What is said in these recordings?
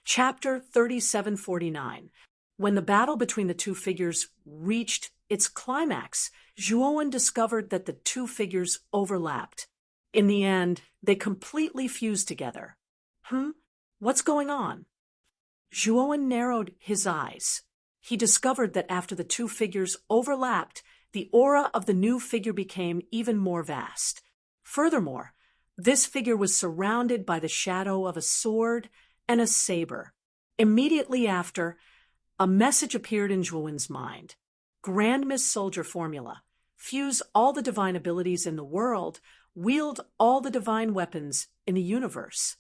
Chapter 3749. When the battle between the two figures reached its climax, Zhuowen discovered that the two figures overlapped. In the end, they completely fused together. What's going on? Zhuowen narrowed his eyes. He discovered that after the two figures overlapped, the aura of the new figure became even more vast. Furthermore, this figure was surrounded by the shadow of a sword and a saber. Immediately after, a message appeared in Zhuowen's mind. Grand Mist Soldier Formula. Fuse all the divine abilities in the world. Wield all the divine weapons in the universe.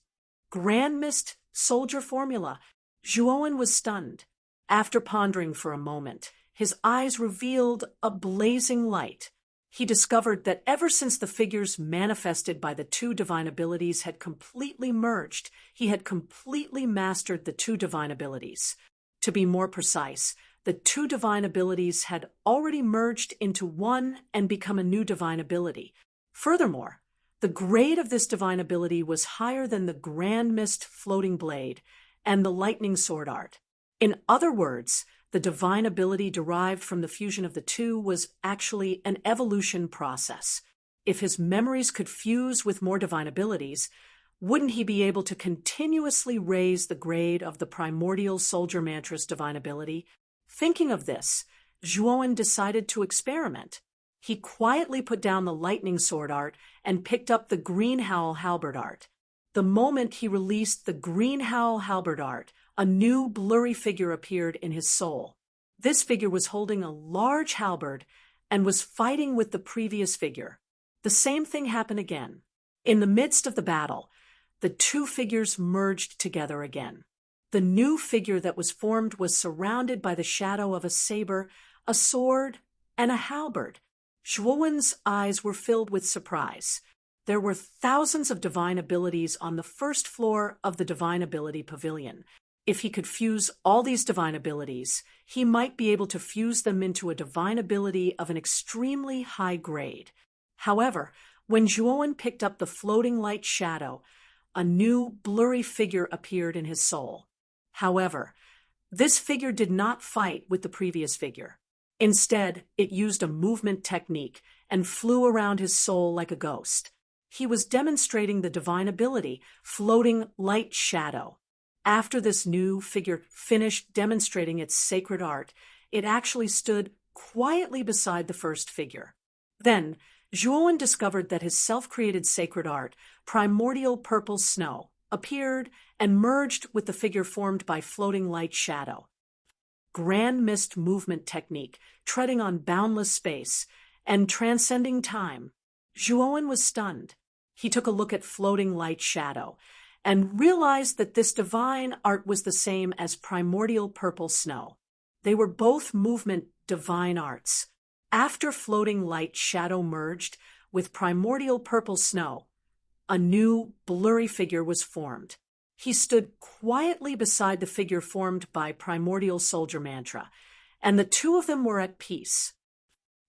Grand Mist Soldier Formula. Zhuowen was stunned. After pondering for a moment, his eyes revealed a blazing light. He discovered that ever since the figures manifested by the two divine abilities had completely merged, he had completely mastered the two divine abilities. To be more precise, the two divine abilities had already merged into one and become a new divine ability. Furthermore, the grade of this divine ability was higher than the Grand Mist Floating Blade and the Lightning Sword art. In other words, the divine ability derived from the fusion of the two was actually an evolution process. If his memories could fuse with more divine abilities, wouldn't he be able to continuously raise the grade of the primordial soldier mantra's divine ability? Thinking of this, Zhuowen decided to experiment. He quietly put down the lightning sword art and picked up the green howl halberd art. The moment he released the green howl halberd art, a new blurry figure appeared in his soul. This figure was holding a large halberd and was fighting with the previous figure. The same thing happened again. In the midst of the battle, the two figures merged together again. The new figure that was formed was surrounded by the shadow of a saber, a sword, and a halberd. Zhuowen's eyes were filled with surprise. There were thousands of divine abilities on the first floor of the Divine Ability Pavilion. If he could fuse all these divine abilities, he might be able to fuse them into a divine ability of an extremely high grade. However, when Zhuowen picked up the floating light shadow, a new blurry figure appeared in his soul. However, this figure did not fight with the previous figure. Instead, it used a movement technique and flew around his soul like a ghost. He was demonstrating the divine ability, floating light shadow. After this new figure finished demonstrating its sacred art, it actually stood quietly beside the first figure. Then, Zhuowen discovered that his self-created sacred art, Primordial Purple Snow, appeared and merged with the figure formed by floating light shadow. Grand Mist Movement Technique, treading on boundless space and transcending time. Zhuowen was stunned. He took a look at floating light shadow and realized that this divine art was the same as Primordial Purple Snow. They were both movement divine arts. After floating light shadow merged with Primordial Purple Snow, a new blurry figure was formed. He stood quietly beside the figure formed by Primordial Soldier Mantra, and the two of them were at peace.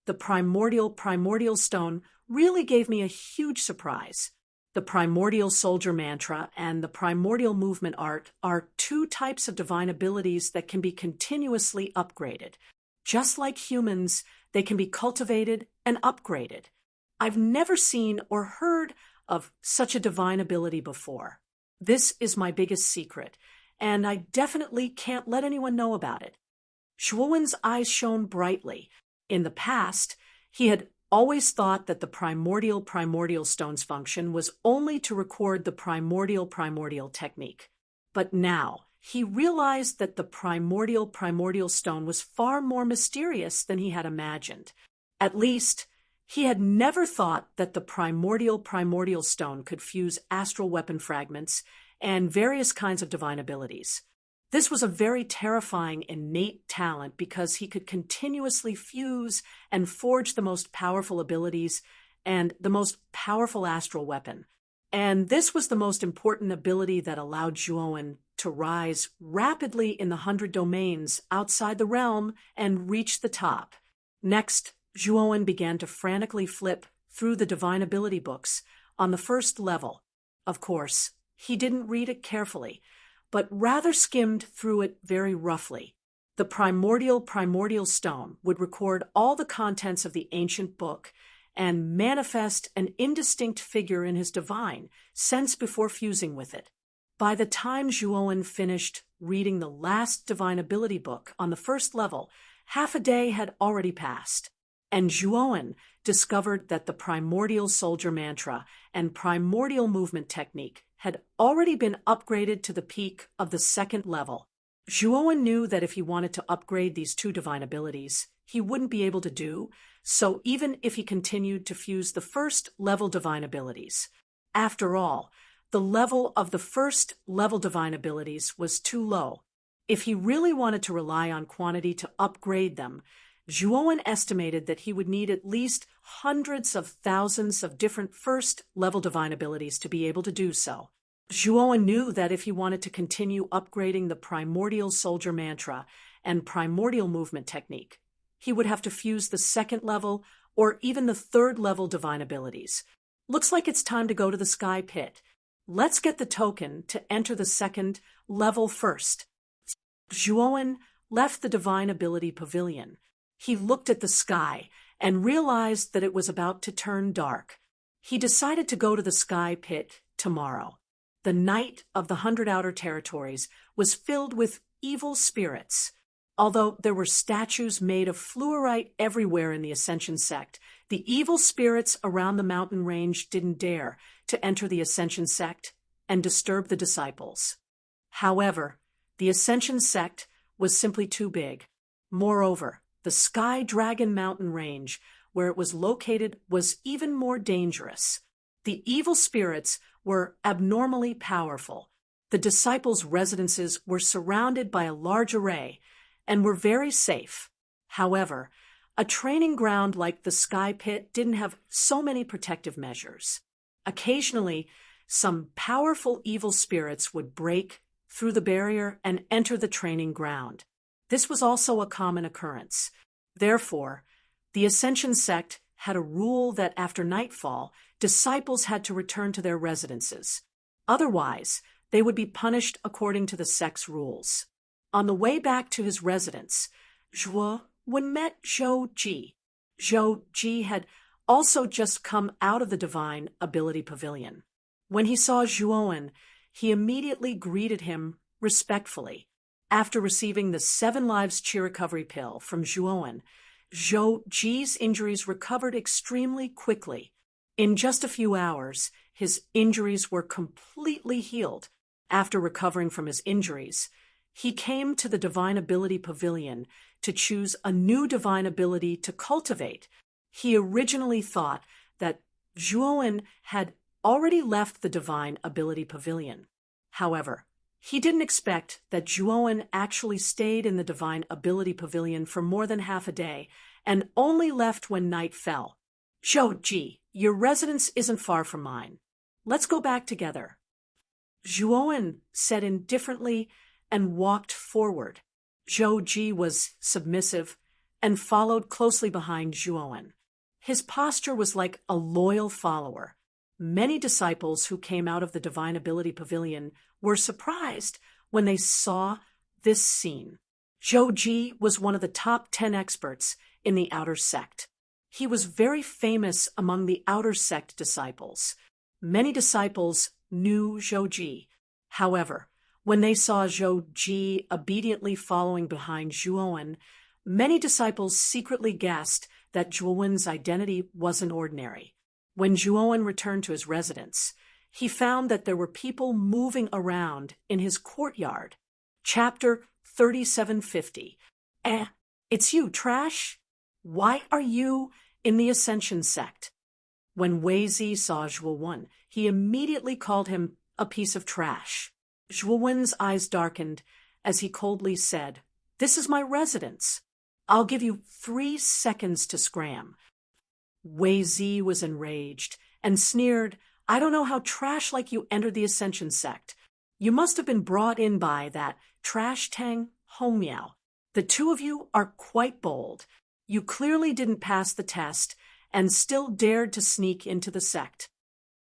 The primordial stone really gave me a huge surprise. The Primordial Soldier Mantra and the Primordial Movement Art are two types of divine abilities that can be continuously upgraded. Just like humans, they can be cultivated and upgraded. I've never seen or heard of such a divine ability before. This is my biggest secret, and I definitely can't let anyone know about it. Zhuowen's eyes shone brightly. In the past, he had always thought that the primordial stone's function was only to record the primordial technique. But now, he realized that the primordial stone was far more mysterious than he had imagined. At least, he had never thought that the primordial stone could fuse astral weapon fragments and various kinds of divine abilities. This was a very terrifying innate talent because he could continuously fuse and forge the most powerful abilities and the most powerful astral weapon. And this was the most important ability that allowed Zhuowen to rise rapidly in the 100 domains outside the realm and reach the top. Next, Zhuowen began to frantically flip through the divine ability books on the first level. Of course, he didn't read it carefully. but rather skimmed through it very roughly. The primordial stone would record all the contents of the ancient book and manifest an indistinct figure in his divine sense before fusing with it. By the time Zhuowen finished reading the last divine ability book on the first level, half a day had already passed, and Zhuowen discovered that the primordial soldier mantra and primordial movement technique had already been upgraded to the peak of the second level. Zhuowen knew that if he wanted to upgrade these two divine abilities, he wouldn't be able to do so even if he continued to fuse the first level divine abilities. After all, the level of the first level divine abilities was too low. If he really wanted to rely on quantity to upgrade them, Zhuowen estimated that he would need at least hundreds of thousands of different first-level divine abilities to be able to do so. Zhuowen knew that if he wanted to continue upgrading the primordial soldier mantra and primordial movement technique, he would have to fuse the second level or even the third level divine abilities. Looks like it's time to go to the sky pit. Let's get the token to enter the second level first. Zhuowen left the divine ability pavilion. He looked at the sky and realized that it was about to turn dark. He decided to go to the sky pit tomorrow. The night of the 100 Outer Territories was filled with evil spirits. Although there were statues made of fluorite everywhere in the Ascension sect, the evil spirits around the mountain range didn't dare to enter the Ascension sect and disturb the disciples. However, the Ascension sect was simply too big. Moreover, the Sky Dragon mountain range, where it was located, was even more dangerous. The evil spirits were abnormally powerful. The disciples' residences were surrounded by a large array and were very safe. However, a training ground like the Sky Pit didn't have so many protective measures. Occasionally, some powerful evil spirits would break through the barrier and enter the training ground. This was also a common occurrence. Therefore, the Ascension sect had a rule that after nightfall, disciples had to return to their residences. Otherwise, they would be punished according to the sect's rules. On the way back to his residence, Zhuowen met Zhou Ji. Zhou Ji had also just come out of the Divine Ability Pavilion. When he saw Zhuowen, he immediately greeted him respectfully. After receiving the 7 Lives Chi Recovery pill from Zhuowen, Zhou Ji's injuries recovered extremely quickly. In just a few hours, his injuries were completely healed. After recovering from his injuries, he came to the Divine Ability Pavilion to choose a new divine ability to cultivate. He originally thought that Zhuowen had already left the Divine Ability Pavilion. However, he didn't expect that Zhuowen actually stayed in the Divine Ability Pavilion for more than half a day and only left when night fell. Zhou Ji, your residence isn't far from mine. Let's go back together. Zhuowen said indifferently and walked forward. Zhou Ji was submissive and followed closely behind Zhuowen. His posture was like a loyal follower. Many disciples who came out of the Divine Ability Pavilion were surprised when they saw this scene. Zhou Ji was one of the top 10 experts in the Outer Sect. He was very famous among the Outer Sect disciples. Many disciples knew Zhou Ji. However, when they saw Zhou Ji obediently following behind Zhuowen, many disciples secretly guessed that Zhuowen's identity wasn't ordinary. When Zhuowen returned to his residence, he found that there were people moving around in his courtyard. Chapter 3750. It's you, Trash? Why are you in the Ascension sect? When Wei Zi saw Zhuowen, he immediately called him a piece of trash. Zhuowen's eyes darkened as he coldly said, "This is my residence. I'll give you 3 seconds to scram." Wei Zi was enraged and sneered, "I don't know how trash like you entered the Ascension sect. You must have been brought in by that Trash Tang Hongmiao. The two of you are quite bold. You clearly didn't pass the test and still dared to sneak into the sect.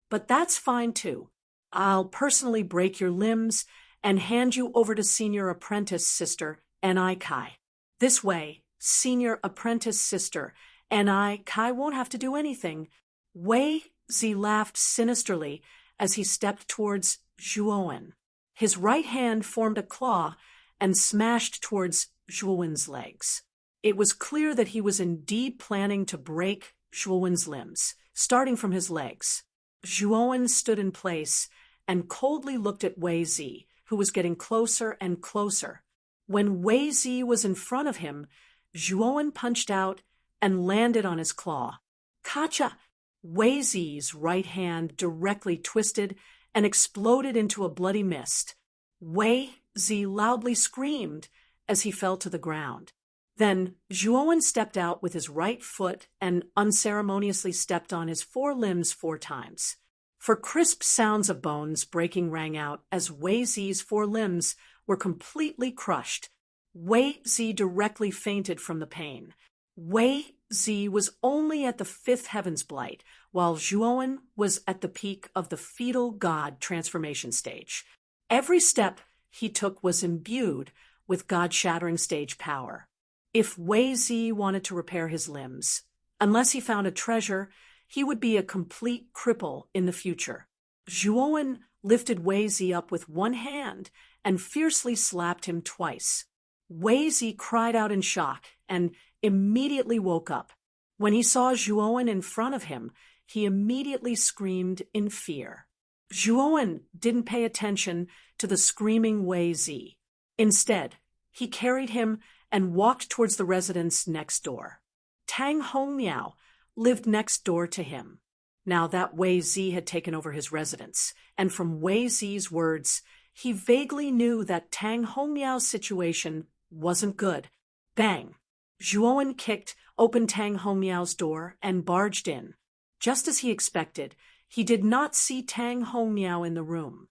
But that's fine too. I'll personally break your limbs and hand you over to Senior Apprentice Sister Ni Kai. This way, Senior Apprentice Sister Ni Kai won't have to do anything. Wei Zi laughed sinisterly as he stepped towards Zhuowen. His right hand formed a claw and smashed towards Zhuowen's legs. It was clear that he was indeed planning to break Zhuowen's limbs, starting from his legs. Zhuowen stood in place and coldly looked at Wei Zi, who was getting closer and closer. When Wei Zi was in front of him, Zhuowen punched out and landed on his claw. Kacha! Wei Zi's right hand directly twisted and exploded into a bloody mist. Wei Zi loudly screamed as he fell to the ground. Then Zhuowen stepped out with his right foot and unceremoniously stepped on his forelimbs 4 times. For crisp sounds of bones breaking rang out as Wei Zi's forelimbs were completely crushed. Wei Zi directly fainted from the pain. Wei Zi was only at the 5th heaven's blight, while Zhuowen was at the peak of the fetal god transformation stage. Every step he took was imbued with god-shattering stage power. If Wei Zi wanted to repair his limbs, unless he found a treasure, he would be a complete cripple in the future. Zhuowen lifted Wei Zi up with one hand and fiercely slapped him twice. Wei Zi cried out in shock and immediately woke up. When he saw Zhuowen in front of him, he immediately screamed in fear. Zhuowen didn't pay attention to the screaming Wei Zi. Instead, he carried him and walked towards the residence next door. Tang Hongmiao lived next door to him. Now that Wei Zi had taken over his residence, and from Wei Zi's words, he vaguely knew that Tang Hongmiao's situation wasn't good. Bang! Zhuowen kicked open Tang Hongmiao's door and barged in. Just as he expected, he did not see Tang Hongmiao in the room.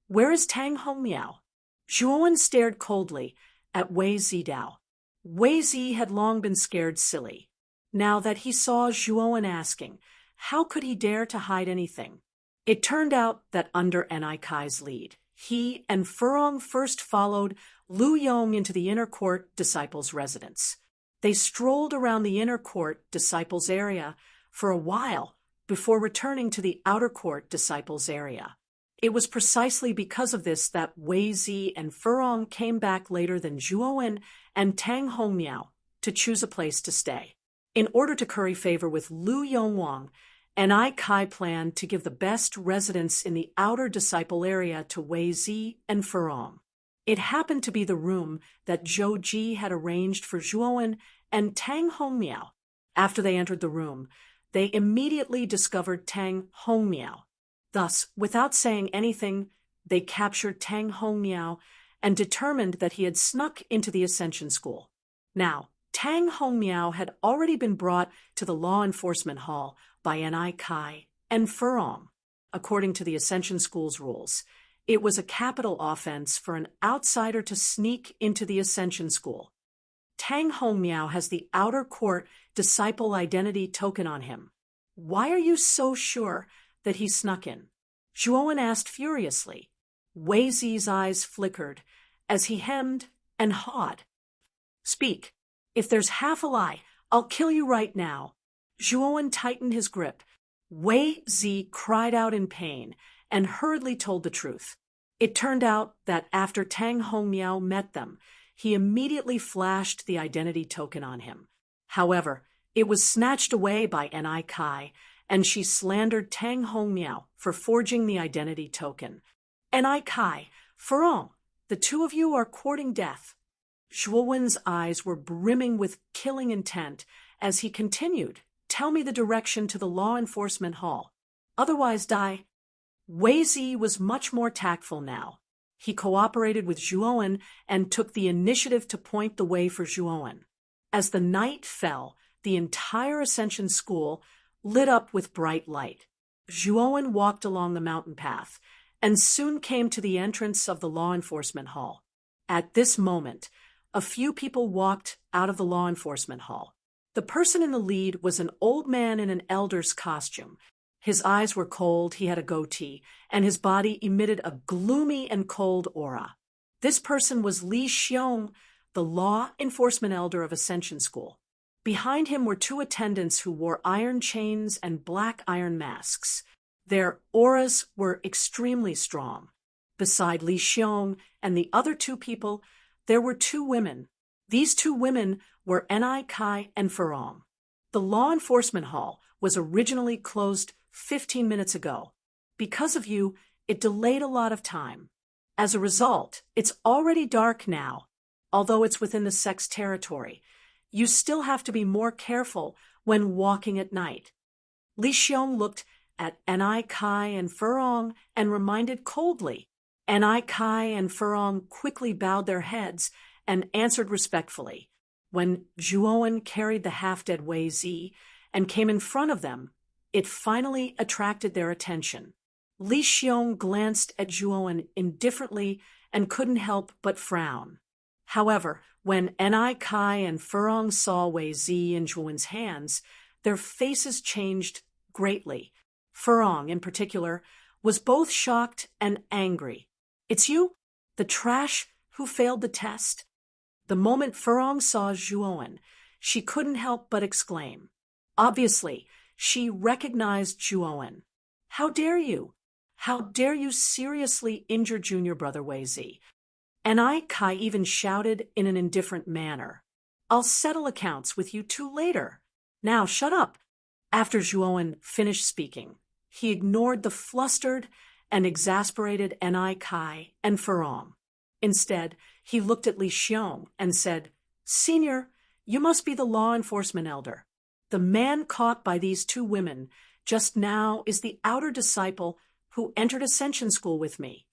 Where is Tang Hongmiao? Zhuowen stared coldly at Wei Zidao. Wei Zi had long been scared silly. Now that he saw Zhuowen asking, how could he dare to hide anything? It turned out that under Ni Kai's lead, he and Furong first followed Lu Yong into the inner court disciples' residence. They strolled around the inner court disciples' area for a while before returning to the outer court disciples' area. It was precisely because of this that Wei Zi and Furong came back later than Zhuowen and Tang Hongmiao to choose a place to stay. In order to curry favor with Lu Yongwang, Ni Kai planned to give the best residence in the outer disciple area to Wei Zi and Furong. It happened to be the room that Zhou Ji had arranged for Zhuowen and Tang Hongmiao. After they entered the room, they immediately discovered Tang Hongmiao. Thus, without saying anything, they captured Tang Hongmiao and determined that he had snuck into the Ascension School. Now, Tang Hongmiao had already been brought to the law enforcement hall by Ni Kai and Furong. According to the Ascension School's rules, it was a capital offense for an outsider to sneak into the Ascension School. Tang Hongmiao has the outer court disciple identity token on him. Why are you so sure that he snuck in? Zhuowen asked furiously. Wei Zi's eyes flickered as he hemmed and hawed. Speak. If there's half a lie, I'll kill you right now. Zhuowen tightened his grip. Wei Zi cried out in pain and hurriedly told the truth. It turned out that after Tang Hongmiao met them, he immediately flashed the identity token on him. However, it was snatched away by Ni Kai, and she slandered Tang Hongmiao for forging the identity token. Ni Kai, Furong, the two of you are courting death. Zhuowen's eyes were brimming with killing intent as he continued, tell me the direction to the law enforcement hall. Otherwise die. Wei Zi was much more tactful now. He cooperated with Zhuowen and took the initiative to point the way for Zhuowen. As the night fell, the entire Ascension School lit up with bright light. Zhuowen walked along the mountain path and soon came to the entrance of the law enforcement hall. At this moment, a few people walked out of the law enforcement hall. The person in the lead was an old man in an elder's costume. His eyes were cold, he had a goatee, and his body emitted a gloomy and cold aura. This person was Li Xiong, the law enforcement elder of Ascension School. Behind him were two attendants who wore iron chains and black iron masks. Their auras were extremely strong. Beside Li Xiong and the other two people, there were two women. These two women were Ni Kai and Furong. The law enforcement hall was originally closed 15 minutes ago. Because of you, it delayed a lot of time. As a result, it's already dark now. Although it's within the sect's territory, you still have to be more careful when walking at night. Li Xiong looked at Ni Kai and Furong and reminded coldly. Ni Kai and Furong quickly bowed their heads and answered respectfully. When Zhuowen carried the half-dead Wei Zi and came in front of them, it finally attracted their attention. Li Xiong glanced at Zhuowen indifferently and couldn't help but frown. However, when Ni Kai and Furong saw Wei Zi in Zhuowen's hands, their faces changed greatly. Furong, in particular, was both shocked and angry. "It's you? The trash who failed the test?" The moment Furong saw Zhuowen, she couldn't help but exclaim. Obviously, she recognized Zhuowen. "How dare you? How dare you seriously injure junior brother Wei Zi?" Ni Kai even shouted in an indifferent manner. "I'll settle accounts with you two later. Now shut up." After Zhuowen finished speaking, he ignored the flustered and exasperated Ni Kai and Furong. Instead, he looked at Li Xiong and said, "Senior, you must be the law enforcement elder. The man caught by these two women just now is the outer disciple who entered Ascension School with me.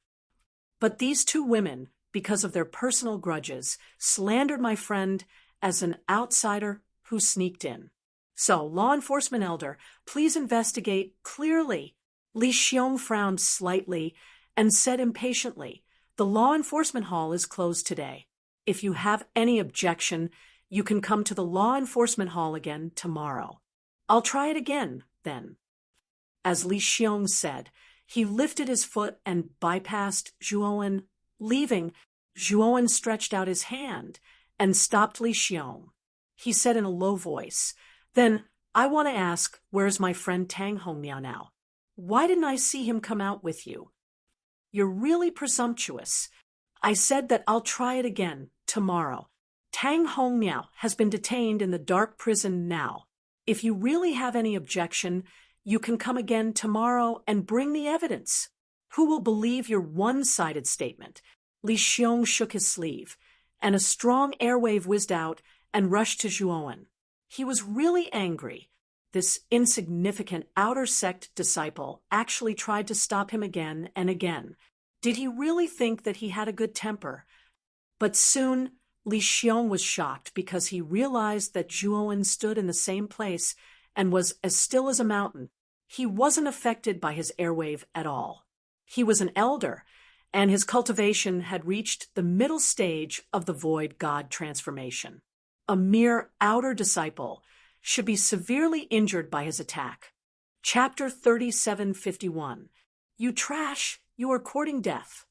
But these two women, because of their personal grudges, slandered my friend as an outsider who sneaked in. So, law enforcement elder, please investigate clearly." Li Xiong frowned slightly and said impatiently, "The law enforcement hall is closed today. If you have any objection, you can come to the law enforcement hall again tomorrow. I'll try it again, then." As Li Xiong said, he lifted his foot and bypassed Zhuowen. Leaving, Zhuowen stretched out his hand and stopped Li Xiong. He said in a low voice, "Then I want to ask, where's my friend Tang Hongmiao now? Why didn't I see him come out with you? You're really presumptuous. I said that I'll try it again tomorrow. Tang Hongmiao has been detained in the dark prison now. If you really have any objection, you can come again tomorrow and bring the evidence. Who will believe your one-sided statement?" Li Xiong shook his sleeve, and a strong airwave whizzed out and rushed to Zhuowen. He was really angry. This insignificant outer sect disciple actually tried to stop him again and again. Did he really think that he had a good temper? But soon, Li Xiong was shocked because he realized that Zhuowen stood in the same place and was as still as a mountain. He wasn't affected by his airwave at all. He was an elder, and his cultivation had reached the middle stage of the void god transformation. A mere outer disciple should be severely injured by his attack. Chapter 3751. You trash, you are courting death.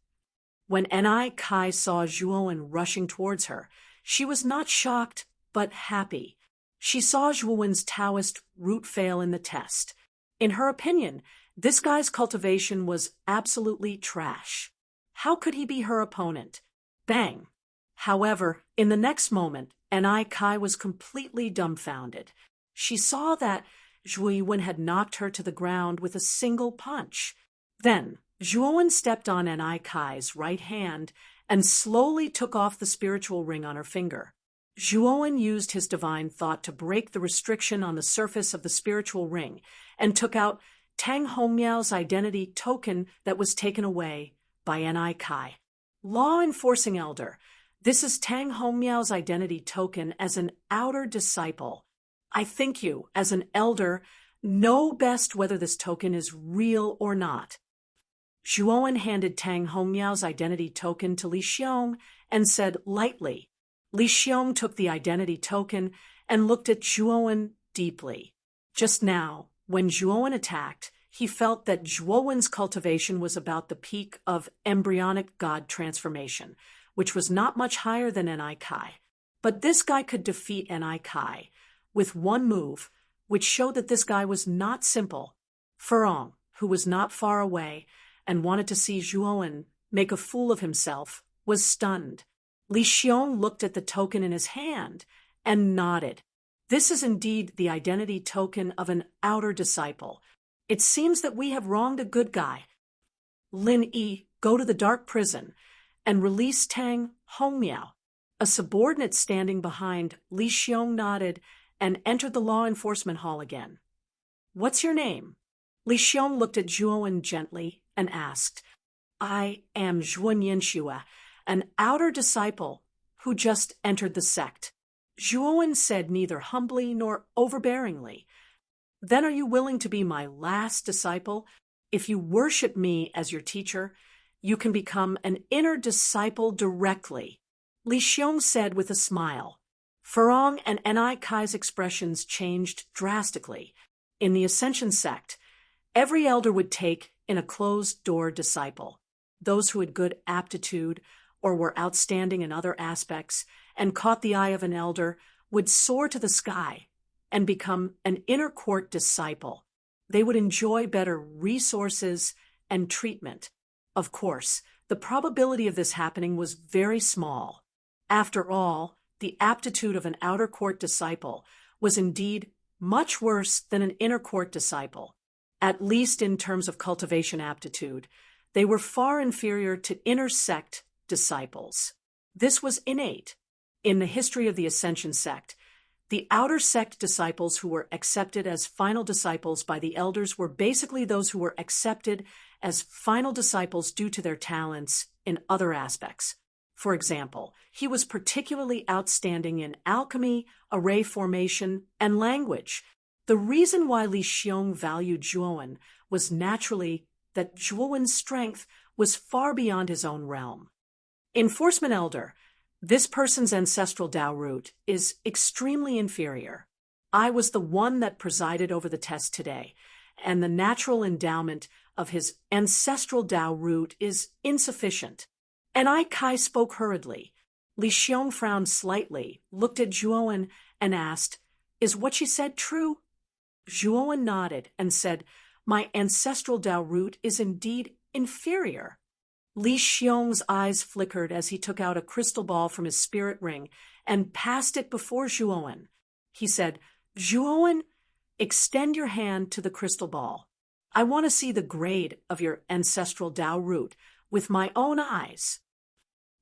When Ni Kai saw Zhuowen rushing towards her, she was not shocked, but happy. She saw Zhuowen's Taoist root fail in the test. In her opinion, this guy's cultivation was absolutely trash. How could he be her opponent? Bang! However, in the next moment, Ni Kai was completely dumbfounded. She saw that Zhuowen had knocked her to the ground with a single punch. Then, Zhuowen stepped on Ni Kai's right hand and slowly took off the spiritual ring on her finger. Zhuowen used his divine thought to break the restriction on the surface of the spiritual ring and took out Tang Hongmiao's identity token that was taken away by Ni Kai. Law enforcing elder, this is Tang Hongmiao's identity token as an outer disciple. I think you, as an elder, know best whether this token is real or not. Zhuowen handed Tang Hongmiao's identity token to Li Xiong and said lightly. Li Xiong took the identity token and looked at Zhuowen deeply. Just now, when Zhuowen attacked, He felt that Zhuowen's cultivation was about the peak of embryonic god transformation, which was not much higher than Ni Kai. But this guy could defeat Ni Kai with one move, which showed that this guy was not simple. Furong, who was not far away and wanted to see Zhuowen make a fool of himself, was stunned. Li Xiong looked at the token in his hand and nodded. This is indeed the identity token of an outer disciple. It seems that we have wronged a good guy. Lin Yi, go to the dark prison and release Tang Hongmiao. A subordinate standing behind Li Xiong nodded and entered the law enforcement hall again. What's your name? Li Xiong looked at Zhuowen gently and asked, I am Zhuan Yanxue, an outer disciple who just entered the sect. Zhuowen said neither humbly nor overbearingly, Then are you willing to be my last disciple? If you worship me as your teacher, you can become an inner disciple directly. Li Xiong said with a smile. Furong and Ni Kai's expressions changed drastically. In the Ascension sect, every elder would take in a closed-door disciple, those who had good aptitude or were outstanding in other aspects and caught the eye of an elder would soar to the sky and become an inner court disciple. They would enjoy better resources and treatment. Of course, the probability of this happening was very small. After all, the aptitude of an outer court disciple was indeed much worse than an inner court disciple. At least in terms of cultivation aptitude, they were far inferior to inner sect disciples. This was innate. In the history of the Ascension sect, the outer sect disciples who were accepted as final disciples by the elders were basically those who were accepted as final disciples due to their talents in other aspects. For example, he was particularly outstanding in alchemy, array formation, and language. The reason why Li Xiong valued Zhuowen was naturally that Zhuowen's strength was far beyond his own realm. Enforcement Elder, this person's ancestral Dao root is extremely inferior. I was the one that presided over the test today, and the natural endowment of his ancestral Dao root is insufficient. Ni Kai spoke hurriedly. Li Xiong frowned slightly, looked at Zhuowen, and asked, Is what she said true? Zhuowen nodded and said, My ancestral Dao root is indeed inferior. Li Xiong's eyes flickered as he took out a crystal ball from his spirit ring and passed it before Zhuowen. He said, Zhuowen, extend your hand to the crystal ball. I want to see the grade of your ancestral Dao root with my own eyes.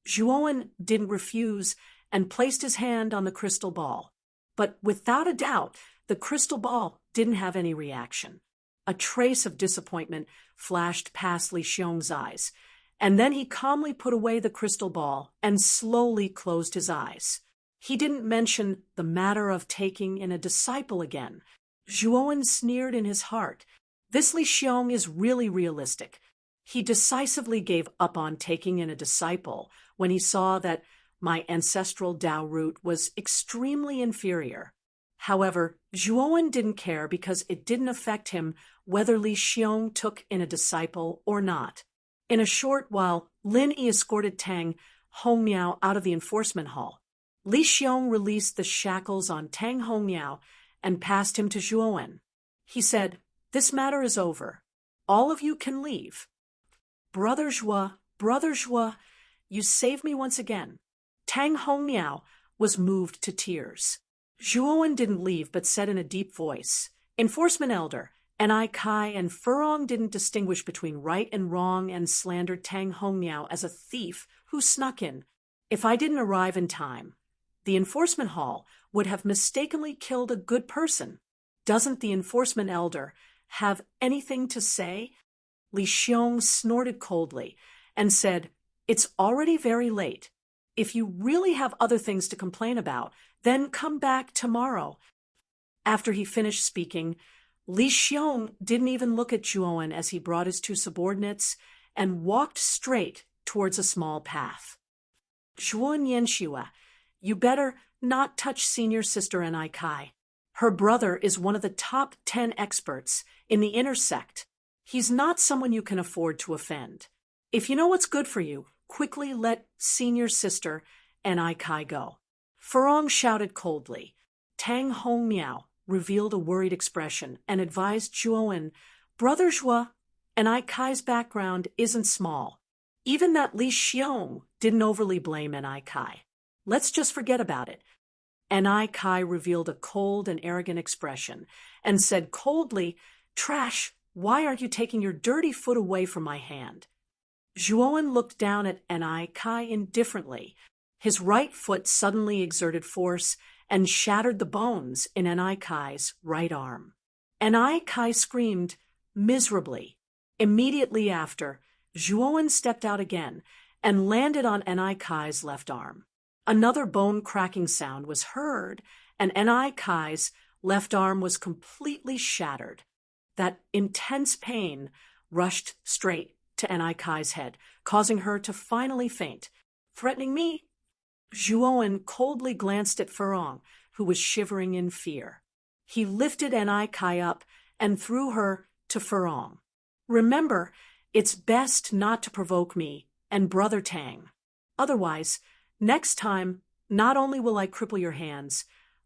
Zhuowen didn't refuse and placed his hand on the crystal ball. But without a doubt, the crystal ball didn't have any reaction. A trace of disappointment flashed past Li Xiong's eyes, and then he calmly put away the crystal ball and slowly closed his eyes. He didn't mention the matter of taking in a disciple again. Zhuowen sneered in his heart. This Li Xiong is really realistic. He decisively gave up on taking in a disciple when he saw that my ancestral Dao root was extremely inferior. However, Zhuowen didn't care because it didn't affect him whether Li Xiong took in a disciple or not. In a short while, Lin Yi escorted Tang Hongmiao out of the enforcement hall. Li Xiong released the shackles on Tang Hongmiao and passed him to Zhuowen. He said, This matter is over. All of you can leave. Brother Zhua, you saved me once again. Tang Hongmiao was moved to tears. Zhuowen didn't leave but said in a deep voice, Enforcement Elder, Ni Kai and Furong didn't distinguish between right and wrong and slandered Tang Hongmiao as a thief who snuck in. If I didn't arrive in time, the enforcement hall would have mistakenly killed a good person. Doesn't the Enforcement Elder have anything to say? Li Xiong snorted coldly and said, It's already very late. If you really have other things to complain about, then come back tomorrow. After he finished speaking, Li Xiong didn't even look at Zhuowen as he brought his two subordinates and walked straight towards a small path. Zhuan Yanxue, you better not touch senior sister Ni Kai. Her brother is one of the top 10 experts in the inner sect. He's not someone you can afford to offend. If you know what's good for you, quickly let senior sister Enai Kai go. Furong shouted coldly. Tang Hong Miao revealed a worried expression and advised Zhuowen, Brother Zhua, Enai Kai's background isn't small. Even that Li Xiong didn't overly blame Enai Kai. Let's just forget about it. Enai Kai revealed a cold and arrogant expression and said coldly, Trash, why aren't you taking your dirty foot away from my hand? Zhuowen looked down at Enai Kai indifferently. His right foot suddenly exerted force and shattered the bones in Enai Kai's right arm. Enai Kai screamed miserably. Immediately after, Zhuowen stepped out again and landed on Enai Kai's left arm. Another bone-cracking sound was heard, and Enai Kai's left arm was completely shattered. That intense pain rushed straight to Enai Kai's head, causing her to finally faint. Threatening me? Zhuowen coldly glanced at Furong, who was shivering in fear. He lifted Enai Kai up and threw her to Furong. Remember, it's best not to provoke me and Brother Tang. Otherwise, next time, not only will I cripple your hands,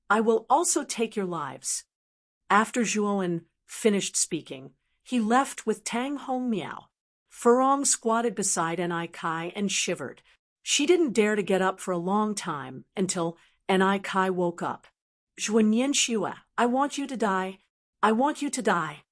I will also take your lives. After Zhuowen finished speaking, he left with Tang Hong Miao. Furong squatted beside Enai Kai and shivered. She didn't dare to get up for a long time until Enai Kai woke up. Zhuanyan Xue, I want you to die. I want you to die.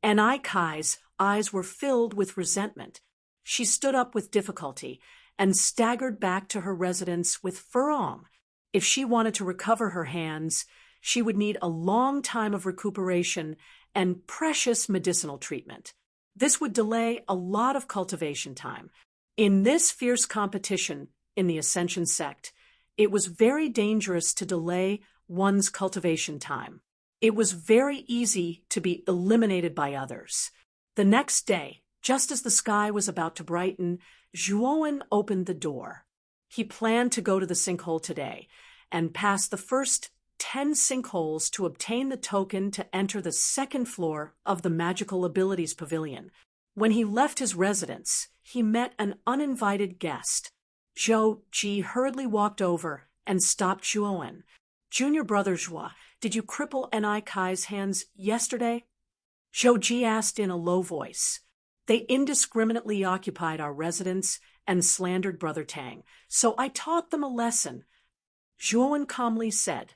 Enai Kai's eyes were filled with resentment. She stood up with difficulty and staggered back to her residence with Furong. If she wanted to recover her hands, she would need a long time of recuperation and precious medicinal treatment. This would delay a lot of cultivation time. In this fierce competition in the Ascension sect, it was very dangerous to delay one's cultivation time. It was very easy to be eliminated by others. The next day, just as the sky was about to brighten, Zhuowen opened the door. He planned to go to the sinkhole today and pass the first 10 sinkholes to obtain the token to enter the second floor of the Magical Abilities Pavilion. When he left his residence, he met an uninvited guest. Zhou Ji hurriedly walked over and stopped Zhuowen. Junior Brother Zhua, did you cripple Enai Kai's hands yesterday? Zhou Ji asked in a low voice. They indiscriminately occupied our residence and slandered Brother Tang, so I taught them a lesson. Zhuowen calmly said.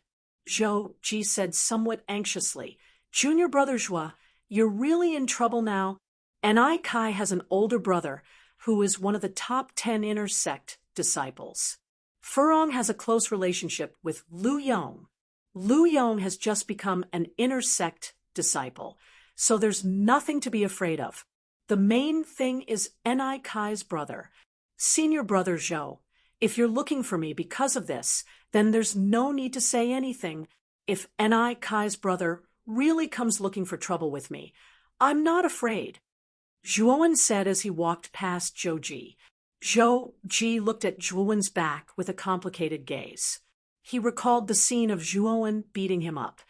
Zhou Ji said somewhat anxiously, Junior Brother Zhua, you're really in trouble now. Enai Kai has an older brother who is one of the top 10 inner sect disciples. Furong has a close relationship with Lu Yong. Lu Yong has just become an inner sect disciple, so there's nothing to be afraid of. The main thing is Enai Kai's brother, Senior Brother Zhou. If you're looking for me because of this, then there's no need to say anything. If Enai Kai's brother really comes looking for trouble with me, I'm not afraid. Zhuowen said as he walked past Zhou Ji. Zhou Ji looked at Zhuowen's back with a complicated gaze. He recalled the scene of Zhuowen beating him up.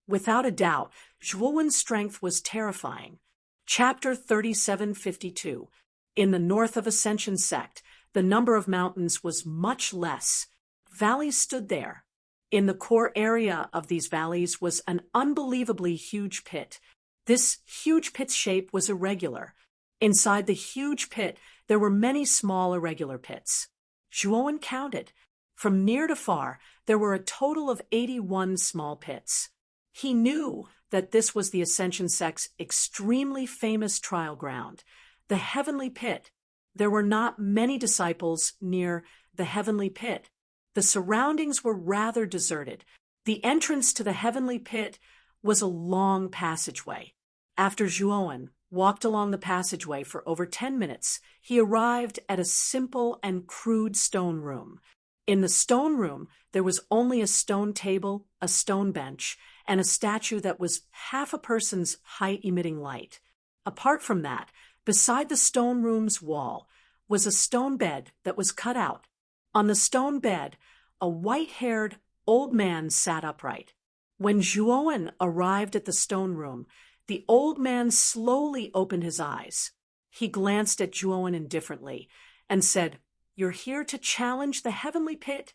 Without a doubt, Zhuowen's strength was terrifying. Chapter 3752. In the north of Ascension sect, the number of mountains was much less. Valleys stood there. In the core area of these valleys was an unbelievably huge pit. This huge pit's shape was irregular. Inside the huge pit, there were many small irregular pits. Zhuowen counted. From near to far, there were a total of 81 small pits. He knew that this was the Ascension sect's extremely famous trial ground, the Heavenly Pit. There were not many disciples near the Heavenly Pit. The surroundings were rather deserted. The entrance to the Heavenly Pit was a long passageway. After Zhuowen walked along the passageway for over 10 minutes, he arrived at a simple and crude stone room. In the stone room, there was only a stone table, a stone bench, and a statue that was half a person's height emitting light. Apart from that, beside the stone room's wall was a stone bed that was cut out. On the stone bed, a white-haired old man sat upright. When Zhuowen arrived at the stone room, The old man slowly opened his eyes. He glanced at Zhuowen indifferently and said, "You're here to challenge the heavenly pit?"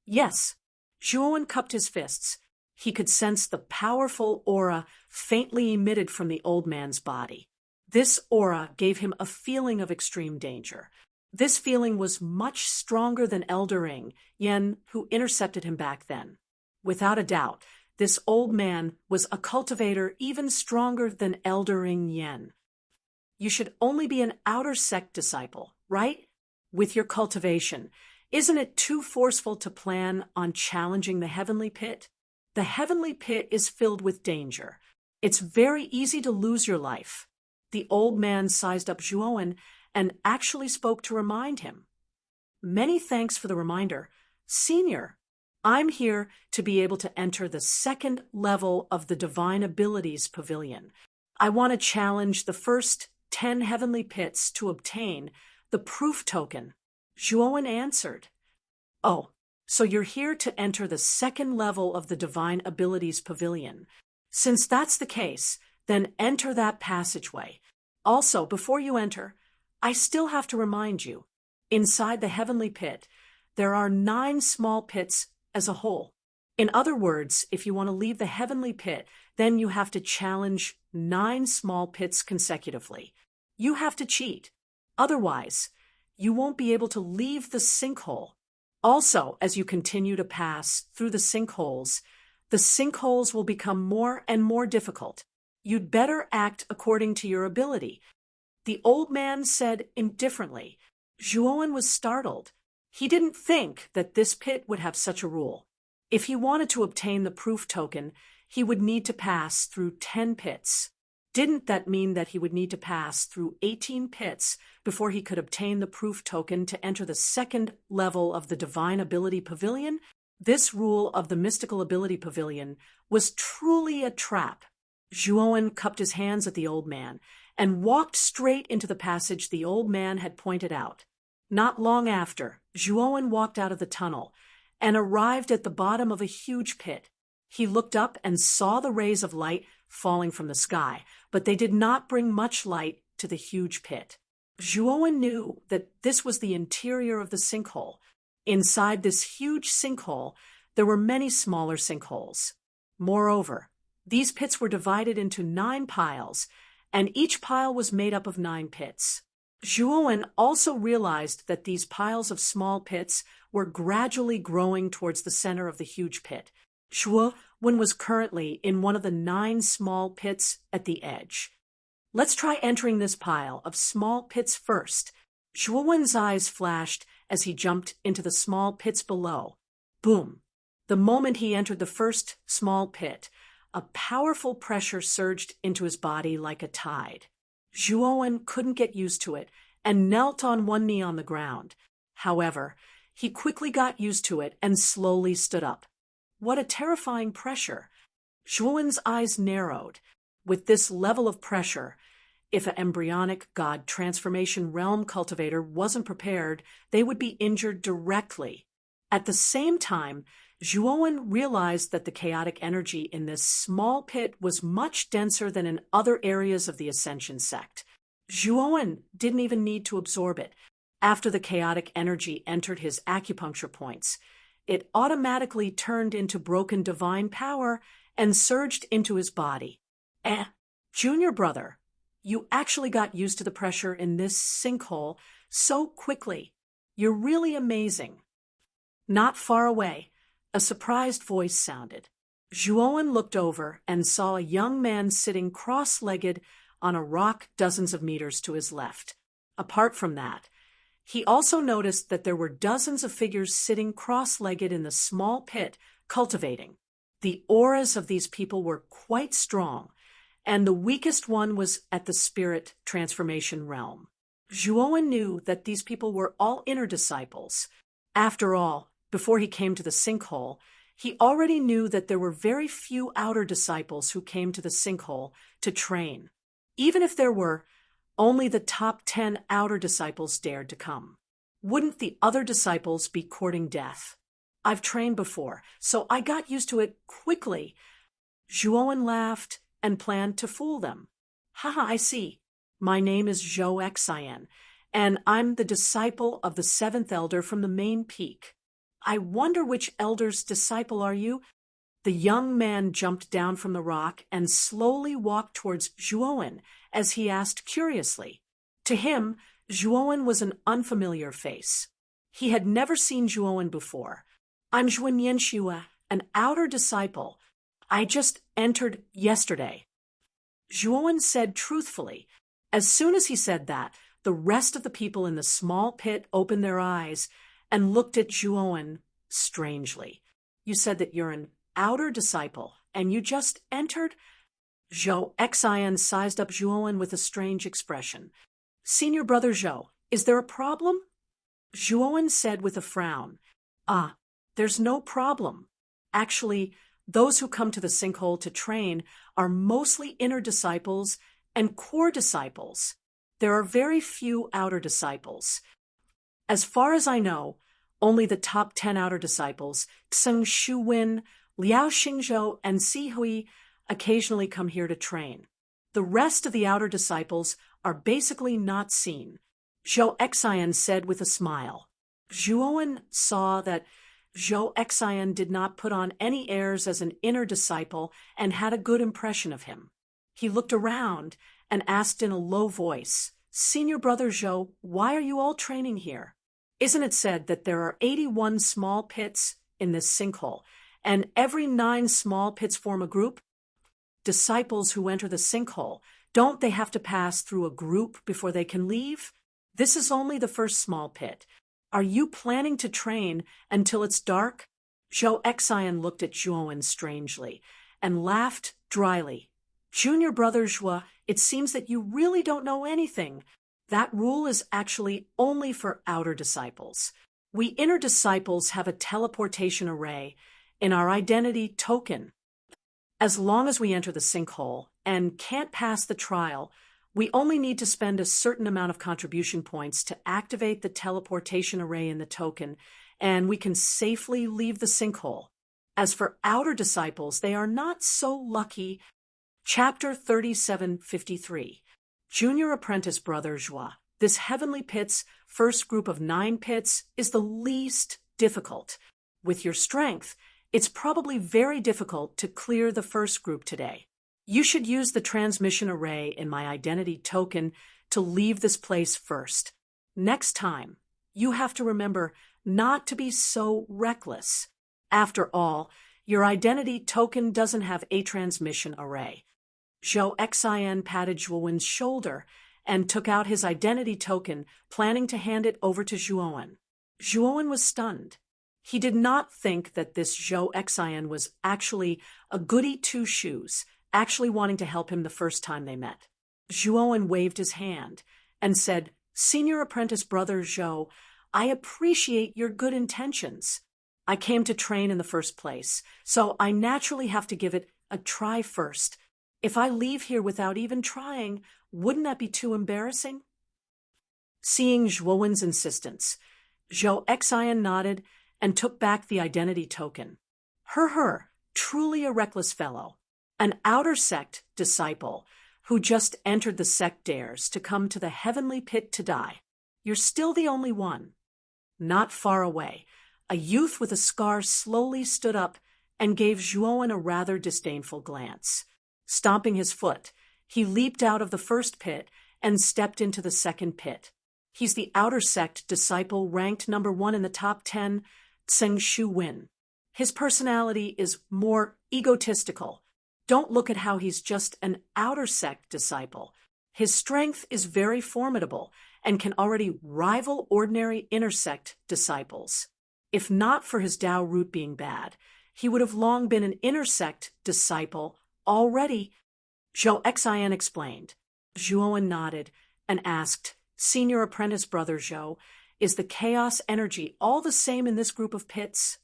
"Yes." Zhuowen cupped his fists. He could sense the powerful aura faintly emitted from the old man's body. This aura gave him a feeling of extreme danger. This feeling was much stronger than Eldering Yen, who intercepted him back then. Without a doubt, this old man was a cultivator even stronger than Eldering Yen. You should only be an outer sect disciple, right? With your cultivation, isn't it too forceful to plan on challenging the heavenly pit? The heavenly pit is filled with danger. It's very easy to lose your life. The old man sized up Zhuowen and actually spoke to remind him. "Many thanks for the reminder. Senior, I'm here to be able to enter the second level of the Divine Abilities Pavilion. I want to challenge the first 10 heavenly pits to obtain the proof token." Zhuowen answered, "Oh, so you're here to enter the second level of the Divine Abilities Pavilion. Since that's the case, then enter that passageway. Also, before you enter, I still have to remind you, inside the heavenly pit, there are 9 small pits as a whole. In other words, if you want to leave the heavenly pit, then you have to challenge 9 small pits consecutively. You have to cheat. Otherwise, you won't be able to leave the sinkhole. Also, as you continue to pass through the sinkholes will become more and more difficult. You'd better act according to your ability." The old man said indifferently. Zhuowen was startled. He didn't think that this pit would have such a rule. If he wanted to obtain the proof token, he would need to pass through 10 pits. Didn't that mean that he would need to pass through 18 pits before he could obtain the proof token to enter the second level of the Divine Ability Pavilion? This rule of the Mystical Ability Pavilion was truly a trap. Zhuowen cupped his hands at the old man and walked straight into the passage the old man had pointed out. Not long after, Zhuowen walked out of the tunnel and arrived at the bottom of a huge pit. He looked up and saw the rays of light falling from the sky, but they did not bring much light to the huge pit. Zhuowen knew that this was the interior of the sinkhole. Inside this huge sinkhole, there were many smaller sinkholes. Moreover, these pits were divided into 9 piles, and each pile was made up of 9 pits. Zhuowen also realized that these piles of small pits were gradually growing towards the center of the huge pit. Zhuowen was currently in one of the 9 small pits at the edge. "Let's try entering this pile of small pits first." Zhuowen's eyes flashed as he jumped into the small pits below. Boom! The moment he entered the first small pit, a powerful pressure surged into his body like a tide. Zhuowen couldn't get used to it and knelt on one knee on the ground. However, he quickly got used to it and slowly stood up. What a terrifying pressure! Zhuowen's eyes narrowed. With this level of pressure, if an embryonic god transformation realm cultivator wasn't prepared, they would be injured directly. At the same time, Zhuowen realized that the chaotic energy in this small pit was much denser than in other areas of the Ascension sect. Zhuowen didn't even need to absorb it. After the chaotic energy entered his acupuncture points, it automatically turned into broken divine power and surged into his body. Junior brother, you actually got used to the pressure in this sinkhole so quickly. You're really amazing. Not far away, a surprised voice sounded. Zhuowen looked over and saw a young man sitting cross-legged on a rock dozens of meters to his left. Apart from that, he also noticed that there were dozens of figures sitting cross-legged in the small pit, cultivating. The auras of these people were quite strong, and the weakest one was at the spirit transformation realm. Zhuowen knew that these people were all inner disciples. After all, before he came to the sinkhole, he already knew that there were very few outer disciples who came to the sinkhole to train. Even if there were, only the top 10 outer disciples dared to come. Wouldn't the other disciples be courting death? I've trained before, so I got used to it quickly. Zhuowen laughed and planned to fool them. Haha, I see. My name is Zhou Xian, and I'm the disciple of the seventh elder from the main peak. I wonder which elder's disciple are you? The young man jumped down from the rock and slowly walked towards Zhuowen as he asked curiously. To him, Zhuowen was an unfamiliar face. He had never seen Zhuowen before. I'm Zhuowen Yanxue, an outer disciple. I just entered yesterday. Zhuowen said truthfully. As soon as he said that, the rest of the people in the small pit opened their eyes and looked at Zhuowen strangely. You said that you're an outer disciple, and you just entered? Zhou Xian sized up Zhuowen with a strange expression. Senior brother Zhou, is there a problem? Zhuowen said with a frown. There's no problem. Actually, those who come to the sinkhole to train are mostly inner disciples and core disciples. There are very few outer disciples. As far as I know, only the top 10 outer disciples, Xeng Shuwen, Liao Xingzhou, and Si Hui, occasionally come here to train. The rest of the outer disciples are basically not seen, Zhou Xian said with a smile. Zhuowen saw that Zhou Xian did not put on any airs as an inner disciple and had a good impression of him. He looked around and asked in a low voice, Senior brother Zhou, why are you all training here? Isn't it said that there are 81 small pits in this sinkhole, and every 9 small pits form a group? Disciples who enter the sinkhole, don't they have to pass through a group before they can leave? This is only the first small pit. Are you planning to train until it's dark? Zhou Xian looked at Zhuowen strangely and laughed dryly. Junior brother Zhou, it seems that you really don't know anything. That rule is actually only for outer disciples. We inner disciples have a teleportation array in our identity token. As long as we enter the sinkhole and can't pass the trial, we only need to spend a certain amount of contribution points to activate the teleportation array in the token, and we can safely leave the sinkhole. As for outer disciples, they are not so lucky. Chapter 3753. Junior Apprentice Brother Zhua. This Heavenly Pit's first group of 9 pits is the least difficult. With your strength, it's probably very difficult to clear the first group today. You should use the transmission array in my identity token to leave this place first. Next time, you have to remember not to be so reckless. After all, your identity token doesn't have a transmission array. Zhou Xian patted Zhuowen's shoulder and took out his identity token, planning to hand it over to Zhuowen. Zhuowen was stunned. He did not think that this Zhou Xian was actually a goody two-shoes, actually wanting to help him the first time they met. Zhuowen waved his hand and said, Senior Apprentice Brother Zhou, I appreciate your good intentions. I came to train in the first place, so I naturally have to give it a try first. If I leave here without even trying, wouldn't that be too embarrassing? Seeing Zhuowen's insistence, Zhou Xian nodded and took back the identity token. Truly a reckless fellow. An outer sect disciple who just entered the sect dares to come to the Heavenly Pit to die. You're still the only one. Not far away, a youth with a scar slowly stood up and gave Zhuowen a rather disdainful glance. Stomping his foot, he leaped out of the first pit and stepped into the second pit. He's the outer sect disciple ranked number 1 in the top 10, Xeng Shuwen. His personality is more egotistical. Don't look at how he's just an outer sect disciple. His strength is very formidable and can already rival ordinary inner sect disciples. If not for his Tao root being bad, he would have long been an inner sect disciple already. Zhou Xian explained. Zhuowen nodded and asked, Senior Apprentice Brother Zhou, is the chaos energy all the same in this group of pits?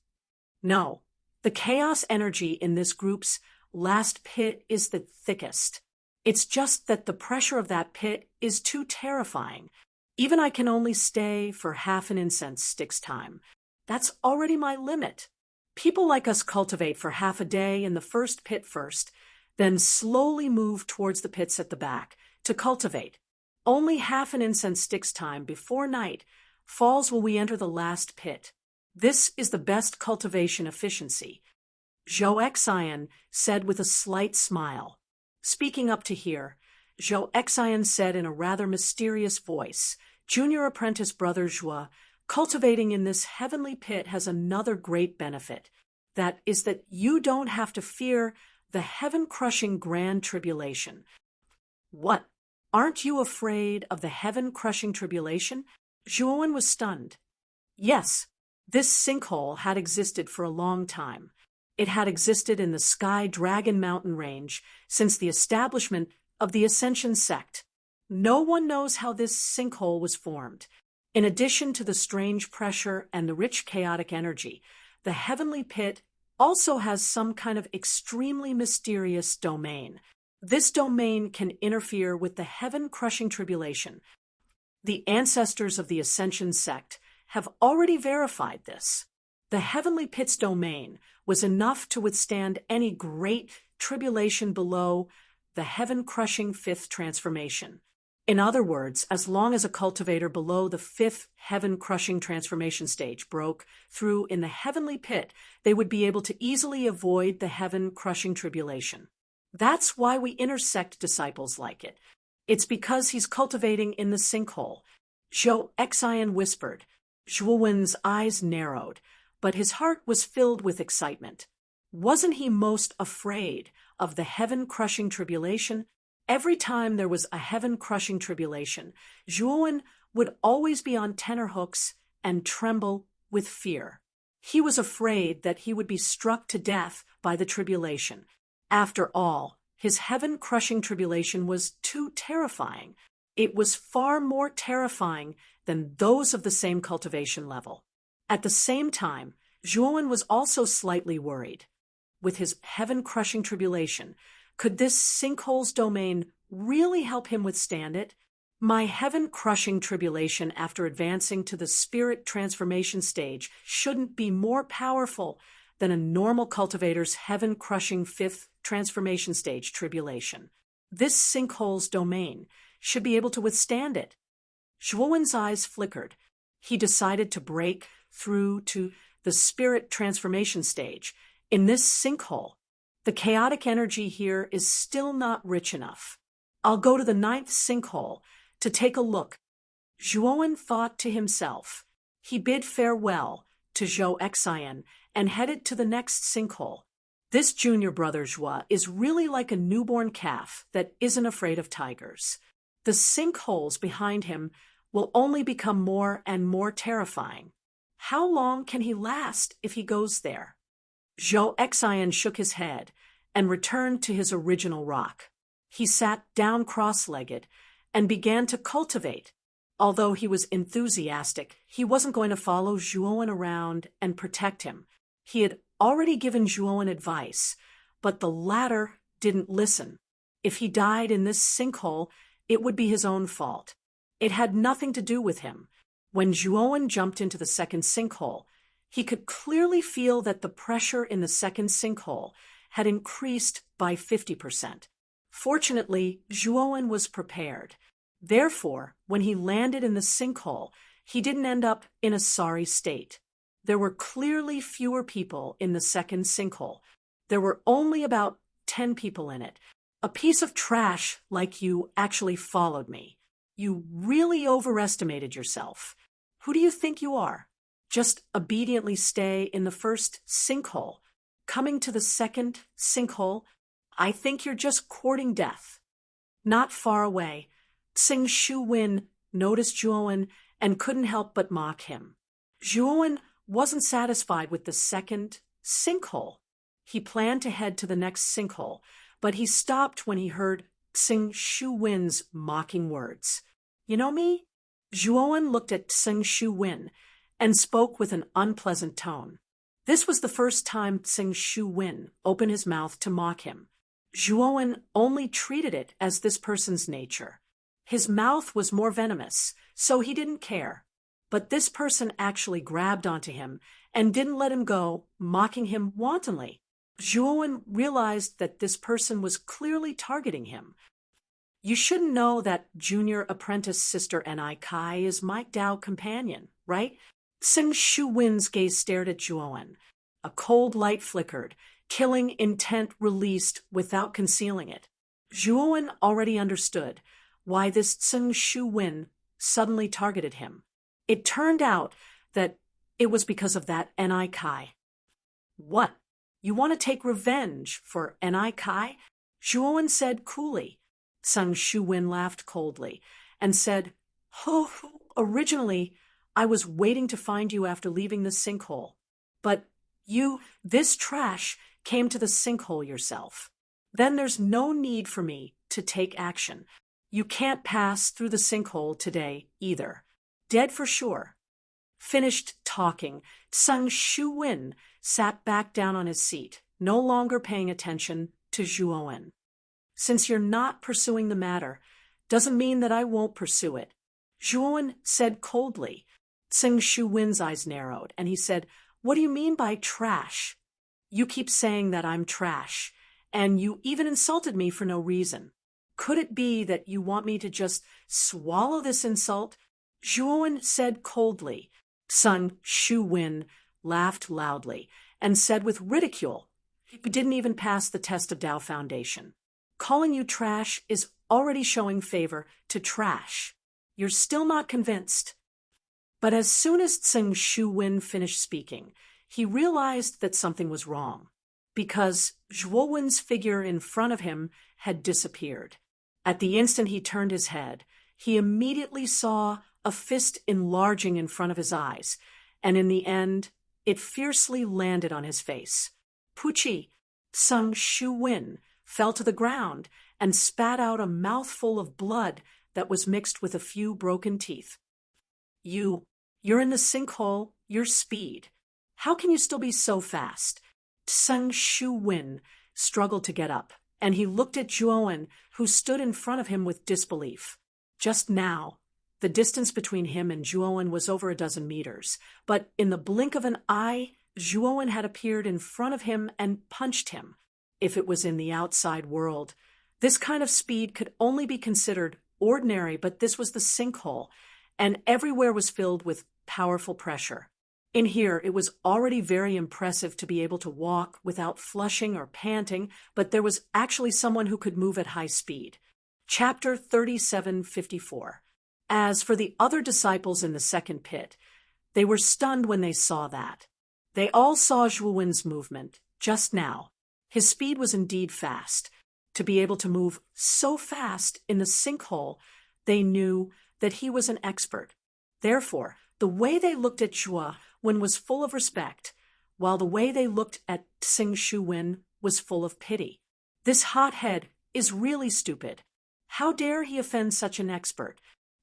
No, the chaos energy in this group's last pit is the thickest. It's just that the pressure of that pit is too terrifying. Even I can only stay for half an incense stick's time. That's already my limit. People like us cultivate for half a day in the first pit first, then slowly moved towards the pits at the back to cultivate. Only half an incense stick's time before night falls will we enter the last pit. This is the best cultivation efficiency, Zhou Xian said with a slight smile. Speaking up to hear, Zhou Xian said in a rather mysterious voice, Junior apprentice brother Zhua, cultivating in this heavenly pit has another great benefit. That is that you don't have to fear the heaven-crushing grand tribulation. What? Aren't you afraid of the heaven-crushing tribulation? Zhuowen was stunned. Yes, this sinkhole had existed for a long time. It had existed in the Sky Dragon mountain range since the establishment of the Ascension sect. No one knows how this sinkhole was formed. In addition to the strange pressure and the rich chaotic energy, the heavenly pit also has some kind of extremely mysterious domain. This domain can interfere with the heaven-crushing tribulation. The ancestors of the Ascension sect have already verified this. The heavenly pit's domain was enough to withstand any great tribulation below the heaven-crushing fifth transformation. In other words, as long as a cultivator below the fifth heaven-crushing transformation stage broke through in the heavenly pit, they would be able to easily avoid the heaven-crushing tribulation. That's why we intersect disciples like it. It's because he's cultivating in the sinkhole. Zhou Xian whispered. Zhuowen's eyes narrowed, but his heart was filled with excitement. Wasn't he most afraid of the heaven-crushing tribulation? Every time there was a heaven-crushing tribulation, Zhuowen would always be on tenterhooks and tremble with fear. He was afraid that he would be struck to death by the tribulation. After all, his heaven-crushing tribulation was too terrifying. It was far more terrifying than those of the same cultivation level. At the same time, Zhuowen was also slightly worried. With his heaven-crushing tribulation, could this sinkhole's domain really help him withstand it? My heaven-crushing tribulation after advancing to the spirit transformation stage shouldn't be more powerful than a normal cultivator's heaven-crushing fifth transformation stage tribulation. This sinkhole's domain should be able to withstand it. Zhuowen's eyes flickered. He decided to break through to the spirit transformation stage. In this sinkhole, the chaotic energy here is still not rich enough. I'll go to the 9th sinkhole to take a look. Zhuowen thought to himself. He bid farewell to Zhou Xian and headed to the next sinkhole. This junior brother Zhua is really like a newborn calf that isn't afraid of tigers. The sinkholes behind him will only become more and more terrifying. How long can he last if he goes there? Zhou Xian shook his head and returned to his original rock. He sat down cross-legged and began to cultivate. Although he was enthusiastic, he wasn't going to follow Zhuowen around and protect him. He had already given Zhuowen advice, but the latter didn't listen. If he died in this sinkhole, it would be his own fault. It had nothing to do with him. When Zhuowen jumped into the second sinkhole, he could clearly feel that the pressure in the second sinkhole had increased by 50%. Fortunately, Zhuowen was prepared. Therefore, when he landed in the sinkhole, he didn't end up in a sorry state. There were clearly fewer people in the second sinkhole. There were only about 10 people in it. A piece of trash like you actually followed me. You really overestimated yourself. Who do you think you are? Just obediently stay in the first sinkhole. Coming to the second sinkhole, I think you're just courting death. Not far away, Xing Shuwen noticed Zhuowen and couldn't help but mock him. Zhuowen wasn't satisfied with the second sinkhole. He planned to head to the next sinkhole, but he stopped when he heard Xing Shuwen's mocking words. You know me? Zhuowen looked at Xing Shuwen and spoke with an unpleasant tone. This was the first time Xing Shuwen opened his mouth to mock him. Zhuowen only treated it as this person's nature. His mouth was more venomous, so he didn't care. But this person actually grabbed onto him and didn't let him go, mocking him wantonly. Zhuowen realized that this person was clearly targeting him. You shouldn't know that junior apprentice sister Ni Kai is my Dao companion, right? Tseng Shu-win's gaze stared at Zhuowen. A cold light flickered, killing intent released without concealing it. Zhuowen already understood why this Tseng Shu-win suddenly targeted him. It turned out that it was because of that Ni Kai. What? You want to take revenge for Ni Kai? Zhuowen said coolly. Tseng Shu-win laughed coldly and said, "Oh, originally, I was waiting to find you after leaving the sinkhole. But this trash, came to the sinkhole yourself. Then there's no need for me to take action. You can't pass through the sinkhole today either. Dead for sure." Finished talking, Tseng Shu-win sat back down on his seat, no longer paying attention to Zhuowen. "Since you're not pursuing the matter, doesn't mean that I won't pursue it," Zhuowen said coldly. Tseng Shu-win's eyes narrowed, and he said, "What do you mean by trash? You keep saying that I'm trash, and you even insulted me for no reason. Could it be that you want me to just swallow this insult?" Zhuowen said coldly. Tseng Shu-win laughed loudly and said with ridicule, "You didn't even pass the test of Dao Foundation. Calling you trash is already showing favor to trash. You're still not convinced." But as soon as Tseng Shu-win finished speaking, he realized that something was wrong, because Zhuowen's figure in front of him had disappeared. At the instant he turned his head, he immediately saw a fist enlarging in front of his eyes, and in the end, it fiercely landed on his face. Puchi, Tseng Shu-win fell to the ground and spat out a mouthful of blood that was mixed with a few broken teeth. You're in the sinkhole, your speed. How can you still be so fast?" Tseng Shu-win struggled to get up, and he looked at Zhuowen, who stood in front of him with disbelief. Just now, the distance between him and Zhuowen was over a dozen meters, but in the blink of an eye, Zhuowen had appeared in front of him and punched him. If it was in the outside world, this kind of speed could only be considered ordinary, but this was the sinkhole, and everywhere was filled with powerful pressure. In here, it was already very impressive to be able to walk without flushing or panting, but there was actually someone who could move at high speed. Chapter 3754. As for the other disciples in the second pit, they were stunned when they saw that. They all saw Zhuowen's movement, just now. His speed was indeed fast. To be able to move so fast in the sinkhole, they knew that he was an expert. Therefore, the way they looked at Zhuowen was full of respect, while the way they looked at Tseng Shu-win was full of pity. This hothead is really stupid. How dare he offend such an expert?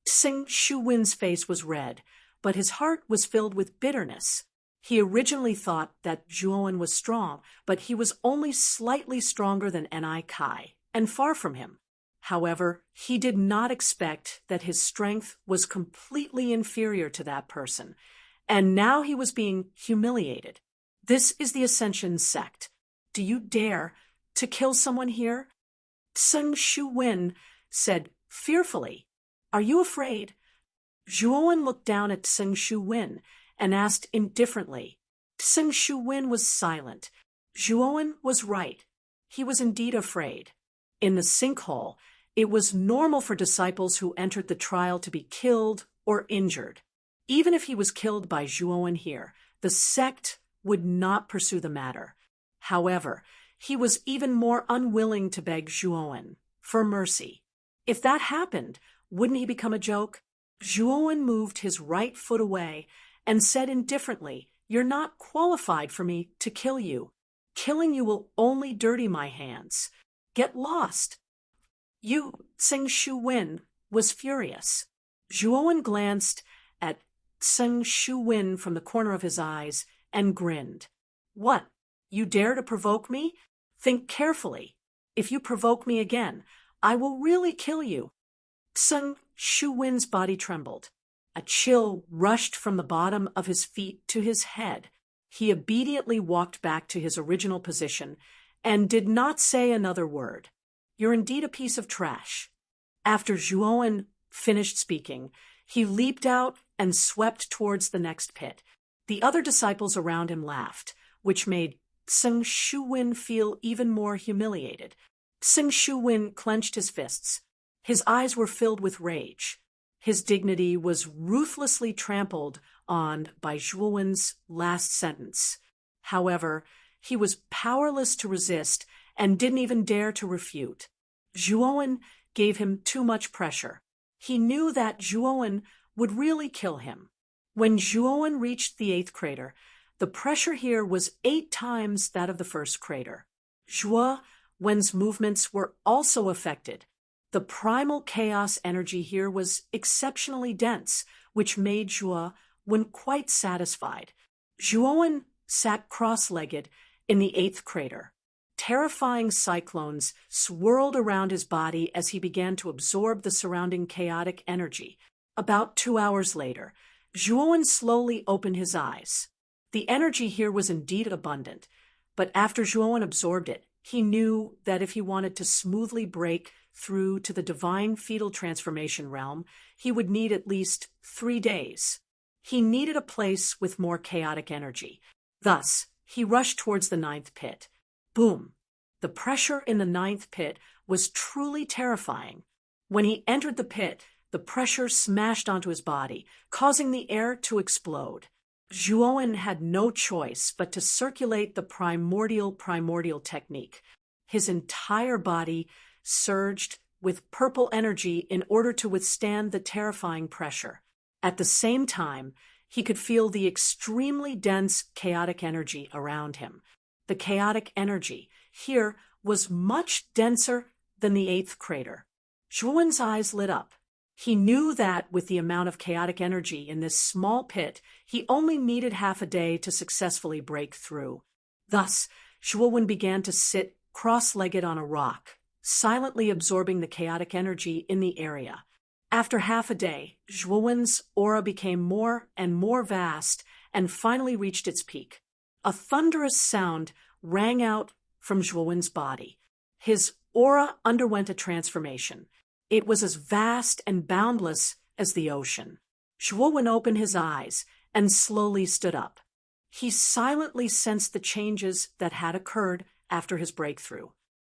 Tseng Shu-win's face was red, but his heart was filled with bitterness. He originally thought that Zhuowen was strong, but he was only slightly stronger than Ni Kai, and far from him. However, he did not expect that his strength was completely inferior to that person, and now he was being humiliated. This is the Ascension sect. Do you dare to kill someone here? Tseng Shu-win said fearfully, "Are you afraid?" Zhuowen looked down at Tseng Shu-win and asked indifferently. Tseng Shu-win was silent. Zhuowen was right. He was indeed afraid. In the sinkhole, it was normal for disciples who entered the trial to be killed or injured. Even if he was killed by Zhuowen here, the sect would not pursue the matter. However, he was even more unwilling to beg Zhuowen for mercy. If that happened, wouldn't he become a joke? Zhuowen moved his right foot away and said indifferently, "You're not qualified for me to kill you. Killing you will only dirty my hands. Get lost." Tseng Shu-win was furious. Zhuowen glanced at Tseng Shu-win from the corner of his eyes and grinned. "What? You dare to provoke me? Think carefully. If you provoke me again, I will really kill you." Tseng Shu-win's body trembled. A chill rushed from the bottom of his feet to his head. He obediently walked back to his original position and did not say another word. "You're indeed a piece of trash." After Zhuowen finished speaking, he leaped out and swept towards the next pit. The other disciples around him laughed, which made Seng Shuwen feel even more humiliated. Seng Shuwen clenched his fists. His eyes were filled with rage. His dignity was ruthlessly trampled on by Zhuowen's last sentence. However, he was powerless to resist and didn't even dare to refute. Zhuowen gave him too much pressure. He knew that Zhuowen would really kill him. When Zhuowen reached the 8th crater, the pressure here was 8 times that of the first crater. Zhuowen's movements were also affected. The primal chaos energy here was exceptionally dense, which made Zhuowen quite satisfied. Zhuowen sat cross-legged in the 8th crater. Terrifying cyclones swirled around his body as he began to absorb the surrounding chaotic energy. About 2 hours later, Zhuowen slowly opened his eyes. The energy here was indeed abundant, but after Zhuowen absorbed it, he knew that if he wanted to smoothly break through to the divine fetal transformation realm, he would need at least 3 days. He needed a place with more chaotic energy. Thus, he rushed towards the 9th pit. Boom! The pressure in the 9th pit was truly terrifying. When he entered the pit, the pressure smashed onto his body, causing the air to explode. Zhuowen had no choice but to circulate the primordial technique. His entire body surged with purple energy in order to withstand the terrifying pressure. At the same time, he could feel the extremely dense chaotic energy around him. The chaotic energy here was much denser than the 8th crater. Zhuowen's eyes lit up. He knew that with the amount of chaotic energy in this small pit, he only needed half a day to successfully break through. Thus, Zhuowen began to sit cross-legged on a rock, silently absorbing the chaotic energy in the area. After half a day, Zhuowen's aura became more and more vast and finally reached its peak. A thunderous sound rang out from Zhuowen's body. His aura underwent a transformation. It was as vast and boundless as the ocean. Zhuowen opened his eyes and slowly stood up. He silently sensed the changes that had occurred after his breakthrough.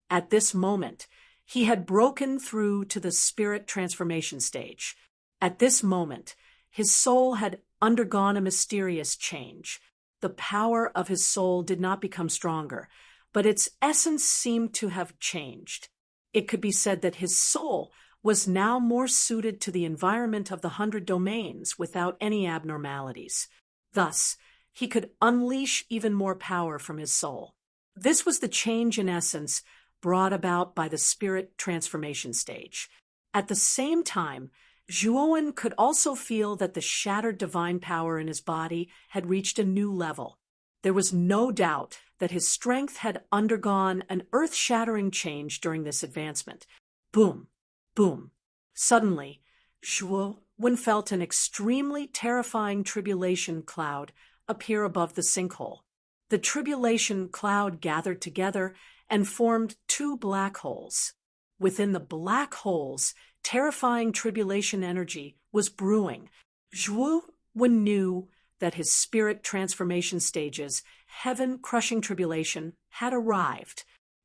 At this moment, he had broken through to the spirit transformation stage. At this moment, his soul had undergone a mysterious change. The power of his soul did not become stronger, but its essence seemed to have changed. It could be said that his soul was now more suited to the environment of the 100 domains without any abnormalities. Thus, he could unleash even more power from his soul. This was the change in essence brought about by the spirit transformation stage. At the same time, Zhuowen could also feel that the shattered divine power in his body had reached a new level. There was no doubt that his strength had undergone an earth-shattering change during this advancement. Boom! Boom! Suddenly, Zhuowen felt an extremely terrifying tribulation cloud appear above the sinkhole. The tribulation cloud gathered together and formed 2 black holes. Within the black holes, terrifying tribulation energy was brewing. Zhuowen knew that his spirit transformation stages, heaven-crushing tribulation, had arrived.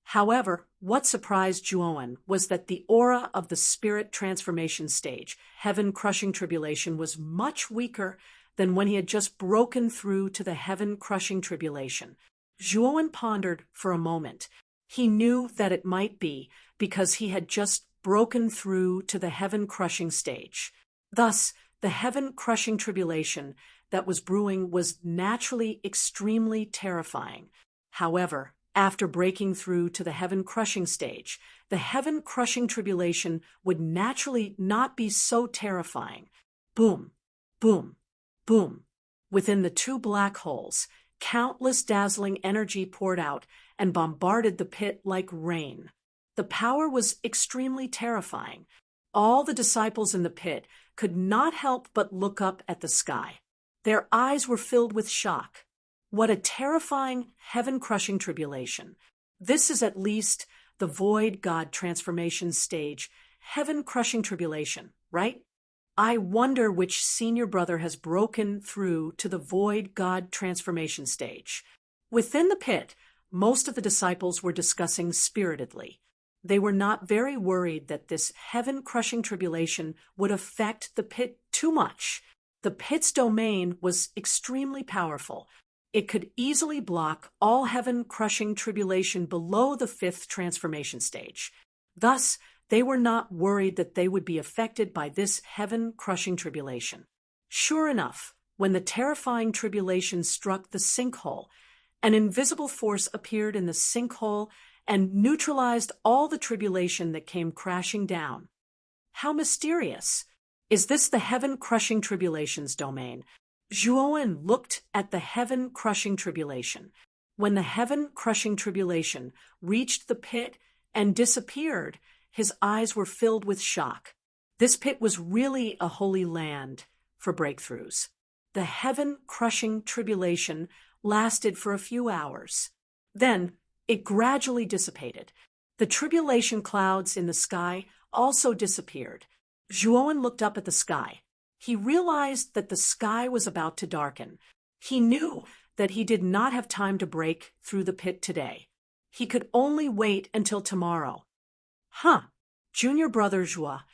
However, what surprised Zhuowen was that the aura of the spirit transformation stage, heaven-crushing tribulation, was much weaker than when he had just broken through to the heaven-crushing tribulation. Zhuowen pondered for a moment. He knew that it might be because he had just broken through to the heaven-crushing stage. Thus, the heaven-crushing tribulation that was brewing was naturally extremely terrifying. However, after breaking through to the heaven-crushing stage, the heaven-crushing tribulation would naturally not be so terrifying. Boom! Boom! Boom! Within the 2 black holes, countless dazzling energy poured out and bombarded the pit like rain. The power was extremely terrifying. All the disciples in the pit could not help but look up at the sky. Their eyes were filled with shock. What a terrifying, heaven-crushing tribulation. This is at least the void God transformation stage, heaven-crushing tribulation, right? I wonder which senior brother has broken through to the void God transformation stage. Within the pit, most of the disciples were discussing spiritedly. They were not very worried that this heaven-crushing tribulation would affect the pit too much. The pit's domain was extremely powerful. It could easily block all heaven-crushing tribulation below the fifth transformation stage. Thus, they were not worried that they would be affected by this heaven-crushing tribulation. Sure enough, when the terrifying tribulation struck the sinkhole, an invisible force appeared in the sinkhole and neutralized all the tribulation that came crashing down. How mysterious! Is this the heaven-crushing tribulation's domain? Zhuowen looked at the heaven-crushing tribulation. When the heaven-crushing tribulation reached the pit and disappeared, his eyes were filled with shock. This pit was really a holy land for breakthroughs. The heaven-crushing tribulation lasted for a few hours. Then, it gradually dissipated. The tribulation clouds in the sky also disappeared. Zhuowen looked up at the sky. He realized that the sky was about to darken. He knew that he did not have time to break through the pit today. He could only wait until tomorrow. Junior brother Zhua,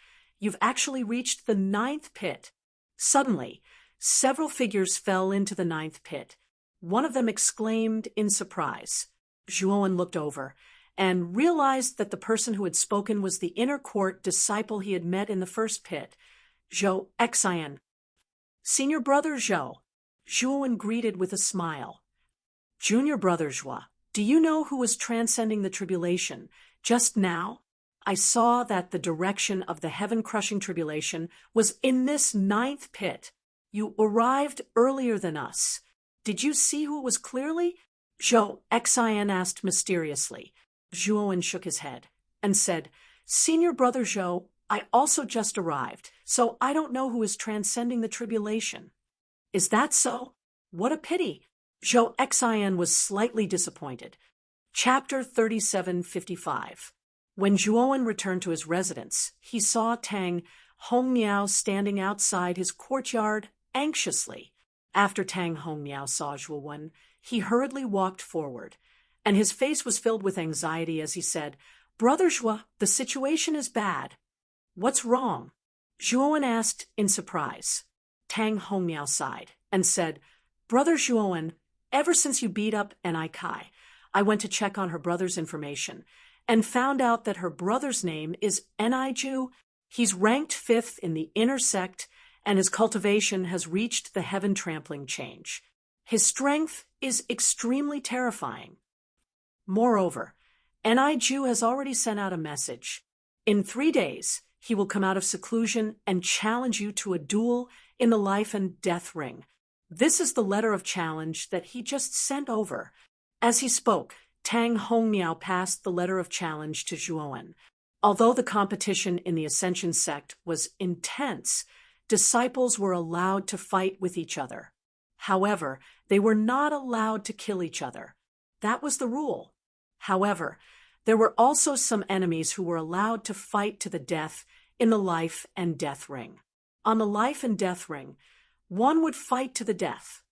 you've actually reached the 9th pit. Suddenly, several figures fell into the 9th pit. One of them exclaimed in surprise. Zhuowen looked over and realized that the person who had spoken was the inner court disciple he had met in the first pit, Zhou Xian. Senior brother Zhou, Zhuowen greeted with a smile. Junior brother Zhua, do you know who was transcending the tribulation? Just now, I saw that the direction of the heaven-crushing tribulation was in this 9th pit. You arrived earlier than us. Did you see who it was clearly? Zhou Xian asked mysteriously. Zhuowen shook his head and said, Senior brother Zhou, I also just arrived, so I don't know who is transcending the tribulation. Is that so? What a pity. Zhou Xian was slightly disappointed. Chapter 3755. When Zhuowen returned to his residence, he saw Tang Hongmiao standing outside his courtyard anxiously. After Tang Hongmiao saw Zhuowen, he hurriedly walked forward, and his face was filled with anxiety as he said, Brother Zhua, the situation is bad. What's wrong? Zhuowen asked in surprise. Tang Hongmiao sighed and said, Brother Zhuowen, ever since you beat up Ni Kai, I went to check on her brother's information and found out that her brother's name is Ni. He's ranked 5th in the inner sect, and his cultivation has reached the heaven-trampling change. His strength is extremely terrifying. Moreover, Ni has already sent out a message. In 3 days, he will come out of seclusion and challenge you to a duel in the life and death ring. This is the letter of challenge that he just sent over. As he spoke, Tang Hongmiao passed the letter of challenge to Zhuowen. Although the competition in the Ascension sect was intense, disciples were allowed to fight with each other. However, they were not allowed to kill each other. That was the rule. However, there were also some enemies who were allowed to fight to the death in the life and death ring. On the life and death ring, one would fight to the death.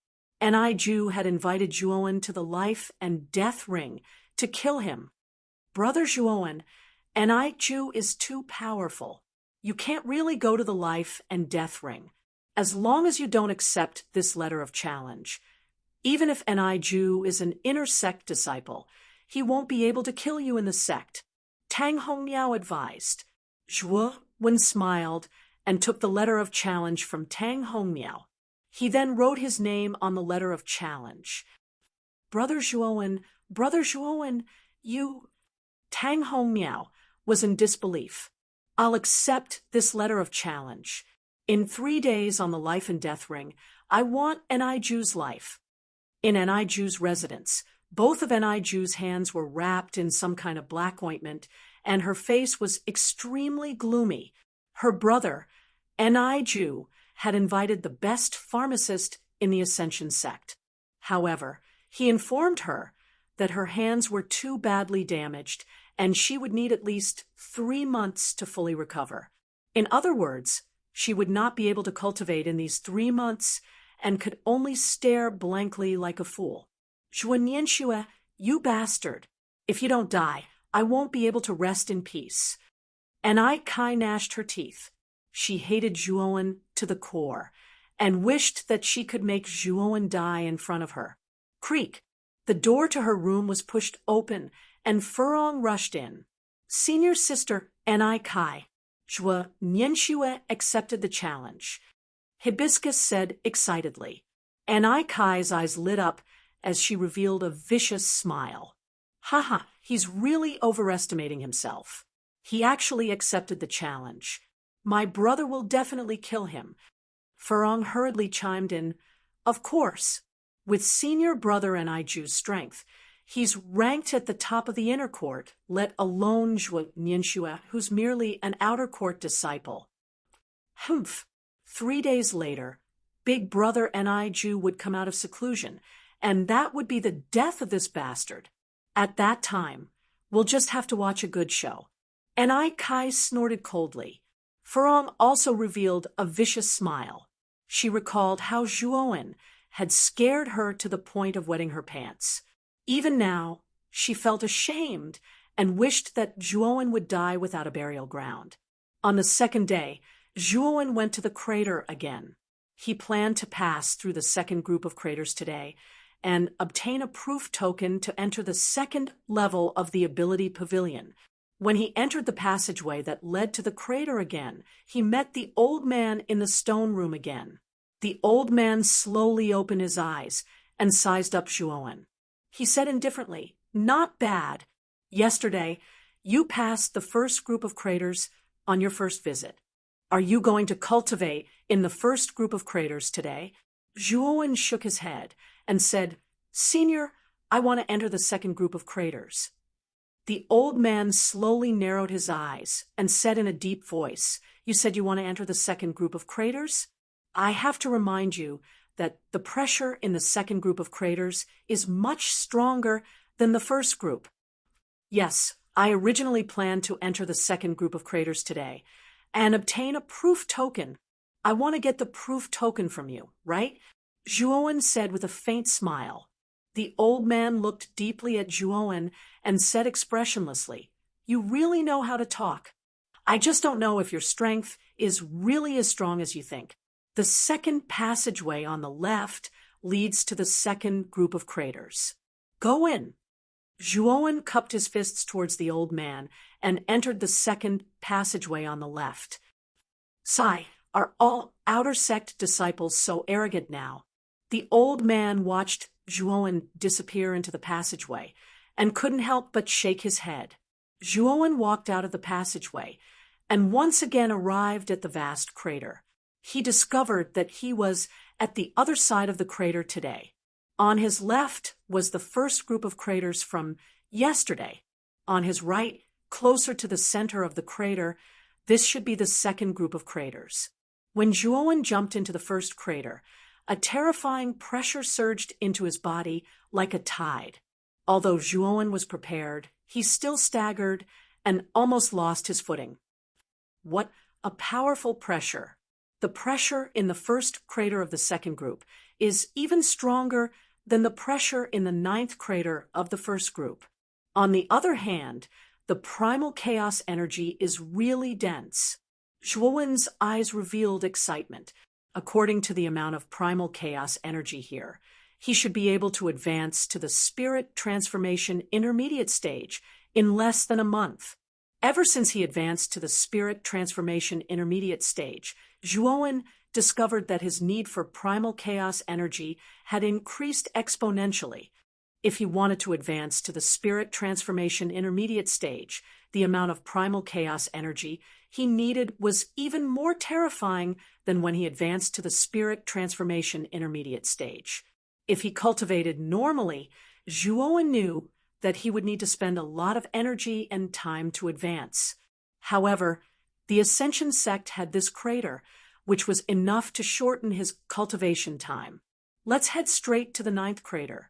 Ni had invited Zhuowen to the life and death ring to kill him. Brother Zhuowen, Ni is too powerful. You can't really go to the life and death ring, as long as you don't accept this letter of challenge. Even if Ni is an inner sect disciple, he won't be able to kill you in the sect. Tang Hongmiao advised. Zhuowen smiled and took the letter of challenge from Tang Hongmiao. He then wrote his name on the letter of challenge. Brother Zhuowen, you... Tang Hongmiao was in disbelief. I'll accept this letter of challenge. In 3 days on the life and death ring, I want Ni's life. In Ni's residence, both of Ni's hands were wrapped in some kind of black ointment, and her face was extremely gloomy. Her brother, Ni, had invited the best pharmacist in the Ascension sect. However, He informed her that her hands were too badly damaged and she would need at least 3 months to fully recover. In other words, she would not be able to cultivate in these 3 months and could only stare blankly like a fool. Zhuo, you bastard. If you don't die, I won't be able to rest in peace. And Kai gnashed her teeth. She hated Zhuo to the core and wished that she could make Zhuo die in front of her. Creak. The door to her room was pushed open and Furong rushed in. Senior sister Kai. Zhuo accepted the challenge. Hibiscus said excitedly. Kai's eyes lit up as she revealed a vicious smile. Haha, he's really overestimating himself. He actually accepted the challenge. My brother will definitely kill him. Furong hurriedly chimed in. Of course. With senior brother Ju's strength, he's ranked at the top of the inner court, let alone Zhuo, who's merely an outer court disciple. Humph. 3 days later, big brother Ju would come out of seclusion, and that would be the death of this bastard. At that time, we'll just have to watch a good show. Kai snorted coldly. Furong also revealed a vicious smile. She recalled how Zhuo had scared her to the point of wetting her pants. Even now, she felt ashamed and wished that Zhuo would die without a burial ground. On the second day, Zhuo went to the crater again. He planned to pass through the second group of craters today and obtain a proof token to enter the second level of the ability pavilion. When he entered the passageway that led to the crater again, he met the old man in the stone room again. The old man slowly opened his eyes and sized up Zhuo. He said indifferently, "Not bad. Yesterday, you passed the first group of craters on your first visit. Are you going to cultivate in the first group of craters today?" Zhuo shook his head and said, "Senior, I want to enter the second group of craters." The old man slowly narrowed his eyes and said in a deep voice, "You said you want to enter the second group of craters? I have to remind you that the pressure in the second group of craters is much stronger than the first group." "Yes, I originally planned to enter the second group of craters today and obtain a proof token. I want to get the proof token from you, right?" Zhuo said with a faint smile. The old man looked deeply at Zhuo and said expressionlessly, "You really know how to talk. I just don't know if your strength is really as strong as you think. The second passageway on the left leads to the second group of craters. Go in." Zhuo cupped his fists towards the old man and entered the second passageway on the left. "Sigh, are all outer sect disciples so arrogant now?" The old man watched Zhuo disappear into the passageway and couldn't help but shake his head. Zhuo walked out of the passageway and once again arrived at the vast crater. He discovered that he was at the other side of the crater today. On his left was the first group of craters from yesterday. On his right, closer to the center of the crater, this should be the second group of craters. When Zhuo jumped into the first crater, a terrifying pressure surged into his body like a tide. Although Zhuo was prepared, he still staggered and almost lost his footing. What a powerful pressure! The pressure in the first crater of the second group is even stronger than the pressure in the 9th crater of the first group. On the other hand, the primal chaos energy is really dense. Zhuowen's eyes revealed excitement. According to the amount of primal chaos energy here, he should be able to advance to the spirit transformation intermediate stage in less than a month. Ever since he advanced to the spirit transformation intermediate stage, Zhuo discovered that his need for primal chaos energy had increased exponentially. If he wanted to advance to the spirit transformation intermediate stage, the amount of primal chaos energy he needed was even more terrifying than when he advanced to the spirit transformation intermediate stage. If he cultivated normally, Zhuo knew that he would need to spend a lot of energy and time to advance. However, the Ascension sect had this crater, which was enough to shorten his cultivation time. Let's head straight to the 9th crater.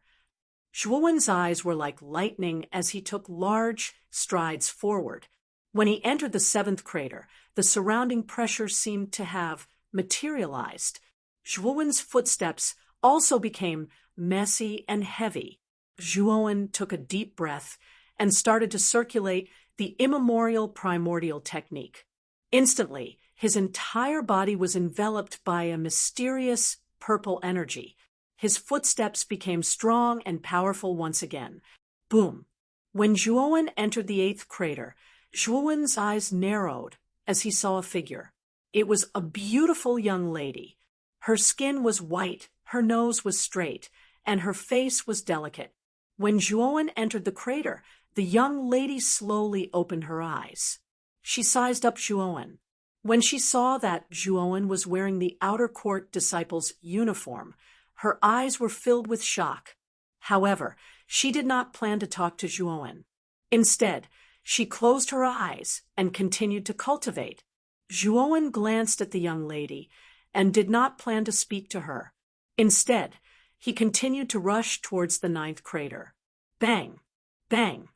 Zhuowen's eyes were like lightning as he took large strides forward. When he entered the seventh crater, the surrounding pressure seemed to have materialized. Zhuowen's footsteps also became messy and heavy. Zhuowen took a deep breath and started to circulate the immemorial primordial technique. Instantly, his entire body was enveloped by a mysterious purple energy. His footsteps became strong and powerful once again. Boom! When Zhuowen entered the eighth crater, Zhuowen's eyes narrowed as he saw a figure. It was a beautiful young lady. Her skin was white, her nose was straight, and her face was delicate. When Zhuowen entered the crater, the young lady slowly opened her eyes. She sized up Zhuowen. When she saw that Zhuowen was wearing the outer court disciple's uniform, her eyes were filled with shock. However, she did not plan to talk to Zhuowen. Instead, she closed her eyes and continued to cultivate. Zhuowen glanced at the young lady and did not plan to speak to her. Instead, he continued to rush towards the ninth crater. Bang! Bang!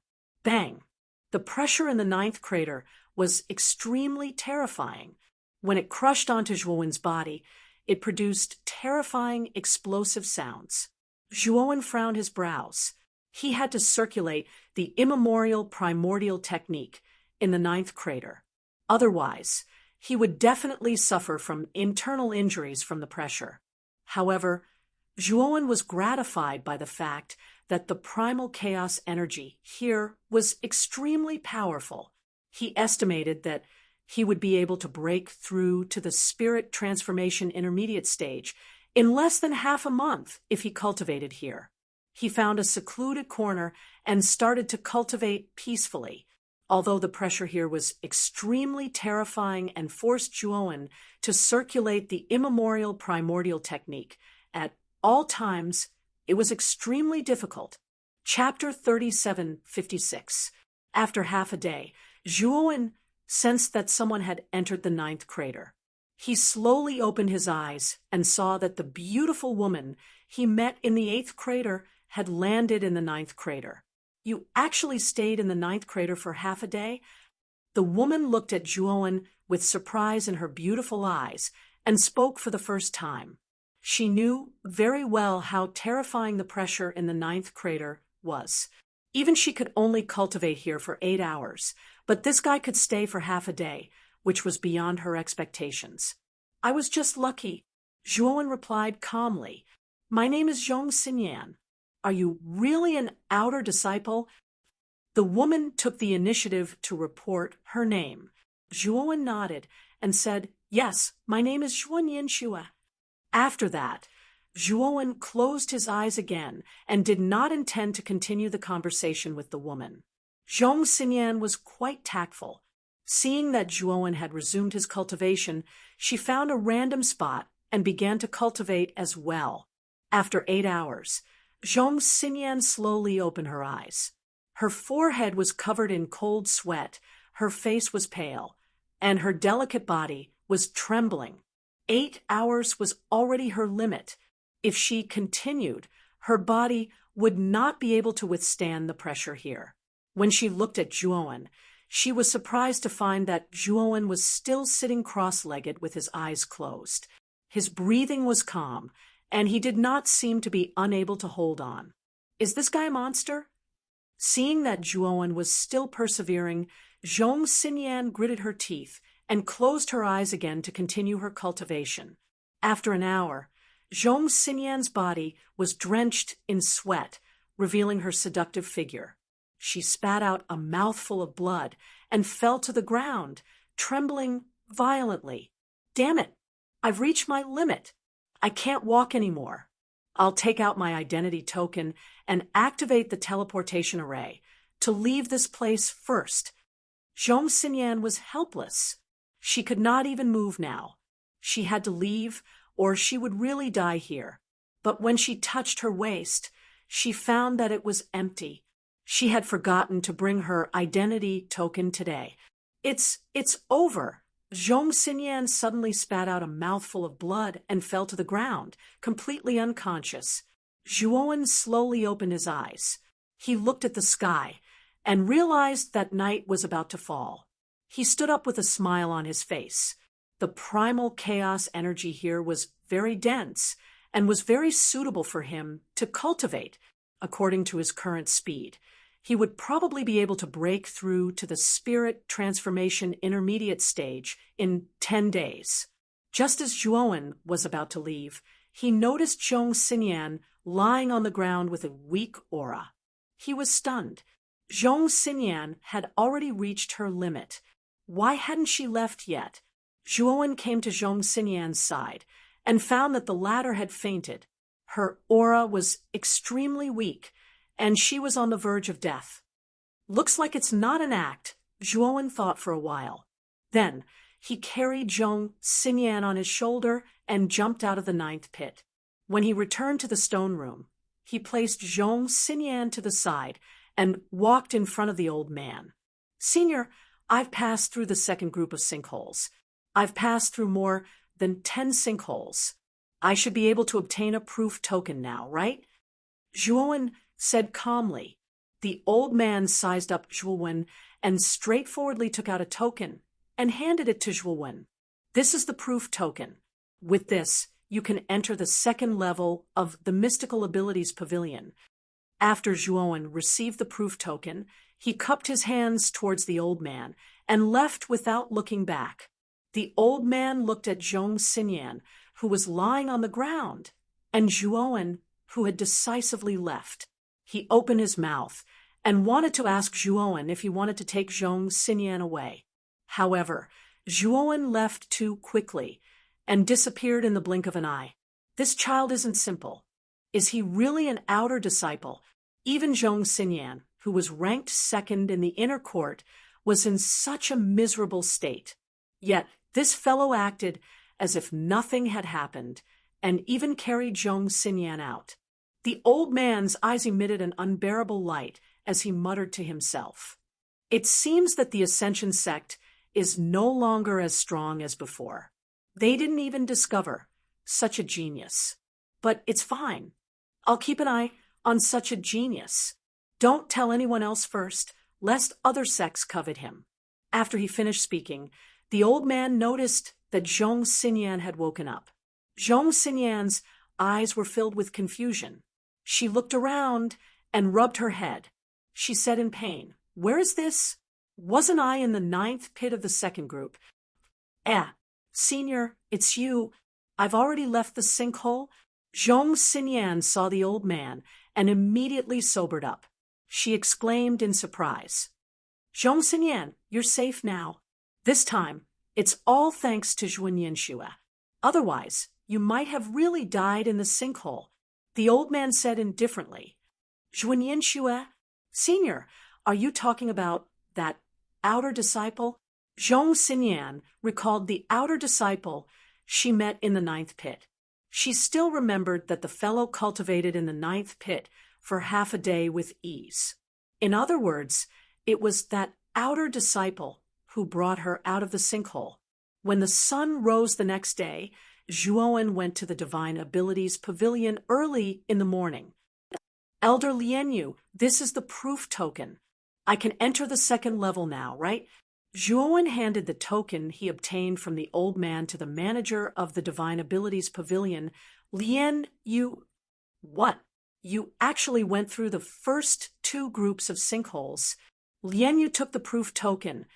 Bang! The pressure in the ninth crater was extremely terrifying. When it crushed onto Zhuowen's body, it produced terrifying, explosive sounds. Zhuowen frowned his brows. He had to circulate the immemorial primordial technique in the ninth crater. Otherwise, he would definitely suffer from internal injuries from the pressure. However, Zhuowen was gratified by the fact that the primal chaos energy here was extremely powerful. He estimated that he would be able to break through to the spirit transformation intermediate stage in less than half a month if he cultivated here. He found a secluded corner and started to cultivate peacefully, although the pressure here was extremely terrifying and forced Zhuowen to circulate the immemorial primordial technique. At all times, it was extremely difficult. Chapter 3756. After half a day, Zhuowen sensed that someone had entered the ninth crater. He slowly opened his eyes and saw that the beautiful woman he met in the eighth crater had landed in the ninth crater. You actually stayed in the ninth crater for half a day? The woman looked at Zhuowen with surprise in her beautiful eyes and spoke for the first time. She knew very well how terrifying the pressure in the ninth crater was. Even she could only cultivate here for 8 hours, but this guy could stay for half a day, which was beyond her expectations. I was just lucky, Zhuowen replied calmly. My name is Zhong Xinyan. Are you really an outer disciple? The woman took the initiative to report her name. Zhuowen nodded and said, Yes, my name is Zhuonyan Xue. After that, Zhuowen closed his eyes again and did not intend to continue the conversation with the woman. Zhong Xinyan was quite tactful. Seeing that Zhuowen had resumed his cultivation, she found a random spot and began to cultivate as well. After 8 hours, Zhong Xinyan slowly opened her eyes. Her forehead was covered in cold sweat, her face was pale, and her delicate body was trembling. 8 hours was already her limit. If she continued, her body would not be able to withstand the pressure here. When she looked at Zhuowen, she was surprised to find that Zhuowen was still sitting cross-legged with his eyes closed. His breathing was calm, and he did not seem to be unable to hold on. Is this guy a monster? Seeing that Zhuowen was still persevering, Zhong Xinyan gritted her teeth and closed her eyes again to continue her cultivation. After an hour, Zhong Xinyan's body was drenched in sweat, revealing her seductive figure. She spat out a mouthful of blood and fell to the ground, trembling violently. Damn it! I've reached my limit. I can't walk anymore. I'll take out my identity token and activate the teleportation array to leave this place first. Zhong Xinyan was helpless. She could not even move now. She had to leave, or she would really die here. But when she touched her waist, she found that it was empty. She had forgotten to bring her identity token today. It's over. Zhong Xinyan suddenly spat out a mouthful of blood and fell to the ground, completely unconscious. Zhuowen slowly opened his eyes. He looked at the sky and realized that night was about to fall. He stood up with a smile on his face. The primal chaos energy here was very dense and was very suitable for him to cultivate according to his current speed. He would probably be able to break through to the spirit transformation intermediate stage in 10 days. Just as Zhuowen was about to leave, he noticed Zhong Xinyan lying on the ground with a weak aura. He was stunned. Zhong Xinyan had already reached her limit. Why hadn't she left yet? Zhuowen came to Zhong Xinyan's side and found that the latter had fainted. Her aura was extremely weak, and she was on the verge of death. Looks like it's not an act, Zhuowen thought for a while. Then he carried Zhong Xinyan on his shoulder and jumped out of the 9th pit. When he returned to the stone room, he placed Zhong Xinyan to the side and walked in front of the old man. Senior, I've passed through the second group of sinkholes. I've passed through more than 10 sinkholes. I should be able to obtain a proof token now, right? Zhuowen said calmly. The old man sized up Zhuowen and straightforwardly took out a token and handed it to Zhuowen. This is the proof token. With this, you can enter the second level of the Mystical Abilities Pavilion. After Zhuowen received the proof token, he cupped his hands towards the old man and left without looking back. The old man looked at Zhong Xinyan, who was lying on the ground, and Zhuowen, who had decisively left. He opened his mouth and wanted to ask Zhuowen if he wanted to take Zhong Xinyan away. However, Zhuowen left too quickly and disappeared in the blink of an eye. This child isn't simple. Is he really an outer disciple? Even Zhong Xinyan, who was ranked second in the inner court, was in such a miserable state. Yet this fellow acted as if nothing had happened and even carried Zhong Xinyan out. The old man's eyes emitted an unbearable light as he muttered to himself. It seems that the Ascension sect is no longer as strong as before. They didn't even discover such a genius. But it's fine. I'll keep an eye on such a genius. Don't tell anyone else first, lest other sects covet him. After he finished speaking, the old man noticed that Zhong Xinyan had woken up. Zhong Xinyan's eyes were filled with confusion. She looked around and rubbed her head. She said in pain, "Where is this? Wasn't I in the 9th pit of the second group?" Senior, it's you. I've already left the sinkhole." Zhong Xinyan saw the old man and immediately sobered up. She exclaimed in surprise, "Zhong Xinyan, you're safe now. This time, it's all thanks to Zhuowen. Otherwise, you might have really died in the sinkhole," the old man said indifferently. "Zhuowen, Senior, are you talking about that outer disciple?" Zhong Xinyan recalled the outer disciple she met in the 9th pit. She still remembered that the fellow cultivated in the 9th pit for half a day with ease. In other words, it was that outer disciple who brought her out of the sinkhole. When the sun rose the next day, Zhuowen went to the Divine Abilities Pavilion early in the morning. "Elder Lianyu, this is the proof token. I can enter the second level now, right?" Zhuowen handed the token he obtained from the old man to the manager of the Divine Abilities Pavilion. "Lian, What? You actually went through the first 2 groups of sinkholes." Lianyu took the proof token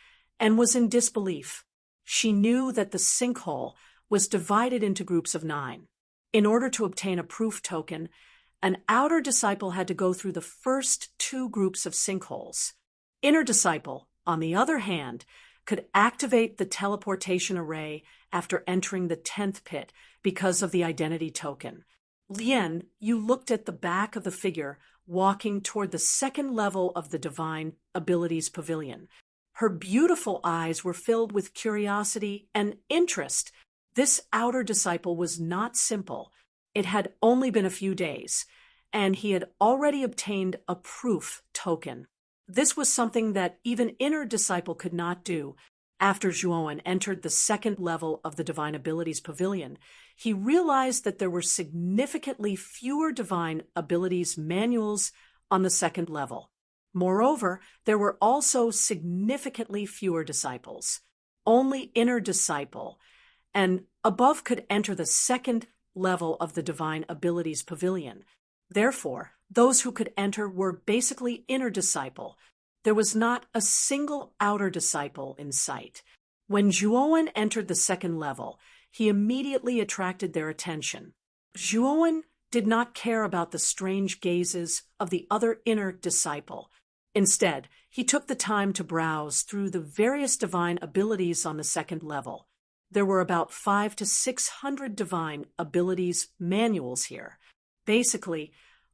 and was in disbelief. She knew that the sinkhole was divided into groups of 9. In order to obtain a proof token, an outer disciple had to go through the first 2 groups of sinkholes. Inner disciple, on the other hand, could activate the teleportation array after entering the 10th pit because of the identity token. Lian, you looked at the back of the figure walking toward the second level of the Divine Abilities Pavilion. Her beautiful eyes were filled with curiosity and interest. This outer disciple was not simple. It had only been a few days, and he had already obtained a proof token. This was something that even inner disciple could not do. After Zhuowen entered the second level of the Divine Abilities Pavilion, he realized that there were significantly fewer Divine Abilities manuals on the second level. Moreover, there were also significantly fewer disciples. Only inner disciple and above could enter the second level of the Divine Abilities Pavilion. Therefore, those who could enter were basically inner disciple. There was not a single outer disciple in sight. When Zhuowen entered the second level, he immediately attracted their attention. Zhuowen did not care about the strange gazes of the other inner disciple. Instead, he took the time to browse through the various divine abilities on the second level. There were about 500 to 600 divine abilities manuals here. Basically,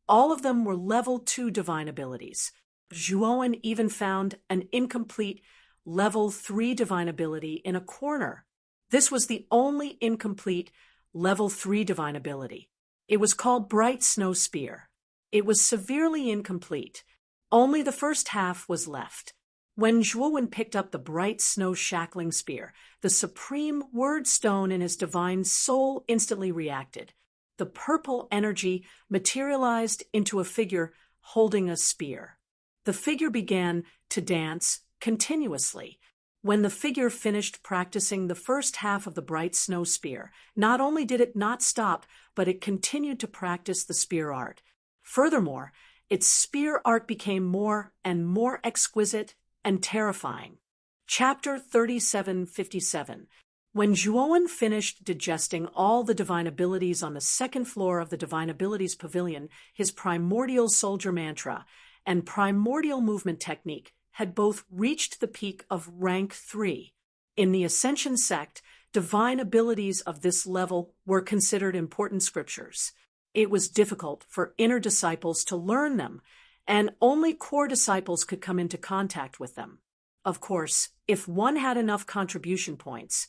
all of them were level 2 divine abilities. Zhuowen even found an incomplete level 3 divine ability in a corner. This was the only incomplete level 3 divine ability. It was called Bright Snow Spear. It was severely incomplete. Only the first half was left. When Zhuowen picked up the Bright Snow Shackling Spear, the supreme word stone in his divine soul instantly reacted. The purple energy materialized into a figure holding a spear. The figure began to dance continuously. When the figure finished practicing the first half of the Bright Snow Spear, not only did it not stop, but it continued to practice the spear art. Furthermore, its spear art became more and more exquisite and terrifying. Chapter 3757. When Zhuowen finished digesting all the divine abilities on the second floor of the Divine Abilities Pavilion, his primordial soldier mantra and primordial movement technique had both reached the peak of rank 3. In the Ascension sect, divine abilities of this level were considered important scriptures. It was difficult for inner disciples to learn them, and only core disciples could come into contact with them. Of course, if one had enough contribution points,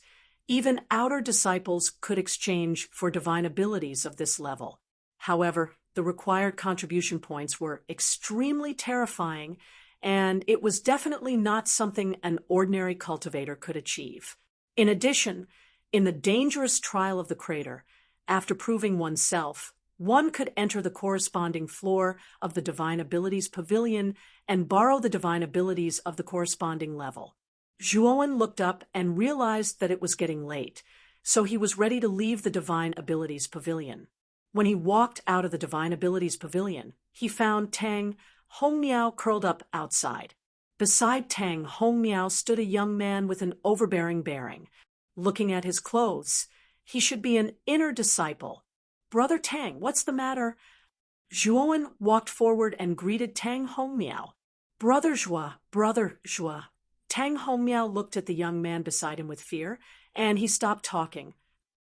even outer disciples could exchange for divine abilities of this level. However, the required contribution points were extremely terrifying, and it was definitely not something an ordinary cultivator could achieve. In addition, in the dangerous trial of the crater, after proving oneself, one could enter the corresponding floor of the Divine Abilities Pavilion and borrow the divine abilities of the corresponding level. Zhuowen looked up and realized that it was getting late, so he was ready to leave the Divine Abilities Pavilion. When he walked out of the Divine Abilities Pavilion, he found Tang Hongmiao curled up outside. Beside Tang Hongmiao stood a young man with an overbearing bearing. Looking at his clothes, he should be an inner disciple. "Brother Tang, what's the matter?" Zhuowen walked forward and greeted Tang Hongmiao. Brother Zhua. Tang Hongmiao looked at the young man beside him with fear, and he stopped talking.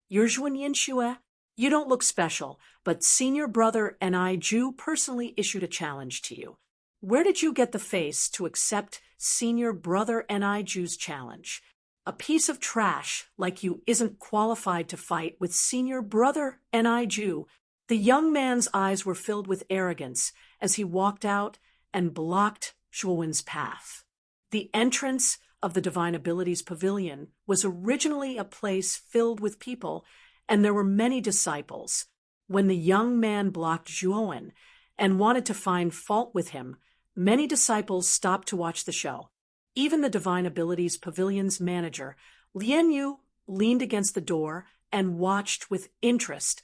"You're Zhuan Yanxue? You don't look special, but Senior Brother and I, Zhu, personally issued a challenge to you. Where did you get the face to accept Senior Brother and I, Zhu's challenge? A piece of trash like you isn't qualified to fight with Senior Brother and I, Zhu." The young man's eyes were filled with arrogance as he walked out and blocked Zhuowen's path. The entrance of the Divine Abilities Pavilion was originally a place filled with people, and there were many disciples. When the young man blocked Zhuowen and wanted to find fault with him, many disciples stopped to watch the show. Even the Divine Abilities Pavilion's manager, Lian Yu, leaned against the door and watched with interest.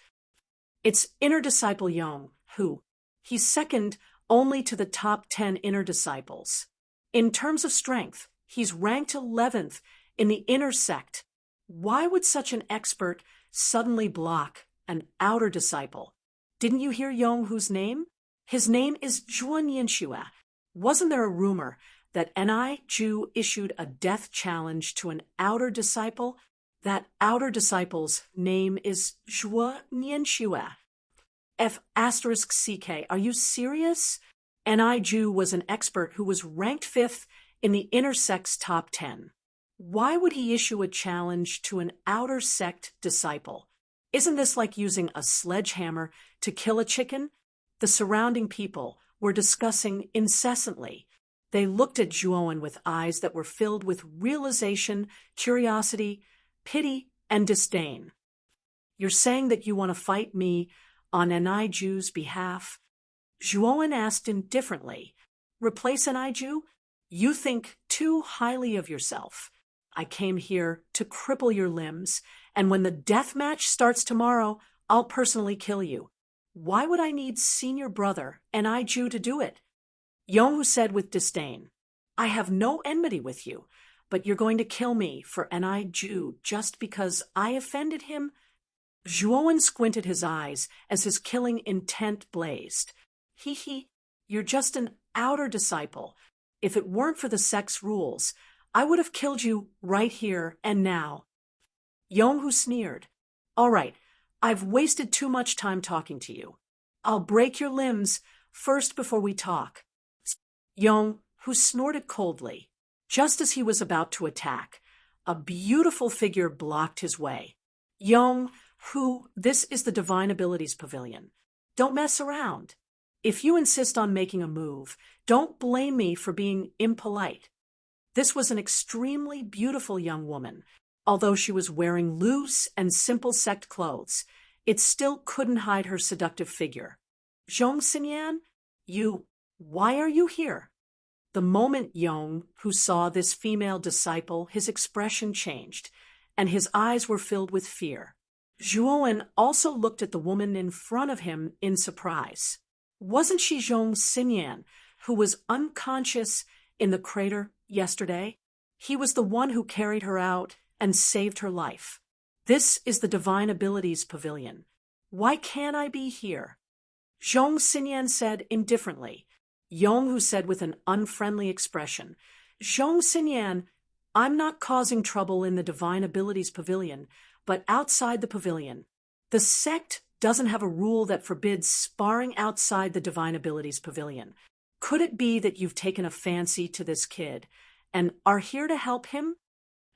It's inner disciple Yong, who he's second only to the top 10 inner disciples. In terms of strength, he's ranked 11th in the inner sect. Why would such an expert suddenly block an outer disciple? Didn't you hear Yong Hu's name? His name is Zhuan Yanxue. Wasn't there a rumor that N.I. Zhu issued a death challenge to an outer disciple? That outer disciple's name is Zhuan Yanxue. F*CK, are you serious? N.I. Zhu was an expert who was ranked 5th in the inner sect's top 10. Why would he issue a challenge to an outer sect disciple? Isn't this like using a sledgehammer to kill a chicken? The surrounding people were discussing incessantly. They looked at Zhuowen with eyes that were filled with realization, curiosity, pity, and disdain. You're saying that you want to fight me on Eniju's behalf? Zhuowen asked indifferently. Replace Eniju? You think too highly of yourself. I came here to cripple your limbs, and when the death match starts tomorrow, I'll personally kill you. Why would I need senior brother Eniju to do it? Yonghu said with disdain, I have no enmity with you, but you're going to kill me for Eniju just because I offended him? Zhuowen squinted his eyes as his killing intent blazed. He, you're just an outer disciple. If it weren't for the sect's rules, I would have killed you right here and now. Yonghu sneered. All right, I've wasted too much time talking to you. I'll break your limbs first before we talk. Yonghu snorted coldly. Just as he was about to attack, a beautiful figure blocked his way. Yonghu, this is the Divine Abilities Pavilion. Don't mess around. If you insist on making a move, don't blame me for being impolite. This was an extremely beautiful young woman. Although she was wearing loose and simple sect clothes, it still couldn't hide her seductive figure. Zhong Xinyan, why are you here? The moment Yonghu saw this female disciple, his expression changed, and his eyes were filled with fear. Zhuowen also looked at the woman in front of him in surprise. Wasn't she Zhong Xinyan, who was unconscious in the crater yesterday? He was the one who carried her out and saved her life. This is the Divine Abilities Pavilion. Why can't I be here? Zhong Xinyan said indifferently. Yonghu said with an unfriendly expression, Zhong Xinyan, I'm not causing trouble in the Divine Abilities Pavilion, but outside the pavilion. The sect doesn't have a rule that forbids sparring outside the Divine Abilities Pavilion. Could it be that you've taken a fancy to this kid and are here to help him?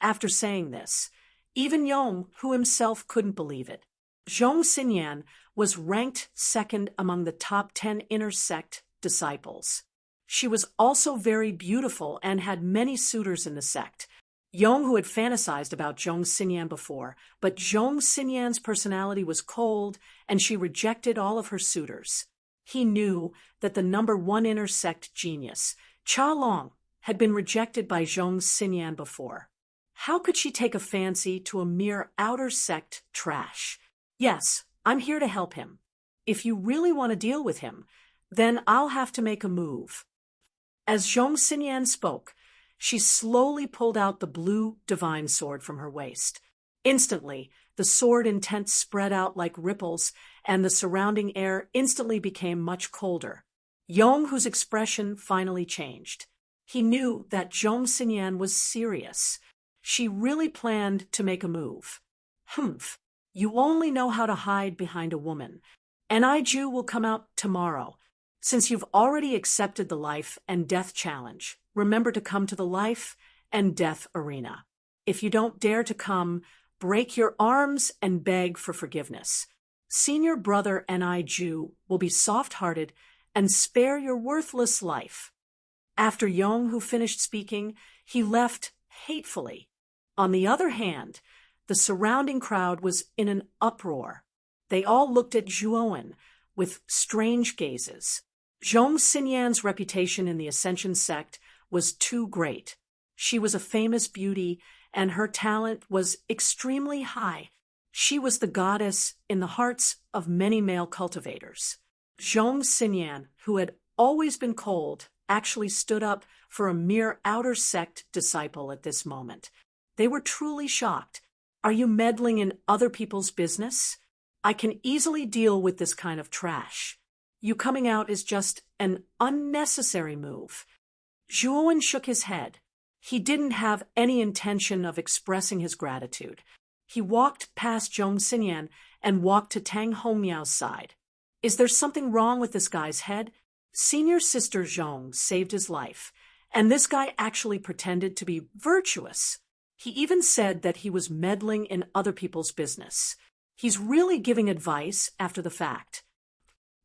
After saying this, even Yonghu himself couldn't believe it. Zhong Xinyan was ranked second among the top 10 inner sect disciples. She was also very beautiful and had many suitors in the sect. Yonghu had fantasized about Zhong Xinyan before, but Zhong Xinyan's personality was cold and she rejected all of her suitors. He knew that the number one inner sect genius, Cha Long, had been rejected by Zhong Xinyan before. How could she take a fancy to a mere outer sect trash? Yes, I'm here to help him. If you really want to deal with him, then I'll have to make a move. As Zhong Xinyan spoke, she slowly pulled out the blue divine sword from her waist. Instantly, the sword intent spread out like ripples, and the surrounding air instantly became much colder. Yonghu's expression finally changed. He knew that Zhong Xinyan was serious. She really planned to make a move. Humph, you only know how to hide behind a woman. Eniju will come out tomorrow. Since you've already accepted the life and death challenge, remember to come to the life and death arena. If you don't dare to come, break your arms and beg for forgiveness. Senior brother Eniju will be soft-hearted and spare your worthless life. After Yonghu finished speaking, he left hatefully. On the other hand, the surrounding crowd was in an uproar. They all looked at Zhuowen with strange gazes. Zhong Xinyan's reputation in the Ascension sect was too great. She was a famous beauty, and her talent was extremely high. She was the goddess in the hearts of many male cultivators. Zhong Xinyan, who had always been cold, actually stood up for a mere outer sect disciple at this moment. They were truly shocked. Are you meddling in other people's business? I can easily deal with this kind of trash. You coming out is just an unnecessary move. Zhuowen shook his head. He didn't have any intention of expressing his gratitude. He walked past Zhong Xinyan and walked to Tang Hongmiao's side. Is there something wrong with this guy's head? Senior sister Zhong saved his life, and this guy actually pretended to be virtuous. He even said that he was meddling in other people's business. He's really giving advice after the fact.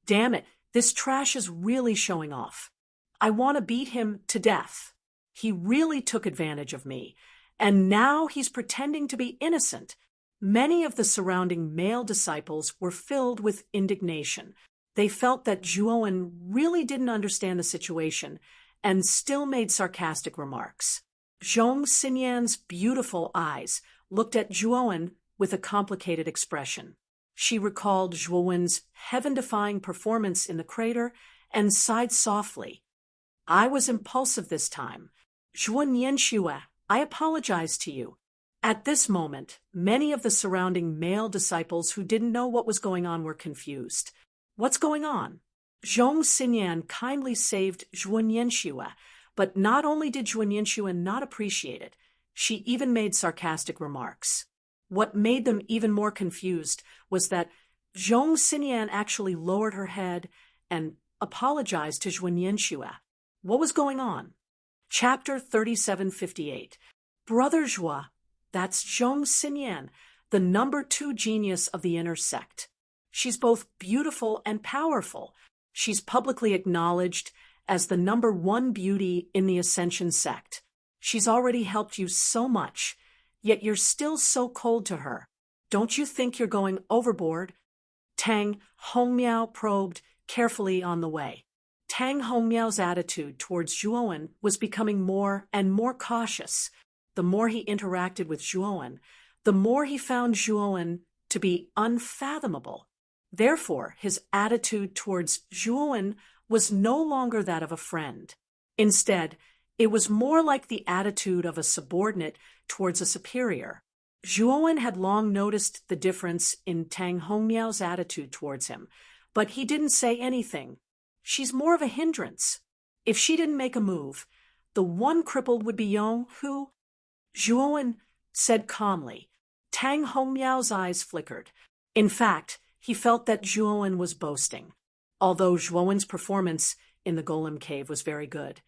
Damn it, this trash is really showing off. I want to beat him to death. He really took advantage of me, and now he's pretending to be innocent. Many of the surrounding male disciples were filled with indignation. They felt that Zhuowen really didn't understand the situation and still made sarcastic remarks. Zhong Xinyan's beautiful eyes looked at Zhuowen with a complicated expression. She recalled Zhuowen's heaven-defying performance in the crater and sighed softly. I was impulsive this time. Zhuo Nianxue, I apologize to you. At this moment, many of the surrounding male disciples who didn't know what was going on were confused. What's going on? Zhong Xinyan kindly saved Zhuo Nianxue, but not only did Zhuo Nianxue not appreciate it, she even made sarcastic remarks. What made them even more confused was that Zhong Xinyan actually lowered her head and apologized to Zhuo Nianxue. What was going on? Chapter 3758. Brother Zhuo, that's Zhong Xinyan, the number 2 genius of the inner sect. She's both beautiful and powerful. She's publicly acknowledged as the number 1 beauty in the Ascension sect. She's already helped you so much, yet you're still so cold to her. Don't you think you're going overboard? Tang Hongmiao probed carefully on the way. Tang Hongmiao's attitude towards Zhuowen was becoming more and more cautious. The more he interacted with Zhuowen, the more he found Zhuowen to be unfathomable. Therefore, his attitude towards Zhuowen was no longer that of a friend. Instead, it was more like the attitude of a subordinate towards a superior. Zhuowen had long noticed the difference in Tang Hongmiao's attitude towards him, but he didn't say anything. She's more of a hindrance. If she didn't make a move, the one crippled would be Yong, who... Zhuowen said calmly. Tang Hongmiao's eyes flickered. In fact, he felt that Zhuowen was boasting, although Zhuowen's performance in the Golem Cave was very good,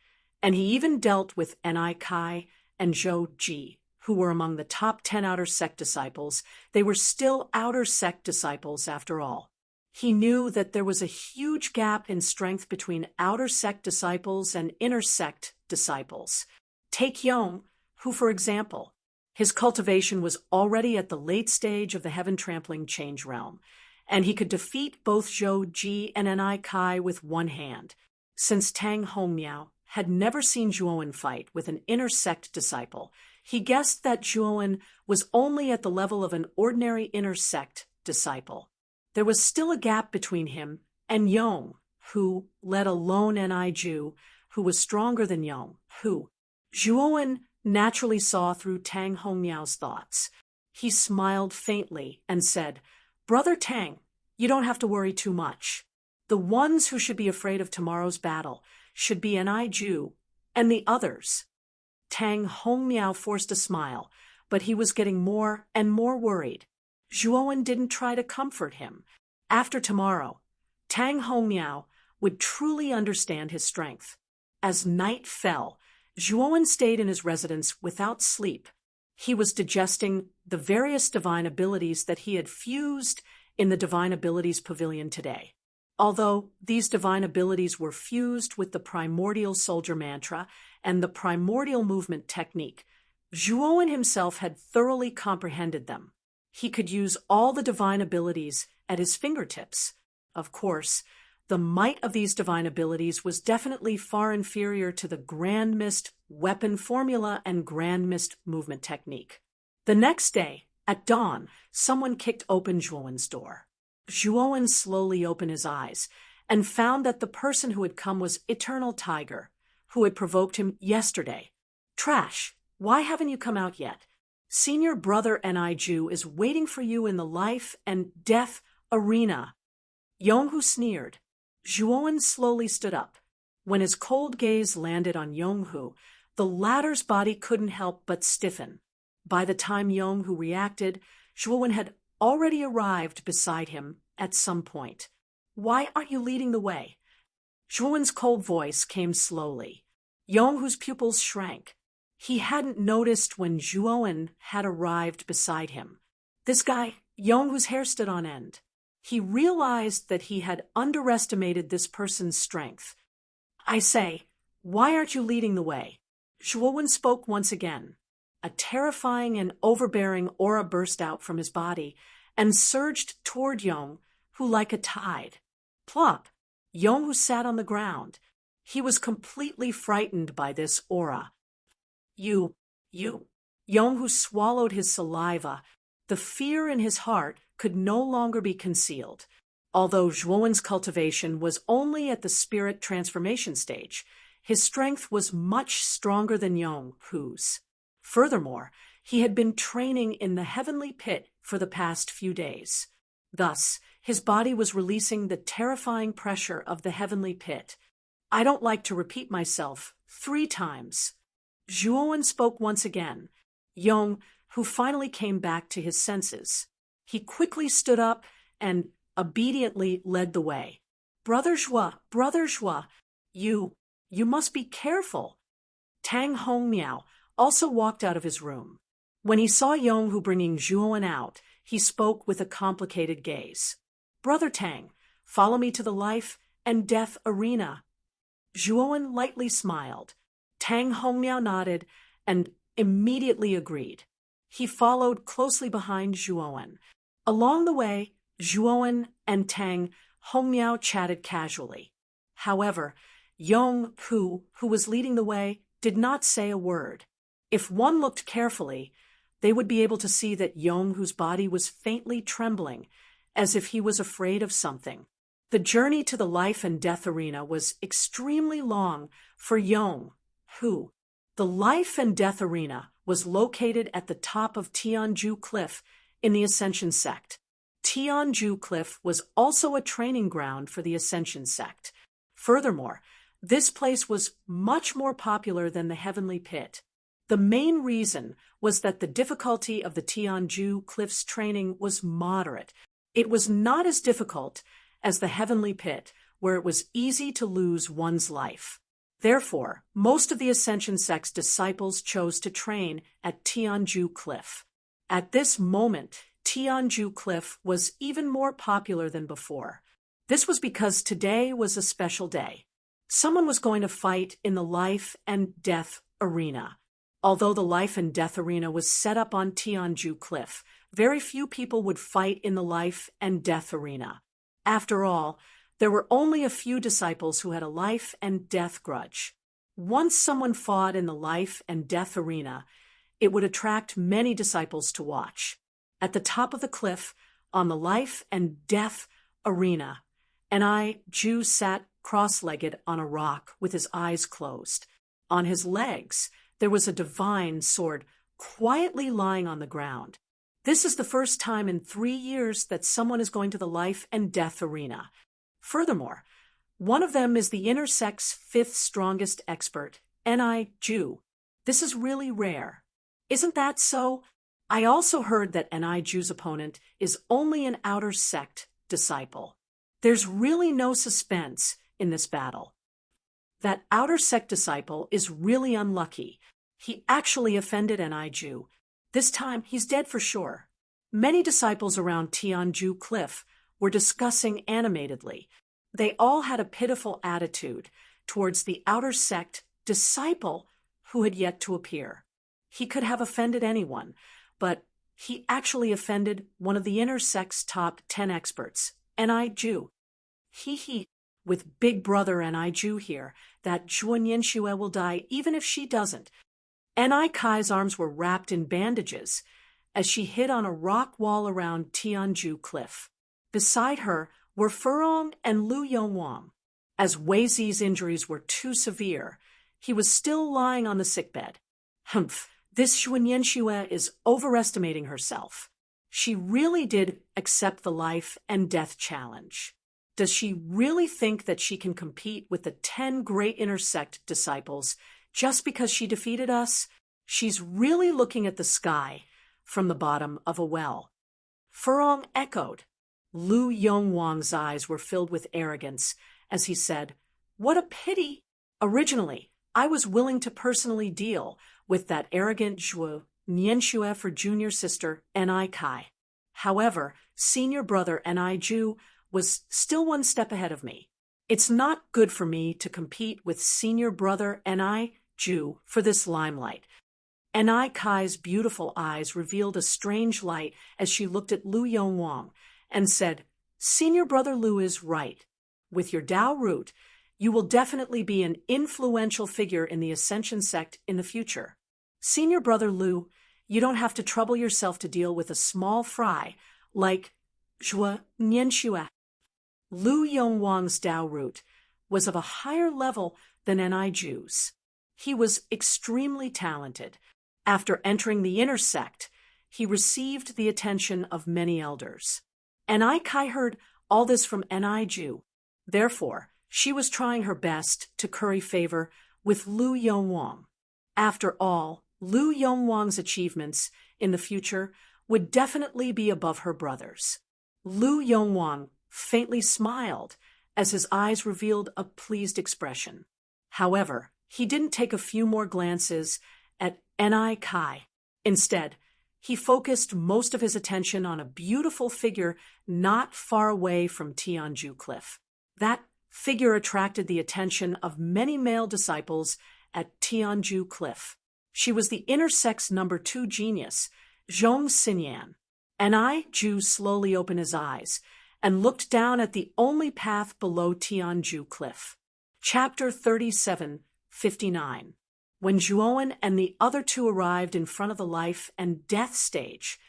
and he even dealt with Ni Kai and Zhou Ji, who were among the top 10 outer sect disciples. They were still outer sect disciples after all. He knew that there was a huge gap in strength between outer sect disciples and inner sect disciples. Take Yong, who, for example, his cultivation was already at the late stage of the heaven-trampling change realm, and he could defeat both Zhou Ji and Ni Kai with one hand. Since Tang Hongmiao had never seen Zhuowen fight with an inner sect disciple, he guessed that Zhuowen was only at the level of an ordinary inner sect disciple. There was still a gap between him and Yong, who led a lone Ni Ju, who was stronger than Yong, who Zhuowen naturally saw through Tang Hongmiao's thoughts. He smiled faintly and said, Brother Tang, you don't have to worry too much. The ones who should be afraid of tomorrow's battle should be Ni Ju and the others. Tang Hongmiao forced a smile, but he was getting more and more worried. Zhuowen didn't try to comfort him. After tomorrow, Tang Hongmiao would truly understand his strength. As night fell, Zhuowen stayed in his residence without sleep. He was digesting the various divine abilities that he had fused in the Divine Abilities Pavilion today. Although these divine abilities were fused with the primordial soldier mantra and the primordial movement technique, Zhuowen himself had thoroughly comprehended them. He could use all the divine abilities at his fingertips. Of course, the might of these divine abilities was definitely far inferior to the Grand Mist weapon formula and Grand Mist movement technique. The next day, at dawn, someone kicked open Zhuowen's door. Zhuowen slowly opened his eyes and found that the person who had come was Eternal Tiger, who had provoked him yesterday. Trash, why haven't you come out yet? Senior brother Ni Ju is waiting for you in the life and death arena. Yonghu sneered. Zhuowen slowly stood up. When his cold gaze landed on Yonghu, the latter's body couldn't help but stiffen. By the time Yonghu reacted, Zhuowen had already arrived beside him at some point. Why aren't you leading the way? Zhuowen's cold voice came slowly. Yonghu's pupils shrank. He hadn't noticed when Zhuowen had arrived beside him. This guy, Yonghu's hair stood on end. He realized that he had underestimated this person's strength. I say, Why aren't you leading the way? Zhuowen spoke once again. A terrifying and overbearing aura burst out from his body and surged toward Yong, who like a tide. Plop! Yong, who sat on the ground. He was completely frightened by this aura. You. Yong, who swallowed his saliva. The fear in his heart could no longer be concealed. Although Zhuowen's cultivation was only at the spirit transformation stage, his strength was much stronger than Yong Hu's. Furthermore, he had been training in the heavenly pit for the past few days. Thus, his body was releasing the terrifying pressure of the heavenly pit. I don't like to repeat myself 3 times. Zhuowen spoke once again. Yong, who finally came back to his senses. He quickly stood up and obediently led the way. Brother Zhua, you must be careful. Tang Hongmiao also walked out of his room. When he saw Yong Hu bringing Zhuowen out, he spoke with a complicated gaze. Brother Tang, follow me to the life and death arena. Zhuowen lightly smiled. Tang Hongmiao nodded and immediately agreed. He followed closely behind Zhuowen. Along the way, Zhuowen and Tang Hongmiao chatted casually. However, Yong Hu, who was leading the way, did not say a word. If one looked carefully, they would be able to see that Yong Hu's body was faintly trembling, as if he was afraid of something. The journey to the life and death arena was extremely long for Yong Hu. The life and death arena was located at the top of Tianju Cliff in the Ascension sect. Tianju Cliff was also a training ground for the Ascension sect. Furthermore, this place was much more popular than the Heavenly Pit. The main reason was that the difficulty of the Tianju Cliff's training was moderate. It was not as difficult as the Heavenly Pit, where it was easy to lose one's life. Therefore, most of the Ascension sect's disciples chose to train at Tianju Cliff. At this moment, Tianju Cliff was even more popular than before. This was because today was a special day. Someone was going to fight in the life and death arena. Although the life and death arena was set up on Tianju Cliff, very few people would fight in the life and death arena. After all, there were only a few disciples who had a life and death grudge. Once someone fought in the life and death arena, it would attract many disciples to watch. At the top of the cliff, on the life and death arena, Ju sat cross-legged on a rock with his eyes closed. On his legs, there was a divine sword quietly lying on the ground. This is the first time in 3 years that someone is going to the life and death arena. Furthermore, one of them is the inner sect's 5th strongest expert, Ju. This is really rare. Isn't that so? I also heard that Ju's opponent is only an outer sect disciple. There's really no suspense in this battle. That outer sect disciple is really unlucky. He actually offended Ju. This time, he's dead for sure. Many disciples around Tianju Cliff were discussing animatedly. They all had a pitiful attitude towards the outer sect disciple who had yet to appear. He could have offended anyone, but he actually offended one of the inner sect's top 10 experts, Ju. With big brother Ju here, that Zhuo will die even if she doesn't. Kai's arms were wrapped in bandages as she hid on a rock wall around Tianju Cliff. Beside her were Furong and Lu Yongwang. As Wei Zi's injuries were too severe, he was still lying on the sickbed. This Zhuo is overestimating herself. She really did accept the life and death challenge. Does she really think that she can compete with the 10 great inner sect disciples just because she defeated us? She's really looking at the sky from the bottom of a well. Furong echoed. Lu Yongwang's eyes were filled with arrogance as he said, "What a pity! Originally, I was willing to personally deal with that arrogant Zhuo Nianxue for junior sister Kai. However, senior brother Ju was still one step ahead of me. It's not good for me to compete with senior brother Ni Ju for this limelight. Ni Kai's beautiful eyes revealed a strange light as she looked at Lu Yongwang and said, Senior brother Lu is right. With your Tao root, you will definitely be an influential figure in the Ascension sect in the future. Senior brother Lu, you don't have to trouble yourself to deal with a small fry like Zhuo Nianxue. Lu Yongwang's Tao root was of a higher level than Ni Ju's. He was extremely talented. After entering the inner sect, he received the attention of many elders. Ni Kai heard all this from Ni Ju. Therefore, she was trying her best to curry favor with Lu Yongwang. After all, Lu Yongwang's achievements in the future would definitely be above her brother's. Lu Yongwang faintly smiled as his eyes revealed a pleased expression. However, he didn't take a few more glances at Ni Kai. Instead, he focused most of his attention on a beautiful figure not far away from Tianju Cliff. That figure attracted the attention of many male disciples at Tianju Cliff. She was the inner sect's number 2 genius, Zhong Xinyan. Ni Ju slowly opened his eyes and looked down at the only path below Tianju Cliff. Chapter 37:59. When Zhuowen and the other two arrived in front of the life and death stage,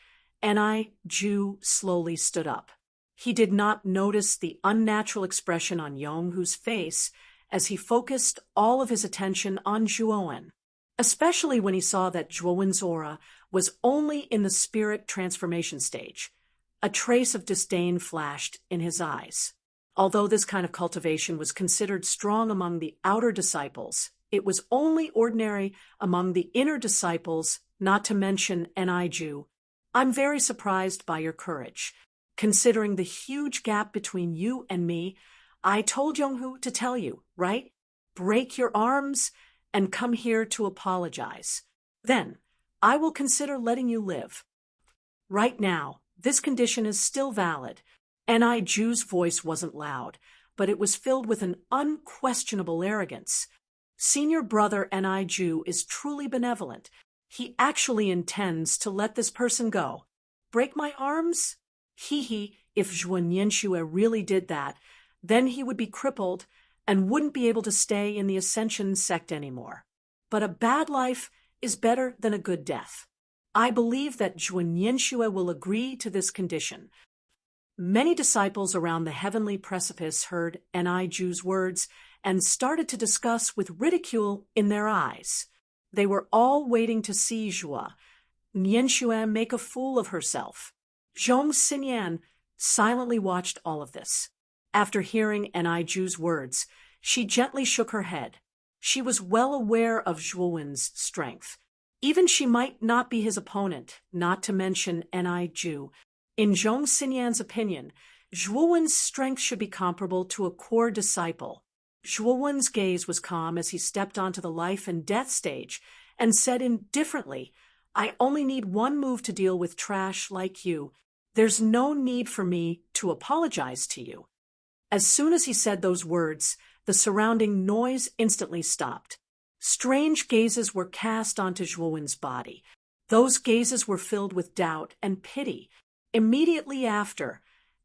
Ni Ju slowly stood up. He did not notice the unnatural expression on Yonghu's face as he focused all of his attention on Zhuowen, especially when he saw that Zhuowen's aura was only in the spirit transformation stage. A trace of disdain flashed in his eyes. Although this kind of cultivation was considered strong among the outer disciples, it was only ordinary among the inner disciples, not to mention Ni Ju. I'm very surprised by your courage. Considering the huge gap between you and me, I told Yonghu to tell you, right? Break your arms and come here to apologize. Then, I will consider letting you live. Right now, this condition is still valid. Ni Ju's voice wasn't loud, but it was filled with an unquestionable arrogance. Senior brother Ni Ju is truly benevolent. He actually intends to let this person go. Break my arms? If Zhuo Nianxue really did that, then he would be crippled and wouldn't be able to stay in the Ascension sect anymore. But a bad life is better than a good death. I believe that Zhuo Nianxue will agree to this condition. Many disciples around the heavenly precipice heard Ni Ju's words and started to discuss with ridicule in their eyes. They were all waiting to see Zhuo Nianxue make a fool of herself. Zhong Xinyan silently watched all of this. After hearing Ni Ju's words, she gently shook her head. She was well aware of Zhuowen's strength. Even she might not be his opponent, not to mention Ni Ju. In Zhong Xinyan's opinion, Zhuowen's strength should be comparable to a core disciple. Zhuowen's gaze was calm as he stepped onto the life and death stage and said indifferently, I only need one move to deal with trash like you. There's no need for me to apologize to you. As soon as he said those words, the surrounding noise instantly stopped. Strange gazes were cast onto Zhuowen's body. Those gazes were filled with doubt and pity. Immediately after,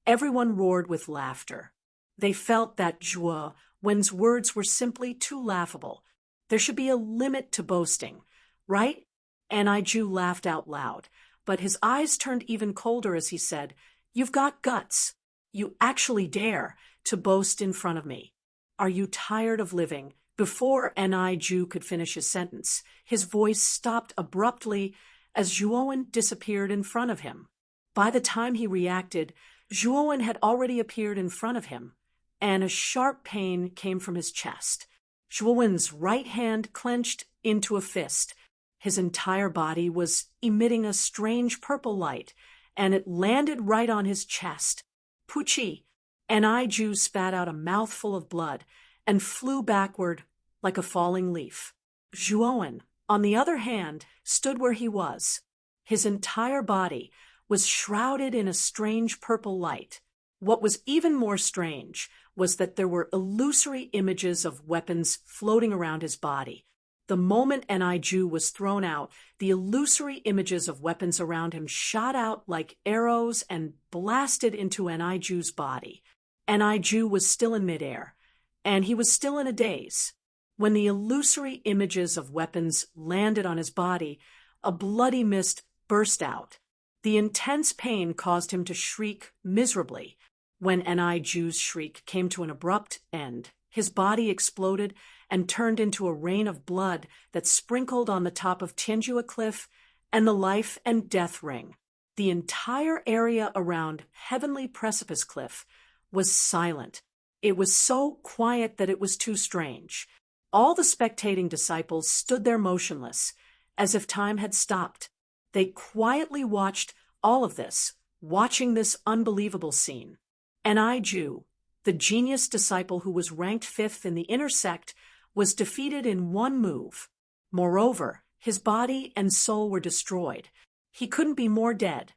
everyone roared with laughter. They felt that Zhuowen's words were simply too laughable. There should be a limit to boasting, right? Ni Ju laughed out loud, but his eyes turned even colder as he said, You've got guts. You actually dare to boast in front of me. Are you tired of living? Before Ni Ju could finish his sentence, his voice stopped abruptly as Zhuowen disappeared in front of him. By the time he reacted, Zhuowen had already appeared in front of him, and a sharp pain came from his chest. Zhuowen's right hand clenched into a fist. His entire body was emitting a strange purple light, and it landed right on his chest. Puchi! Ni Ju spat out a mouthful of blood and flew backward like a falling leaf. Zhuowen, on the other hand, stood where he was. His entire body was shrouded in a strange purple light. What was even more strange was that there were illusory images of weapons floating around his body. The moment Niju was thrown out, the illusory images of weapons around him shot out like arrows and blasted into Niju's body. Niju was still in midair, and he was still in a daze. When the illusory images of weapons landed on his body, a bloody mist burst out. The intense pain caused him to shriek miserably. When Niju's shriek came to an abrupt end, his body exploded and turned into a rain of blood that sprinkled on the top of Tianjua Cliff and the Life and Death Ring. The entire area around Heavenly Precipice Cliff was silent. It was so quiet that it was too strange. All the spectating disciples stood there motionless, as if time had stopped. They quietly watched all of this, watching this unbelievable scene. Niju, the genius disciple who was ranked 5th in the inner sect, was defeated in one move. Moreover, his body and soul were destroyed. He couldn't be more dead.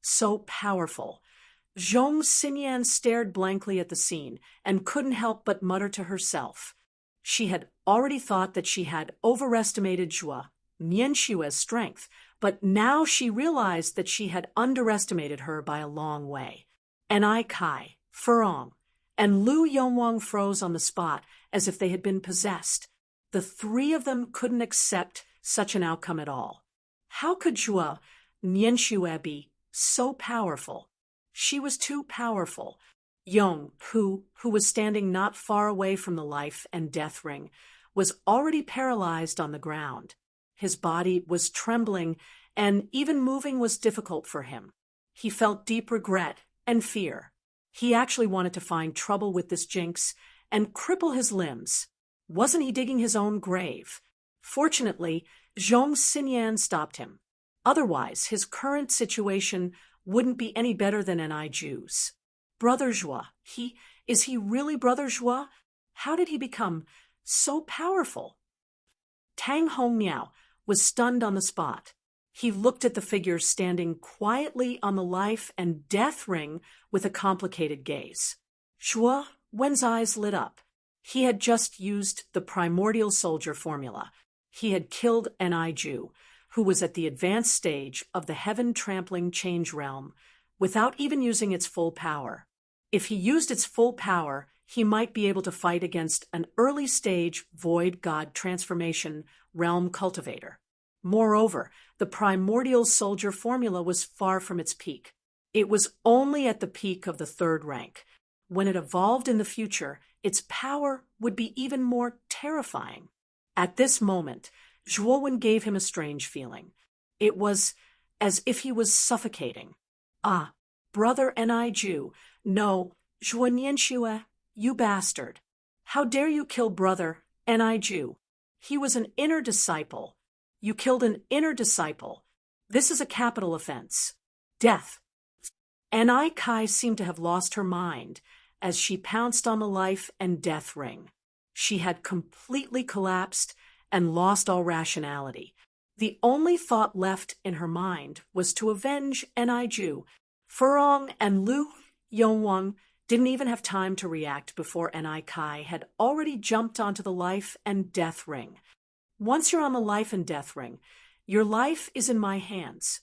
So powerful. Zhong Xinyan stared blankly at the scene and couldn't help but mutter to herself. She had already thought that she had overestimated Zhuo Nianshue's strength, but now she realized that she had underestimated her by a long way. Kai, Furong, and Lu Yongwang froze on the spot as if they had been possessed. The three of them couldn't accept such an outcome at all. How could Zhuo Nianshue be so powerful? She was too powerful. Yong, who was standing not far away from the Life and Death Ring, was already paralyzed on the ground. His body was trembling, and even moving was difficult for him. He felt deep regret and fear. He actually wanted to find trouble with this jinx and cripple his limbs. Wasn't he digging his own grave? Fortunately, Zhong Xinyan stopped him. Otherwise, his current situation wouldn't be any better than Niju's. Brother Zhuo, is he really Brother Zhuo? How did he become so powerful? Tang Hongmiao was stunned on the spot. He looked at the figure standing quietly on the Life and Death Ring with a complicated gaze. Zhuo Wen's eyes lit up. He had just used the primordial soldier formula. He had killed Niju, who was at the advanced stage of the heaven-trampling change realm, without even using its full power. If he used its full power, he might be able to fight against an early-stage void god transformation realm cultivator. Moreover, the primordial soldier formula was far from its peak. It was only at the peak of the 3rd rank. When it evolved in the future, its power would be even more terrifying. At this moment, Zhuo gave him a strange feeling. It was as if he was suffocating. Ah, Brother Niju, no, Zhuo Nianshue, you bastard. How dare you kill Brother Niju? He was an inner disciple. You killed an inner disciple. This is a capital offense. Death. Kai seemed to have lost her mind as she pounced on the Life and Death Ring. She had completely collapsed and lost all rationality. The only thought left in her mind was to avenge Niju. Furong and Lu Yongwang didn't even have time to react before Kai had already jumped onto the Life and Death Ring. Once you're on the Life and Death Ring, your life is in my hands.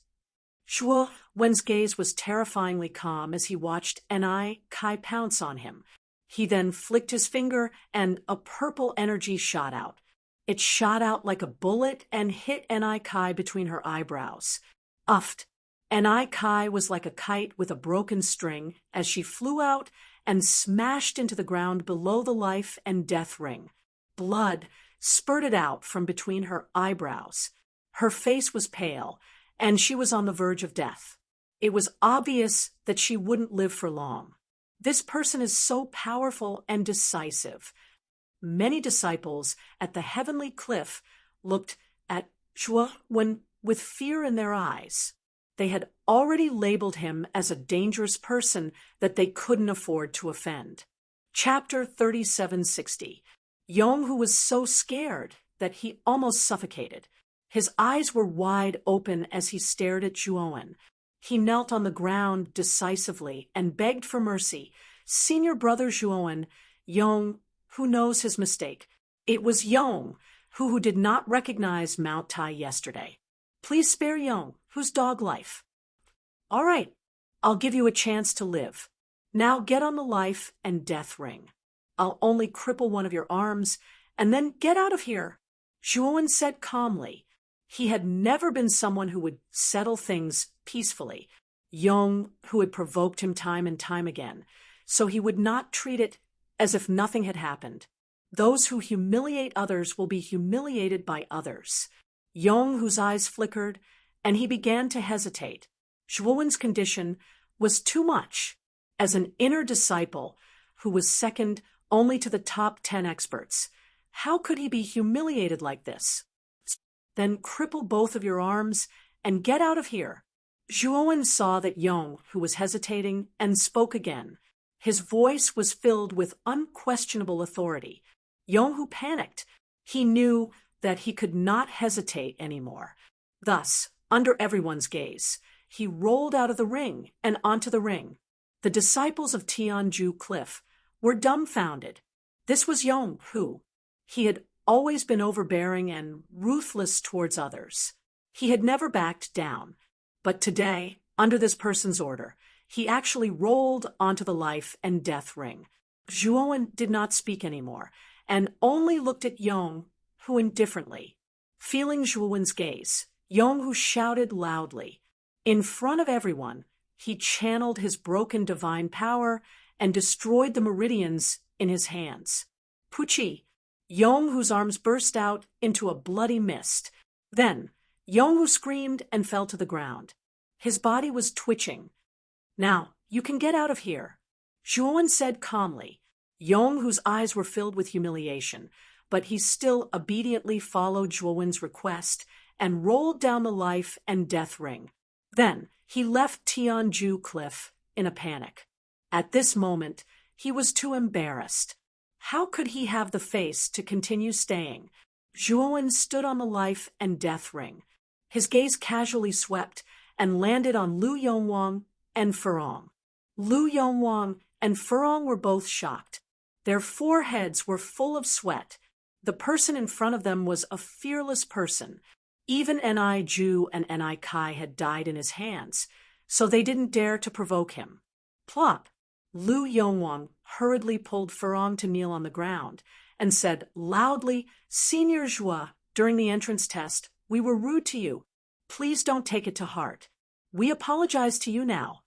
Zhuo Wen's gaze was terrifyingly calm as he watched Kai pounce on him. He then flicked his finger and a purple energy shot out. It shot out like a bullet and hit Kai between her eyebrows. Uffed. Kai was like a kite with a broken string as she flew out and smashed into the ground below the Life and Death Ring. Blood spurted out from between her eyebrows. Her face was pale, and she was on the verge of death. It was obvious that she wouldn't live for long. This person is so powerful and decisive. Many disciples at the heavenly cliff looked at Zhuo Wen with fear in their eyes. They had already labeled him as a dangerous person that they couldn't afford to offend. Chapter 3760. Yong, who was so scared that he almost suffocated. His eyes were wide open as he stared at Zhuo Wen. He knelt on the ground decisively and begged for mercy, Senior brother Zhuowen, Yong, who knows his mistake. It was Yong, who did not recognize Mount Tai yesterday. Please spare Yong, whose dog life. All right, I'll give you a chance to live. Now get on the life and death ring. I'll only cripple one of your arms, and then get out of here. Zhuowen said calmly. He had never been someone who would settle things peacefully. Yong, who had provoked him time and time again, so he would not treat it as if nothing had happened. Those who humiliate others will be humiliated by others. Yong, whose eyes flickered, and he began to hesitate. Zhuowen's condition was too much. As an inner disciple who was second only to the top 10 experts, how could he be humiliated like this? Then cripple both of your arms and get out of here. Zhuowen saw that Yong, who was hesitating, and spoke again. His voice was filled with unquestionable authority. Yong, who panicked, he knew that he could not hesitate anymore. Thus, under everyone's gaze, he rolled out of the ring and onto the ring. The disciples of Tianju Cliff were dumbfounded. This was Yong, who he had always been overbearing and ruthless towards others. He had never backed down. But today, under this person's order, he actually rolled onto the life and death ring. Zhuowen did not speak anymore, and only looked at Yong, who indifferently. Feeling Zhuowen's gaze, Yong, who shouted loudly. In front of everyone, he channeled his broken divine power and destroyed the meridians in his hands. Puchi, Yong, whose arms burst out into a bloody mist. Then, Yong, who screamed and fell to the ground. His body was twitching. Now, you can get out of here, Zhuowen said calmly. Yong, whose eyes were filled with humiliation, but he still obediently followed Zhuowen's request and rolled down the life and death ring. Then, he left Tianju Cliff in a panic. At this moment, he was too embarrassed. How could he have the face to continue staying? Zhuowen stood on the life and death ring. His gaze casually swept and landed on Lu Yongwang and Furong. Lu Yongwang and Furong were both shocked. Their foreheads were full of sweat. The person in front of them was a fearless person. Even Ni Ju and Ni Kai had died in his hands, so they didn't dare to provoke him. Plop! Lu Yongwang hurriedly pulled Furong to kneel on the ground and said loudly, Senior Zhua, during the entrance test, we were rude to you. Please don't take it to heart. We apologize to you now.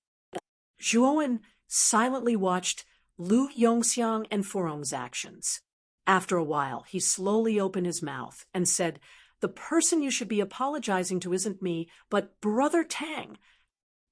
Zhuowen silently watched Lu Yongxiang and Furong's actions. After a while, he slowly opened his mouth and said, The person you should be apologizing to isn't me, but Brother Tang.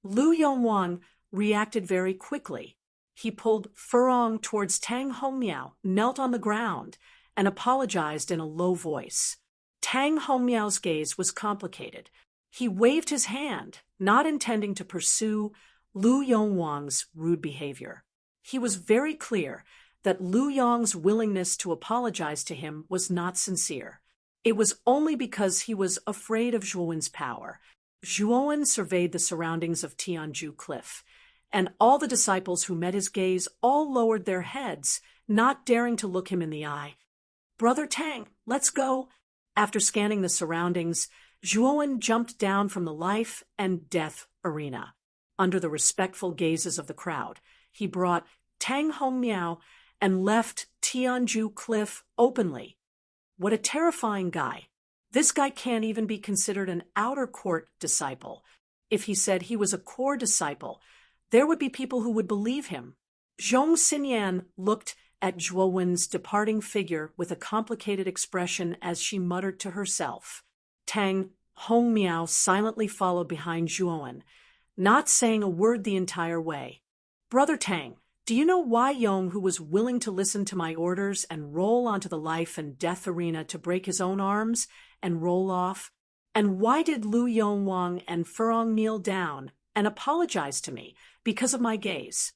Lu Yongwang reacted very quickly. He pulled Furong towards Tang Hongmiao, knelt on the ground, and apologized in a low voice. Tang Hongmiao's gaze was complicated. He waved his hand, not intending to pursue Lu Yongwang's rude behavior. He was very clear that Lu Yong's willingness to apologize to him was not sincere. It was only because he was afraid of Zhuowen's power. Zhuowen surveyed the surroundings of Tianju Cliff, and all the disciples who met his gaze all lowered their heads, not daring to look him in the eye. Brother Tang, let's go. After scanning the surroundings, Zhuowen jumped down from the life and death arena. Under the respectful gazes of the crowd, he brought Tang Hongmiao and left Tianju Cliff openly. What a terrifying guy. This guy can't even be considered an outer court disciple. If he said he was a core disciple, there would be people who would believe him. Zhong Xinyan looked at Zhuowen's departing figure with a complicated expression as she muttered to herself. Tang Hongmiao silently followed behind Zhuowen, not saying a word the entire way. Brother Tang, do you know why Yong, who was willing to listen to my orders and roll onto the life and death arena to break his own arms and roll off? And why did Lu Yongwang and Furong kneel down and apologize to me because of my gaze?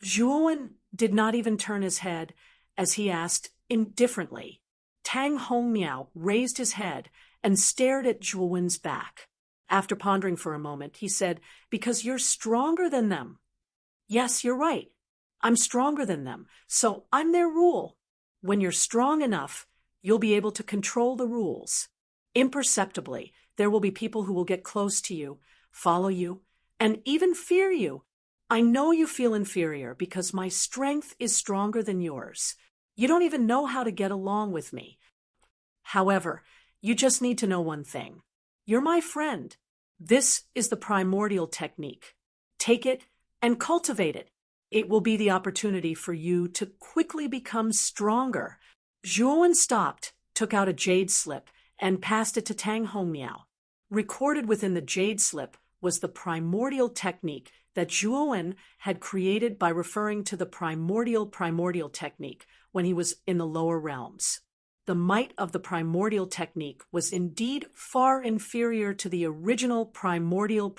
Zhuowen did not even turn his head as he asked indifferently. Tang Hongmiao raised his head and stared at Zhuowen's back. After pondering for a moment, he said, Because you're stronger than them. Yes, you're right. I'm stronger than them, so I'm their rule. When you're strong enough, you'll be able to control the rules. Imperceptibly, there will be people who will get close to you, follow you, and even fear you. I know you feel inferior because my strength is stronger than yours. You don't even know how to get along with me. However, you just need to know one thing. You're my friend. This is the primordial technique. Take it and cultivate it. It will be the opportunity for you to quickly become stronger. Zhuowen stopped, took out a jade slip, and passed it to Tang Hongmiao. Recorded within the jade slip was the primordial technique that Zhuowen had created by referring to the primordial technique when he was in the lower realms. The might of the primordial technique was indeed far inferior to the original primordial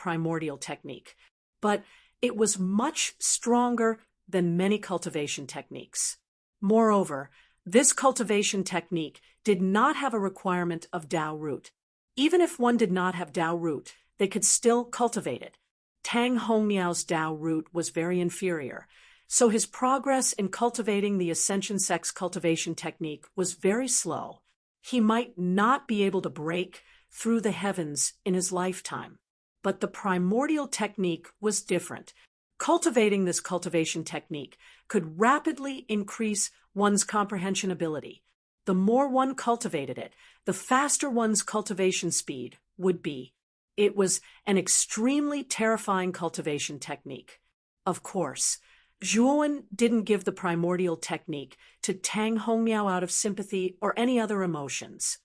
technique, but it was much stronger than many cultivation techniques. Moreover, this cultivation technique did not have a requirement of Dao root. Even if one did not have Dao root, they could still cultivate it. Tang Hongmiao's Dao root was very inferior, so his progress in cultivating the Ascension Sex cultivation technique was very slow. He might not be able to break through the heavens in his lifetime. But the primordial technique was different. Cultivating this cultivation technique could rapidly increase one's comprehension ability. The more one cultivated it, the faster one's cultivation speed would be. It was an extremely terrifying cultivation technique. Of course, Zhuowen didn't give the primordial technique to Tang Hongmiao out of sympathy or any other emotions.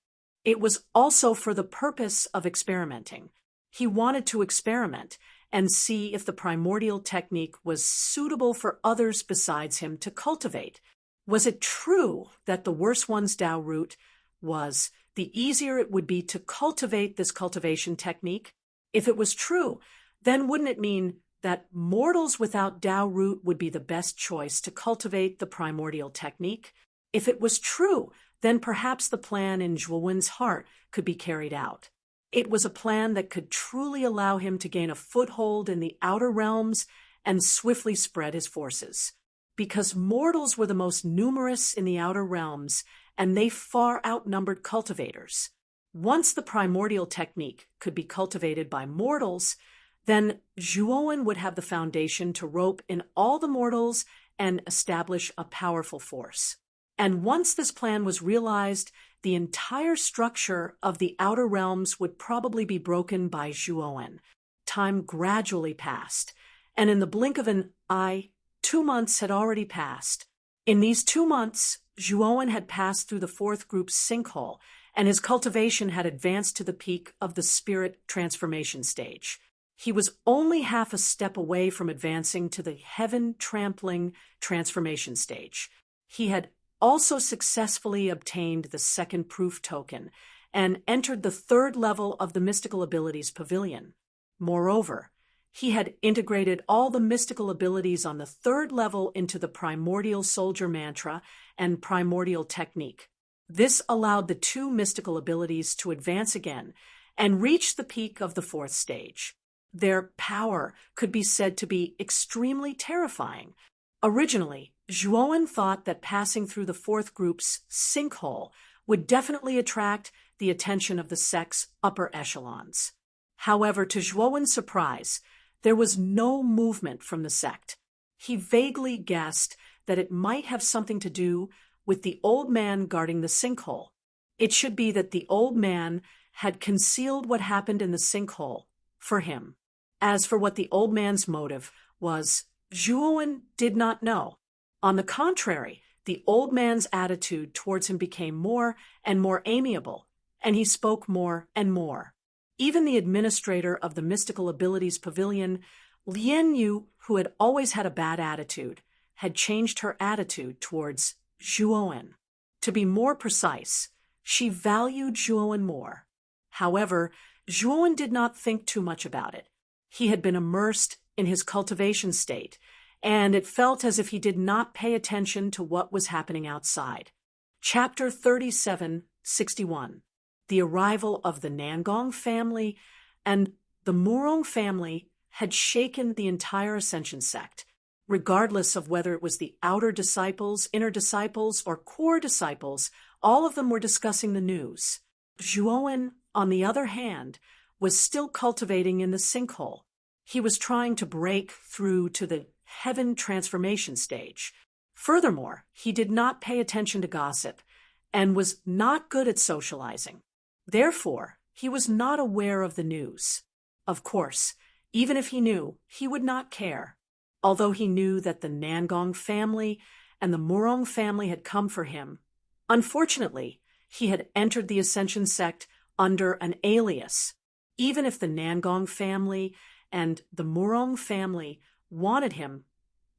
It was also for the purpose of experimenting. He wanted to experiment and see if the primordial technique was suitable for others besides him to cultivate. Was it true that the worse one's Dao root was, the easier it would be to cultivate this cultivation technique? If it was true, then wouldn't it mean that mortals without Dao root would be the best choice to cultivate the primordial technique? If it was true, then perhaps the plan in Zhuowen's heart could be carried out. It was a plan that could truly allow him to gain a foothold in the outer realms and swiftly spread his forces. Because mortals were the most numerous in the outer realms, and they far outnumbered cultivators. Once the primordial technique could be cultivated by mortals, then Zhuowen would have the foundation to rope in all the mortals and establish a powerful force. And once this plan was realized, the entire structure of the outer realms would probably be broken by Zhuowen. Time gradually passed, and in the blink of an eye, 2 months had already passed. In these 2 months, Zhuowen had passed through the fourth group's sinkhole, and his cultivation had advanced to the peak of the spirit transformation stage. He was only half a step away from advancing to the heaven-trampling transformation stage. He had also successfully obtained the second proof token and entered the third level of the mystical abilities pavilion. Moreover, he had integrated all the mystical abilities on the third level into the primordial soldier mantra and primordial technique. This allowed the 2 mystical abilities to advance again and reach the peak of the fourth stage. Their power could be said to be extremely terrifying. Originally, Zhuowen thought that passing through the fourth group's sinkhole would definitely attract the attention of the sect's upper echelons. However, to Zhuowen's surprise, there was no movement from the sect. He vaguely guessed that it might have something to do with the old man guarding the sinkhole. It should be that the old man had concealed what happened in the sinkhole for him. As for what the old man's motive was, Zhuowen did not know. On the contrary, the old man's attitude towards him became more and more amiable, and he spoke more and more. Even the administrator of the Mystical Abilities Pavilion, Lian Yu, who had always had a bad attitude, had changed her attitude towards Zhuowen. To be more precise, she valued Zhuowen more. However, Zhuowen did not think too much about it. He had been immersed in his cultivation state, and it felt as if he did not pay attention to what was happening outside. Chapter 3761. The arrival of the Nangong family and the Murong family had shaken the entire Ascension sect. Regardless of whether it was the outer disciples, inner disciples, or core disciples, all of them were discussing the news. Zhuowen, on the other hand, was still cultivating in the sinkhole. He was trying to break through to the heaven transformation stage. Furthermore, he did not pay attention to gossip and was not good at socializing. Therefore, he was not aware of the news. Of course, even if he knew, he would not care. Although he knew that the Nangong family and the Murong family had come for him, unfortunately, he had entered the Ascension sect under an alias. Even if the Nangong family and the Murong family wanted him,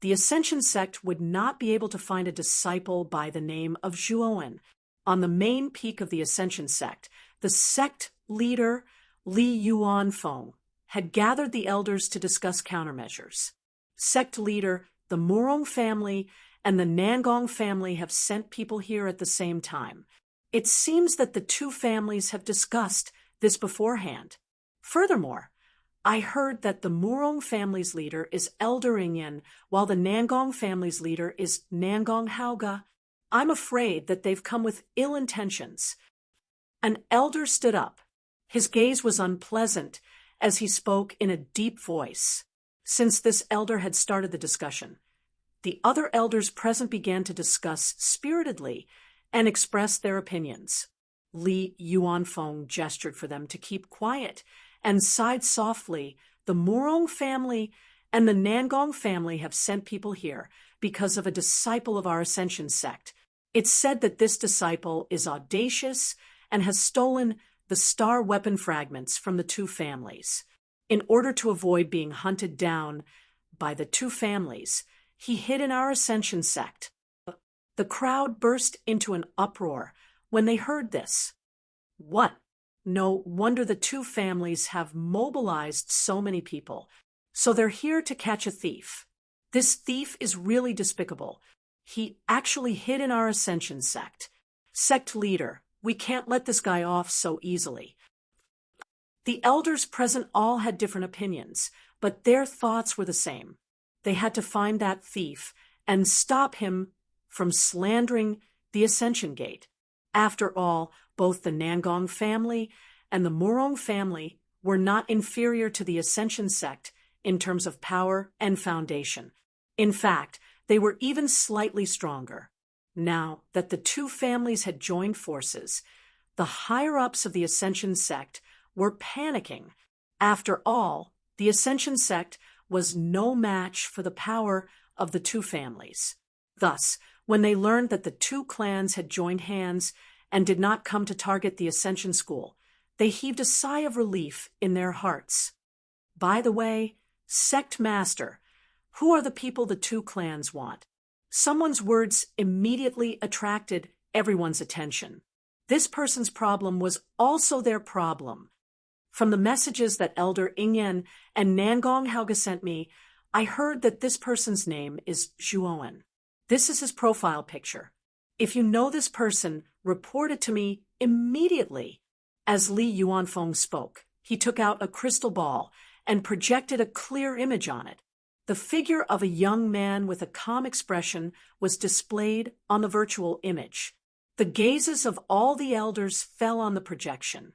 the Ascension sect would not be able to find a disciple by the name of Zhuowen. On the main peak of the Ascension sect, the sect leader, Li Yuanfeng, had gathered the elders to discuss countermeasures. Sect leader, the Murong family, and the Nangong family have sent people here at the same time. It seems that the two families have discussed this beforehand. Furthermore, I heard that the Murong family's leader is Elder Ingyan, while the Nangong family's leader is Nangong Haoga. I'm afraid that they've come with ill intentions. An elder stood up. His gaze was unpleasant as he spoke in a deep voice. Since this elder had started the discussion, the other elders present began to discuss spiritedly and express their opinions. Li Yuanfeng gestured for them to keep quiet and sighed softly. The Murong family and the Nangong family have sent people here because of a disciple of our Ascension sect. It's said that this disciple is audacious and has stolen the star weapon fragments from the two families. In order to avoid being hunted down by the two families, he hid in our Ascension sect. The crowd burst into an uproar when they heard this. What? No wonder the two families have mobilized so many people. So they're here to catch a thief. This thief is really despicable. He actually hid in our Ascension sect. Sect leader, we can't let this guy off so easily. The elders present all had different opinions, but their thoughts were the same. They had to find that thief and stop him from slandering the Ascension Gate. After all, both the Nangong family and the Murong family were not inferior to the Ascension sect in terms of power and foundation. In fact, they were even slightly stronger. Now that the two families had joined forces, the higher-ups of the Ascension sect were panicking. After all, the Ascension sect was no match for the power of the two families. Thus, when they learned that the two clans had joined hands and did not come to target the Ascension School, they heaved a sigh of relief in their hearts. By the way, Sect Master, who are the people the two clans want? Someone's words immediately attracted everyone's attention. This person's problem was also their problem. From the messages that Elder Ingyan and Nangong Haoga sent me, I heard that this person's name is Zhuowen. This is his profile picture. If you know this person, report it to me immediately. As Li Yuanfeng spoke, he took out a crystal ball and projected a clear image on it. The figure of a young man with a calm expression was displayed on the virtual image. The gazes of all the elders fell on the projection.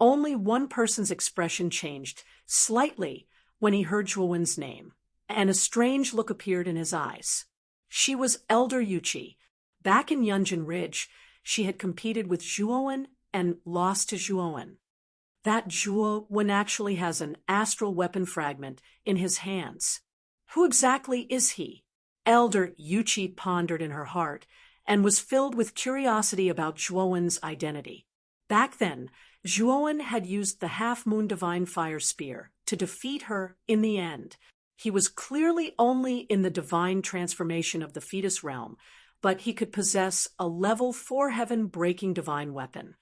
Only one person's expression changed slightly when he heard Zhuowen's name, and a strange look appeared in his eyes. She was Elder Yuchi. Back in Yunjin Ridge, she had competed with Zhuowen and lost to Zhuowen. That Zhuowen actually has an astral weapon fragment in his hands. Who exactly is he? Elder Yuchi pondered in her heart and was filled with curiosity about Zhuowen's identity. Back then, Zhuowen had used the half-moon divine fire spear to defeat her in the end. He was clearly only in the divine transformation of the fetus realm, but he could possess a level 4 heaven-breaking divine weapon.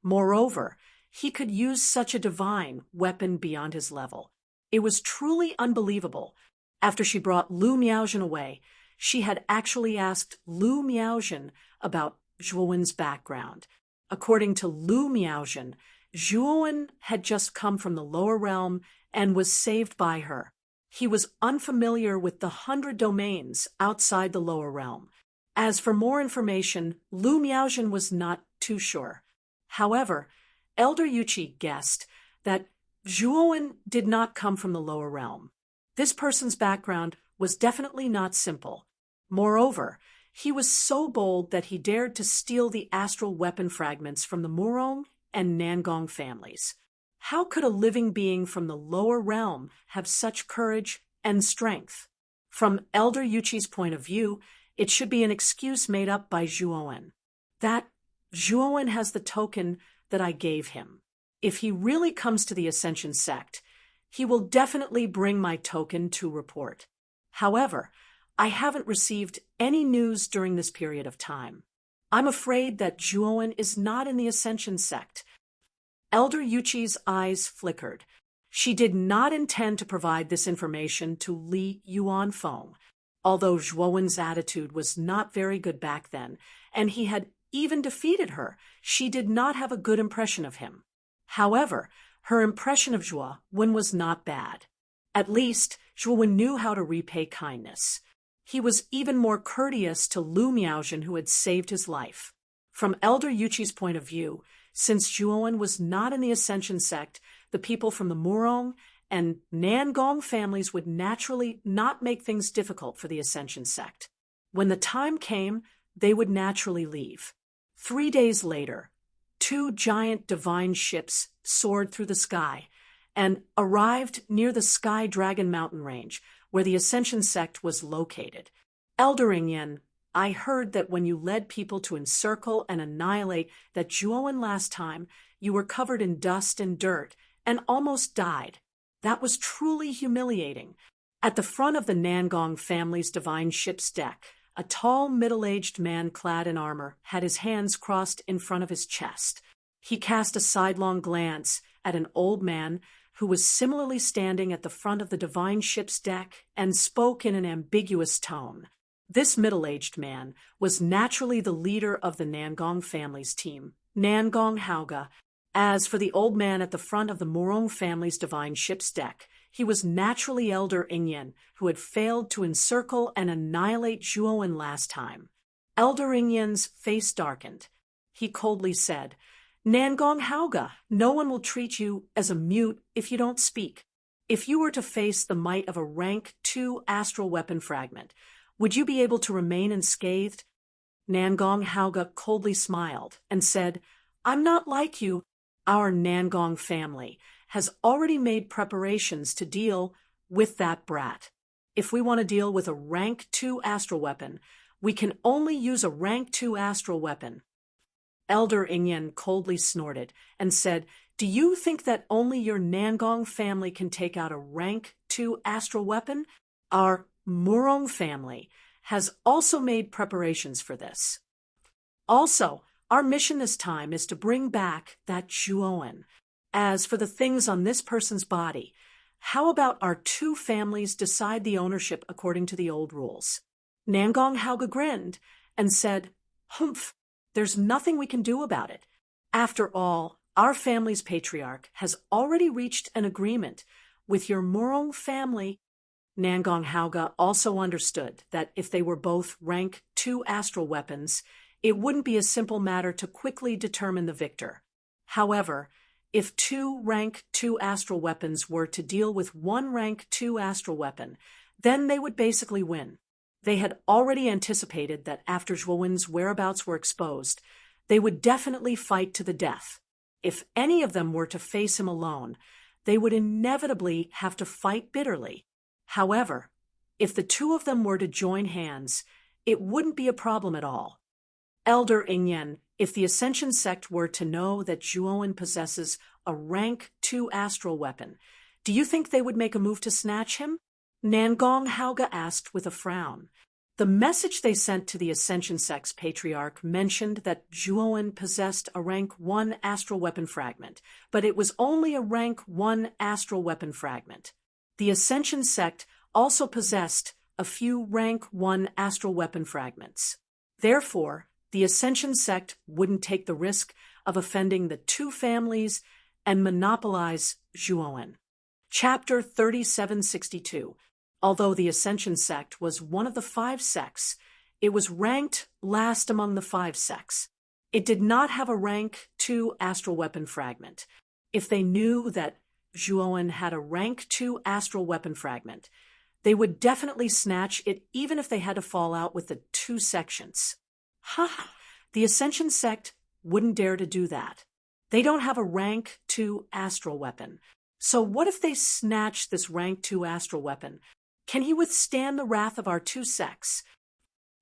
Moreover, he could use such a divine weapon beyond his level. It was truly unbelievable. After she brought Lu Miaozhen away, she had actually asked Lu Miaozhen about Zhuowen's background. According to Lu Miaozhen, Zhuowen had just come from the lower realm and was saved by her. He was unfamiliar with the 100 domains outside the lower realm. As for more information, Lu Miaojin was not too sure. However, Elder Yuchi guessed that Zhuowen did not come from the lower realm. This person's background was definitely not simple. Moreover, he was so bold that he dared to steal the astral weapon fragments from the Murong and Nangong families. How could a living being from the lower realm have such courage and strength? From Elder Yuchi's point of view, it should be an excuse made up by Zhuowen. That Zhuowen has the token that I gave him. If he really comes to the Ascension sect, he will definitely bring my token to report. However, I haven't received any news during this period of time. I'm afraid that Zhuowen is not in the Ascension sect. Elder Yuchi's eyes flickered. She did not intend to provide this information to Li Yuanfeng. Although Zhuowen's attitude was not very good back then, and he had even defeated her, she did not have a good impression of him. However, her impression of Zhuowen was not bad. At least, Zhuowen knew how to repay kindness. He was even more courteous to Lu Miaojin, who had saved his life. From Elder Yuchi's point of view, since Zhuowen was not in the Ascension sect, the people from the Murong and Nangong families would naturally not make things difficult for the Ascension sect. When the time came, they would naturally leave. 3 days later, 2 giant divine ships soared through the sky and arrived near the Sky Dragon mountain range, where the Ascension sect was located. Elder Ingyan, I heard that when you led people to encircle and annihilate that Zhuowen last time, you were covered in dust and dirt and almost died. That was truly humiliating. At the front of the Nangong family's divine ship's deck, a tall, middle-aged man clad in armor had his hands crossed in front of his chest. He cast a sidelong glance at an old man who was similarly standing at the front of the divine ship's deck and spoke in an ambiguous tone. This middle-aged man was naturally the leader of the Nangong family's team, Nangong Haoga. As for the old man at the front of the Murong family's divine ship's deck, he was naturally Elder Ingyan, who had failed to encircle and annihilate Zhuowen last time. Elder Ingyan's face darkened. He coldly said, Nangong Haoga, no one will treat you as a mute if you don't speak. If you were to face the might of a rank 2 astral weapon fragment, would you be able to remain unscathed? Nangong Haoga coldly smiled and said, I'm not like you. Our Nangong family has already made preparations to deal with that brat. If we want to deal with a rank 2 astral weapon, we can only use a rank 2 astral weapon. Elder Ingyan coldly snorted and said, Do you think that only your Nangong family can take out a rank 2 astral weapon? Our Murong family has also made preparations for this. Also, our mission this time is to bring back that Zhuowen. As for the things on this person's body, how about our 2 families decide the ownership according to the old rules? Nangong Haoga grinned and said, Humph, there's nothing we can do about it. After all, our family's patriarch has already reached an agreement with your Murong family. Nangong Haoga also understood that if they were both rank 2 astral weapons, it wouldn't be a simple matter to quickly determine the victor. However, if 2 rank 2 astral weapons were to deal with 1 rank 2 astral weapon, then they would basically win. They had already anticipated that after Zhuowen's whereabouts were exposed, they would definitely fight to the death. If any of them were to face him alone, they would inevitably have to fight bitterly. However, if the 2 of them were to join hands, it wouldn't be a problem at all. Elder Ingyan, if the Ascension sect were to know that Zhuowen possesses a rank 2 astral weapon, do you think they would make a move to snatch him? Nangong Haoga asked with a frown. The message they sent to the Ascension sect's patriarch mentioned that Zhuowen possessed a rank 1 astral weapon fragment, but it was only a rank 1 astral weapon fragment. The Ascension sect also possessed a few rank 1 astral weapon fragments. Therefore, the Ascension sect wouldn't take the risk of offending the 2 families and monopolize Zhuowen. Chapter 3762. Although the Ascension sect was one of the 5 sects, it was ranked last among the 5 sects. It did not have a rank 2 astral weapon fragment. If they knew that Zhuowen had a rank 2 astral weapon fragment, they would definitely snatch it even if they had to fall out with the 2 sections. Ha! The Ascension sect wouldn't dare to do that. They don't have a rank 2 astral weapon. So what if they snatch this rank 2 astral weapon? Can he withstand the wrath of our 2 sects?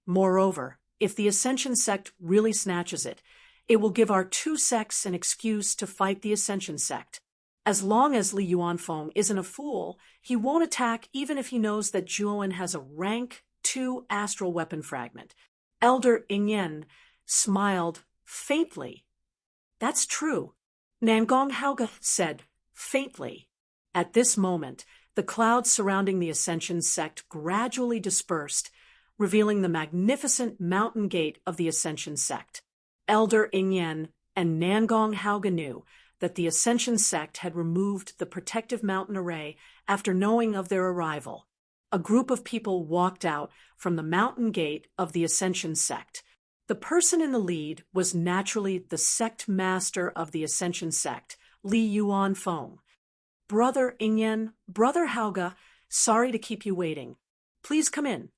Moreover, if the Ascension sect really snatches it, it will give our 2 sects an excuse to fight the Ascension sect. As long as Li Yuanfeng isn't a fool, he won't attack even if he knows that Zhuowen has a rank 2 astral weapon fragment. Elder Ingyan smiled faintly. That's true, Nangong Haoge said faintly. At this moment, the clouds surrounding the Ascension sect gradually dispersed, revealing the magnificent mountain gate of the Ascension sect. Elder Ingyan and Nangong Haoge knew that the Ascension sect had removed the protective mountain array after knowing of their arrival. A group of people walked out from the mountain gate of the Ascension sect. The person in the lead was naturally the sect master of the Ascension sect, Li Yuanfeng. Brother Ingyan, Brother Haoge, sorry to keep you waiting. Please come in.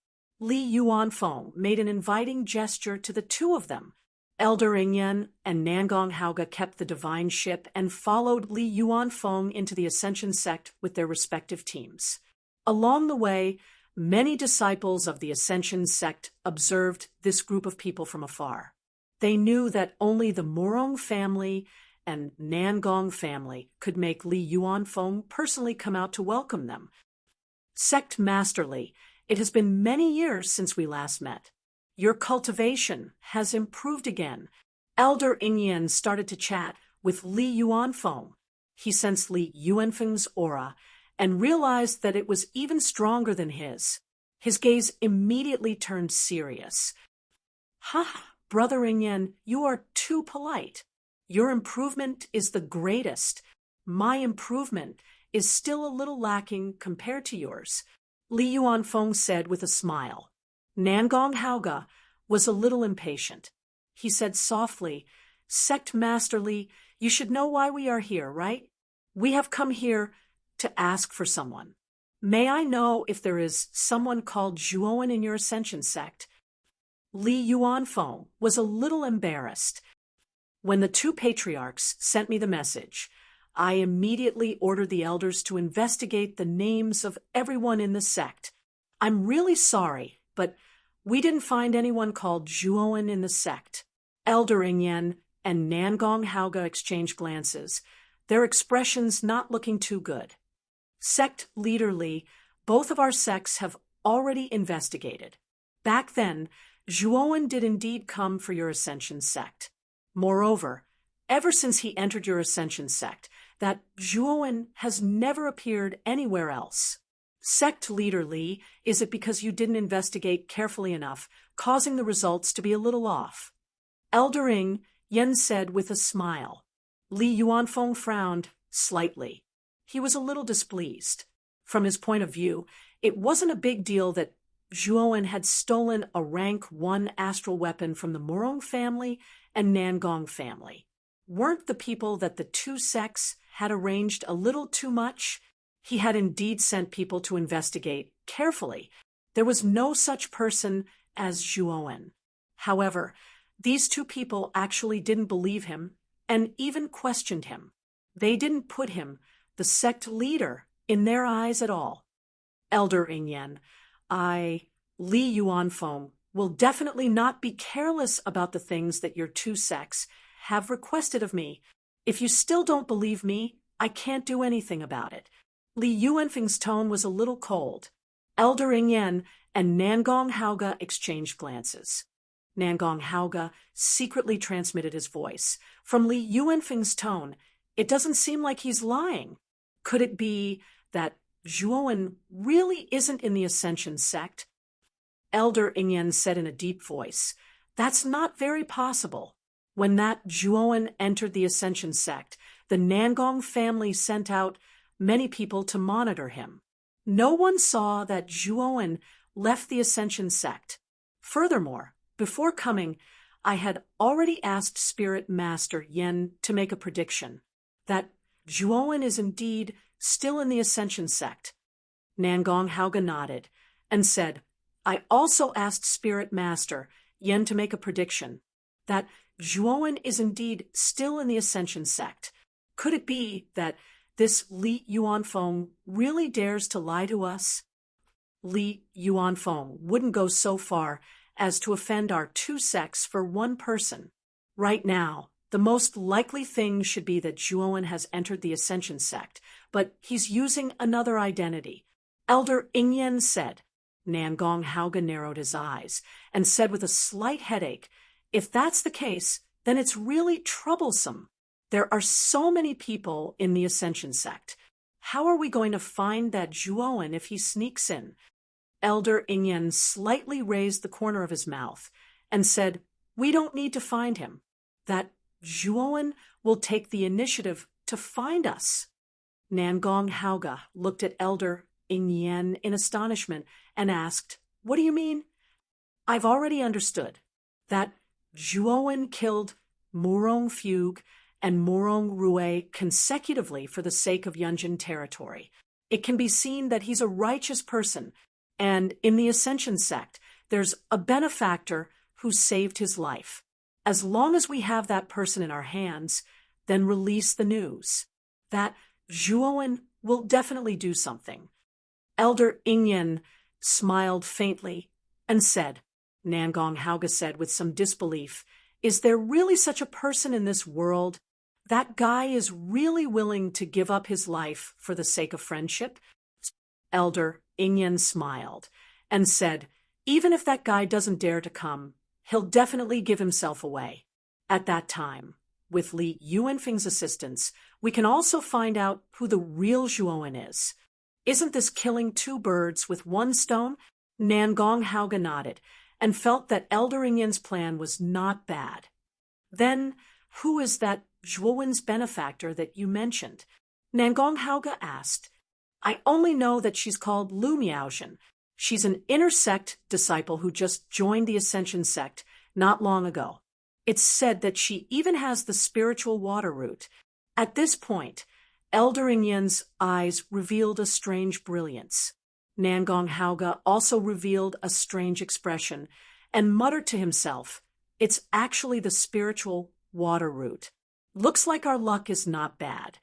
Li Yuanfeng made an inviting gesture to the 2 of them. Elder Ingyan and Nangong Haoge kept the divine ship and followed Li Yuanfeng into the Ascension sect with their respective teams. Along the way, many disciples of the Ascension sect observed this group of people from afar. They knew that only the Morong family and Nangong family could make Li Yuanfeng personally come out to welcome them. Sect Master Li, it has been many years since we last met. Your cultivation has improved again. Elder Ingyan started to chat with Li Yuanfeng. He sensed Li Yuanfeng's aura and realized that it was even stronger than his. His gaze immediately turned serious. Ha, Brother Ingyan, you are too polite. Your improvement is the greatest. My improvement is still a little lacking compared to yours, Li Yuanfeng said with a smile. Nangong Haoge was a little impatient. He said softly, Sect Master Li, you should know why we are here, right? We have come here to ask for someone. May I know if there is someone called Zhuowen in your Ascension sect? Li Yuanfeng was a little embarrassed. When the 2 patriarchs sent me the message, I immediately ordered the elders to investigate the names of everyone in the sect. I'm really sorry, but we didn't find anyone called Zhuowen in the sect. Elder Ingyan and Nangong Haoge exchanged glances, their expressions not looking too good. Sect Leader Li, both of our sects have already investigated. Back then, Zhuowen did indeed come for your Ascension sect. Moreover, ever since he entered your Ascension sect, that Zhuowen has never appeared anywhere else. Sect Leader Li, is it because you didn't investigate carefully enough, causing the results to be a little off? Elder Ingyan said with a smile. Li Yuanfeng frowned slightly. He was a little displeased. From his point of view, it wasn't a big deal that Zhuowen had stolen a rank 1 astral weapon from the Morong family and Nangong family. Weren't the people that the 2 sects had arranged a little too much? He had indeed sent people to investigate carefully. There was no such person as Zhuowen. However, these 2 people actually didn't believe him and even questioned him. They didn't put him, the sect leader, in their eyes at all. Elder Ingyan, Li Yuanfeng, will definitely not be careless about the things that your 2 sects have requested of me. If you still don't believe me, I can't do anything about it. Li Yuanfeng's tone was a little cold. Elder Ingyan and Nangong Haoge exchanged glances. Nangong Haoge secretly transmitted his voice. From Li Yuanfeng's tone, it doesn't seem like he's lying. Could it be that Zhuowen really isn't in the Ascension sect? Elder Ingyan said in a deep voice, That's not very possible. When that Zhuowen entered the Ascension sect, the Nangong family sent out many people to monitor him. No one saw that Zhuowen left the Ascension sect. Furthermore, before coming, I had already asked Spirit Master Yen to make a prediction that Zhuowen is indeed still in the Ascension sect. Nangong Haoge nodded and said, I also asked Spirit Master Yen to make a prediction that Zhuowen is indeed still in the Ascension sect. Could it be that this Li Yuanfeng really dares to lie to us? Li Yuanfeng wouldn't go so far as to offend our two sects for one person. Right now, the most likely thing should be that Zhuowen has entered the Ascension sect, but he's using another identity. Elder Ingyan said. Nangong Haoge narrowed his eyes and said with a slight headache, if that's the case, then it's really troublesome. There are so many people in the Ascension sect. How are we going to find that Zhuowen if he sneaks in? Elder Ingyan slightly raised the corner of his mouth and said, we don't need to find him. That Zhuowen will take the initiative to find us. Nangong Haoge looked at Elder Ingyan in astonishment and asked, what do you mean? I've already understood that Zhuowen killed Murong Fugue and Murong Rue consecutively for the sake of Yunjin territory. It can be seen that he's a righteous person, and in the Ascension sect, there's a benefactor who saved his life. As long as we have that person in our hands, then release the news. That Zhuowen will definitely do something. Elder Ingyan smiled faintly and said, Nangong Haoge said with some disbelief, is there really such a person in this world? That guy is really willing to give up his life for the sake of friendship? Elder Ingyan smiled and said, even if that guy doesn't dare to come, he'll definitely give himself away. At that time, with Li Yuanfeng's assistance, we can also find out who the real Zhuowen is. Isn't this killing two birds with one stone? Nangong Haoge nodded and felt that Elder Ingyan's plan was not bad. Then, who is that Zhuowen's benefactor that you mentioned? Nangong Haoge asked. I only know that she's called Lu Miaozhen. She's an inner sect disciple who just joined the Ascension sect not long ago. It's said that she even has the spiritual water root. At this point, Elder Ingyan's eyes revealed a strange brilliance. Nangong Haoge also revealed a strange expression and muttered to himself, it's actually the spiritual water root. Looks like our luck is not bad.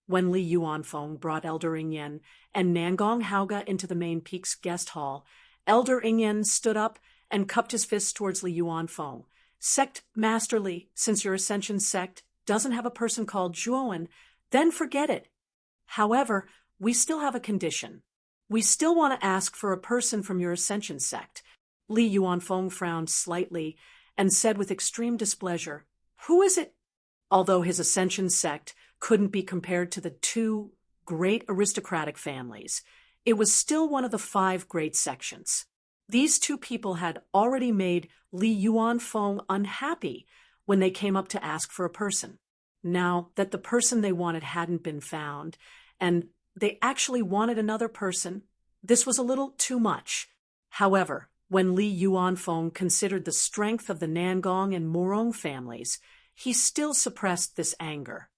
When Li Yuanfeng brought Elder Ingyan and Nangong Haoge into the main peak's guest hall, Elder Ingyan stood up and cupped his fists towards Li Yuanfeng. Sect Master Li, since your Ascension sect doesn't have a person called Zhuowen, then forget it. However, we still have a condition. We still want to ask for a person from your Ascension sect. Li Yuanfeng frowned slightly and said with extreme displeasure, who is it? Although his Ascension sect couldn't be compared to the two great aristocratic families, it was still one of the 5 great sections. These two people had already made Li Yuanfeng unhappy when they came up to ask for a person. Now that the person they wanted hadn't been found, and they actually wanted another person, this was a little too much. However, when Li Yuanfeng considered the strength of the Nangong and Murong families, he still suppressed this anger.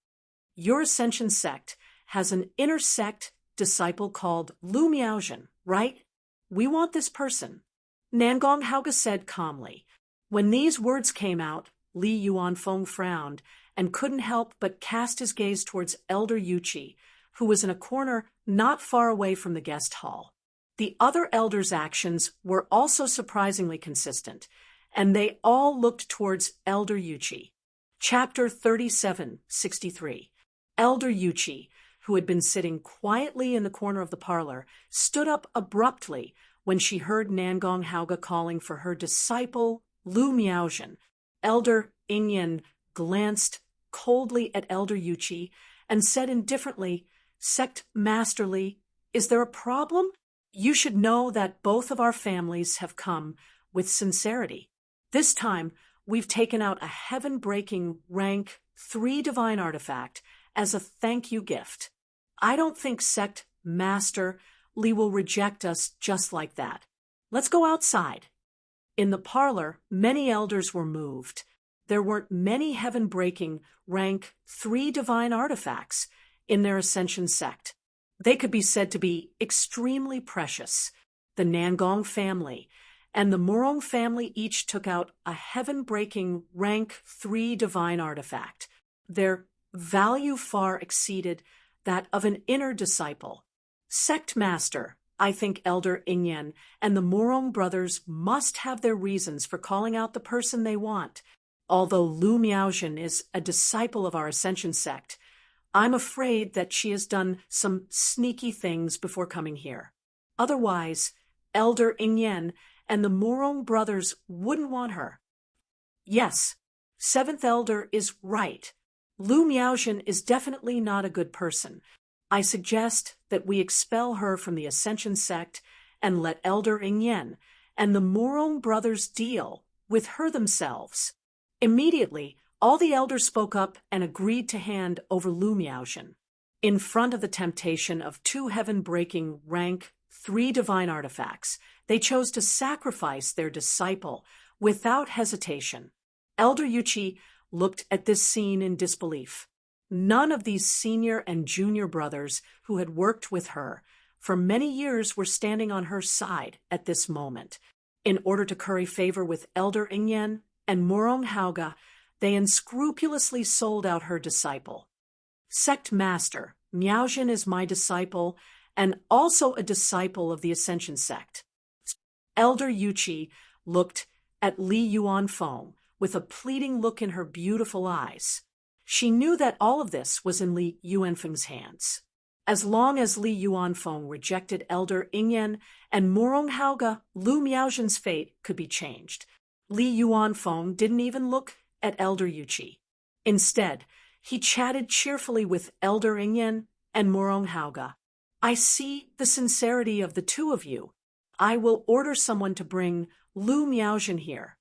Your Ascension sect has an inner sect disciple called Lu Miaozhen, right? We want this person. Nangong Haoge said calmly. When these words came out, Li Yuanfeng frowned and couldn't help but cast his gaze towards Elder Yuqi, who was in a corner not far away from the guest hall. The other elders' actions were also surprisingly consistent, and they all looked towards Elder Yuqi. Chapter 3763. Elder Yuqi, who had been sitting quietly in the corner of the parlor, stood up abruptly when she heard Nangong Haoge calling for her disciple, Lu Miaozhen. Elder Ingyan glanced coldly at Elder Yuqi and said indifferently, Sect Master Li, is there a problem? You should know that both of our families have come with sincerity. This time, we've taken out a heaven-breaking rank 3 divine artifact as a thank you gift. I don't think Sect Master Li will reject us just like that. Let's go outside." In the parlor, many elders were moved. There weren't many heaven-breaking, rank 3 divine artifacts in their Ascension sect. They could be said to be extremely precious. The Nangong family and the Morong family each took out a heaven-breaking, rank 3 divine artifact. Their value far exceeded that of an inner disciple. Sect master, I think Elder Ingyen and the Morong brothers must have their reasons for calling out the person they want. Although Lu Miaojin is a disciple of our Ascension sect, I'm afraid that she has done some sneaky things before coming here. Otherwise, Elder Ingyen and the Morong brothers wouldn't want her. Yes, 7th Elder is right. Lu Miaojin is definitely not a good person. I suggest that we expel her from the Ascension sect and let Elder Ingyen and the Morong brothers deal with her themselves. Immediately, all the elders spoke up and agreed to hand over Lu Miaojin. In front of the temptation of 2 heaven-breaking, rank 3 divine artifacts, they chose to sacrifice their disciple without hesitation. Elder Yuchi looked at this scene in disbelief. None of these senior and junior brothers who had worked with her for many years were standing on her side at this moment. In order to curry favor with Elder Ingyen and Morong Hauga, they unscrupulously sold out her disciple. Sect master, Miaojin is my disciple and also a disciple of the Ascension sect. Elder Yuchi looked at Li Yuanfeng with a pleading look in her beautiful eyes. She knew that all of this was in Li Yuanfeng's hands. As long as Li Yuanfeng rejected Elder Ingyen and Morong Hauga, Lu Miaojin's fate could be changed. Li Yuanfeng didn't even look at Elder Yuchi. Instead, he chatted cheerfully with Elder Ingyen and Morong Hauga. "I see the sincerity of the 2 of you. I will order someone to bring Lu Miaojin here."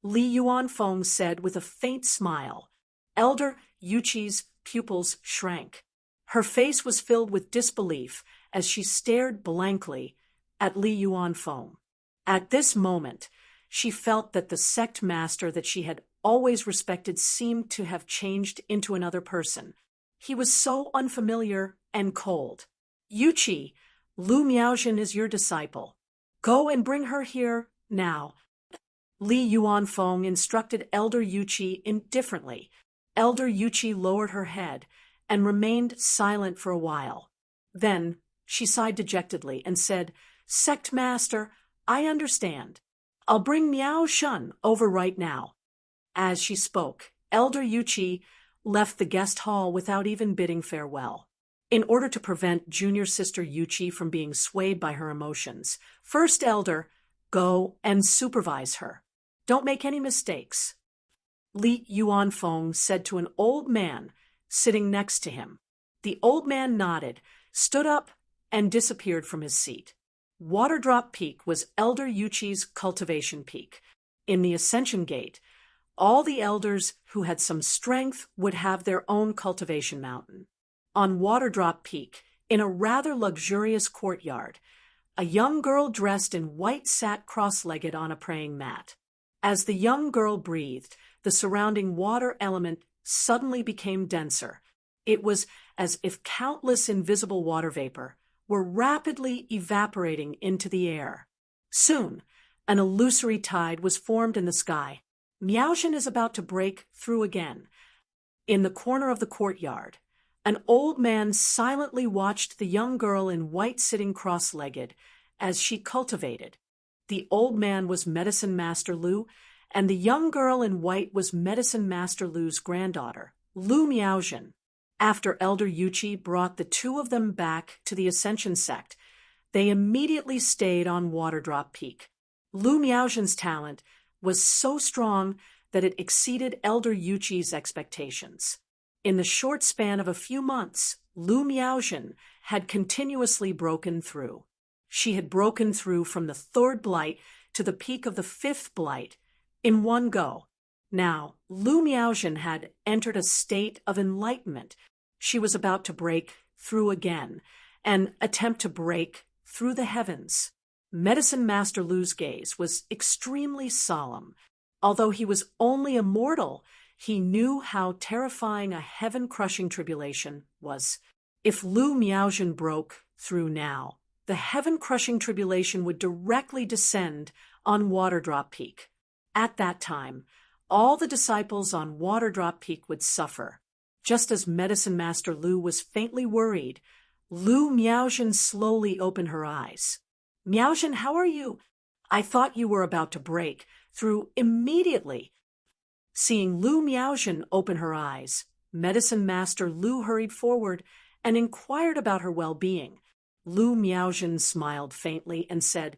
Li Yuanfeng said with a faint smile. Elder Yuchi's pupils shrank. Her face was filled with disbelief as she stared blankly at Li Yuanfeng. At this moment, she felt that the sect master that she had always respected seemed to have changed into another person. He was so unfamiliar and cold. "Yuchi, Lu Miaojin is your disciple. Go and bring her here now." Li Yuanfeng instructed Elder Yuchi indifferently. Elder Yuchi lowered her head and remained silent for a while. Then she sighed dejectedly and said, "Sect master, I understand. I'll bring Miao Shun over right now." As she spoke, Elder Yuchi left the guest hall without even bidding farewell. In order to prevent junior sister Yuchi from being swayed by her emotions, First Elder, go and supervise her. Don't make any mistakes. Li Yuanfeng said to an old man sitting next to him. The old man nodded, stood up, and disappeared from his seat. Waterdrop Peak was Elder Yuchi's cultivation peak. In the Ascension Gate, all the elders who had some strength would have their own cultivation mountain. On Waterdrop Peak, in a rather luxurious courtyard, a young girl dressed in white sat cross-legged on a praying mat. As the young girl breathed, the surrounding water element suddenly became denser. It was as if countless invisible water vapor were rapidly evaporating into the air. Soon, an illusory tide was formed in the sky. Miaojin is about to break through again. In the corner of the courtyard, an old man silently watched the young girl in white sitting cross-legged as she cultivated. The old man was Medicine Master Lu, and the young girl in white was Medicine Master Lu's granddaughter, Lu Miaojin. After Elder Yuchi brought the 2 of them back to the Ascension sect, they immediately stayed on Waterdrop Peak. Lu Miaojin's talent was so strong that it exceeded Elder Yuchi's expectations. In the short span of a few months, Lu Miaojin had continuously broken through. She had broken through from the 3rd blight to the peak of the 5th blight in one go. Now, Lu Miaojin had entered a state of enlightenment. She was about to break through again and attempt to break through the heavens. Medicine Master Lu's gaze was extremely solemn. Although he was only a mortal, he knew how terrifying a heaven-crushing tribulation was. If Lu Miaojin broke through now, the heaven-crushing tribulation would directly descend on Waterdrop Peak. At that time, all the disciples on Waterdrop Peak would suffer. Just as Medicine Master Lu was faintly worried, Lu Miaojin slowly opened her eyes. "Miaojin, how are you? I thought you were about to break through immediately." Seeing Lu Miaojin open her eyes, Medicine Master Lu hurried forward and inquired about her well-being. Lu Miaojin smiled faintly and said,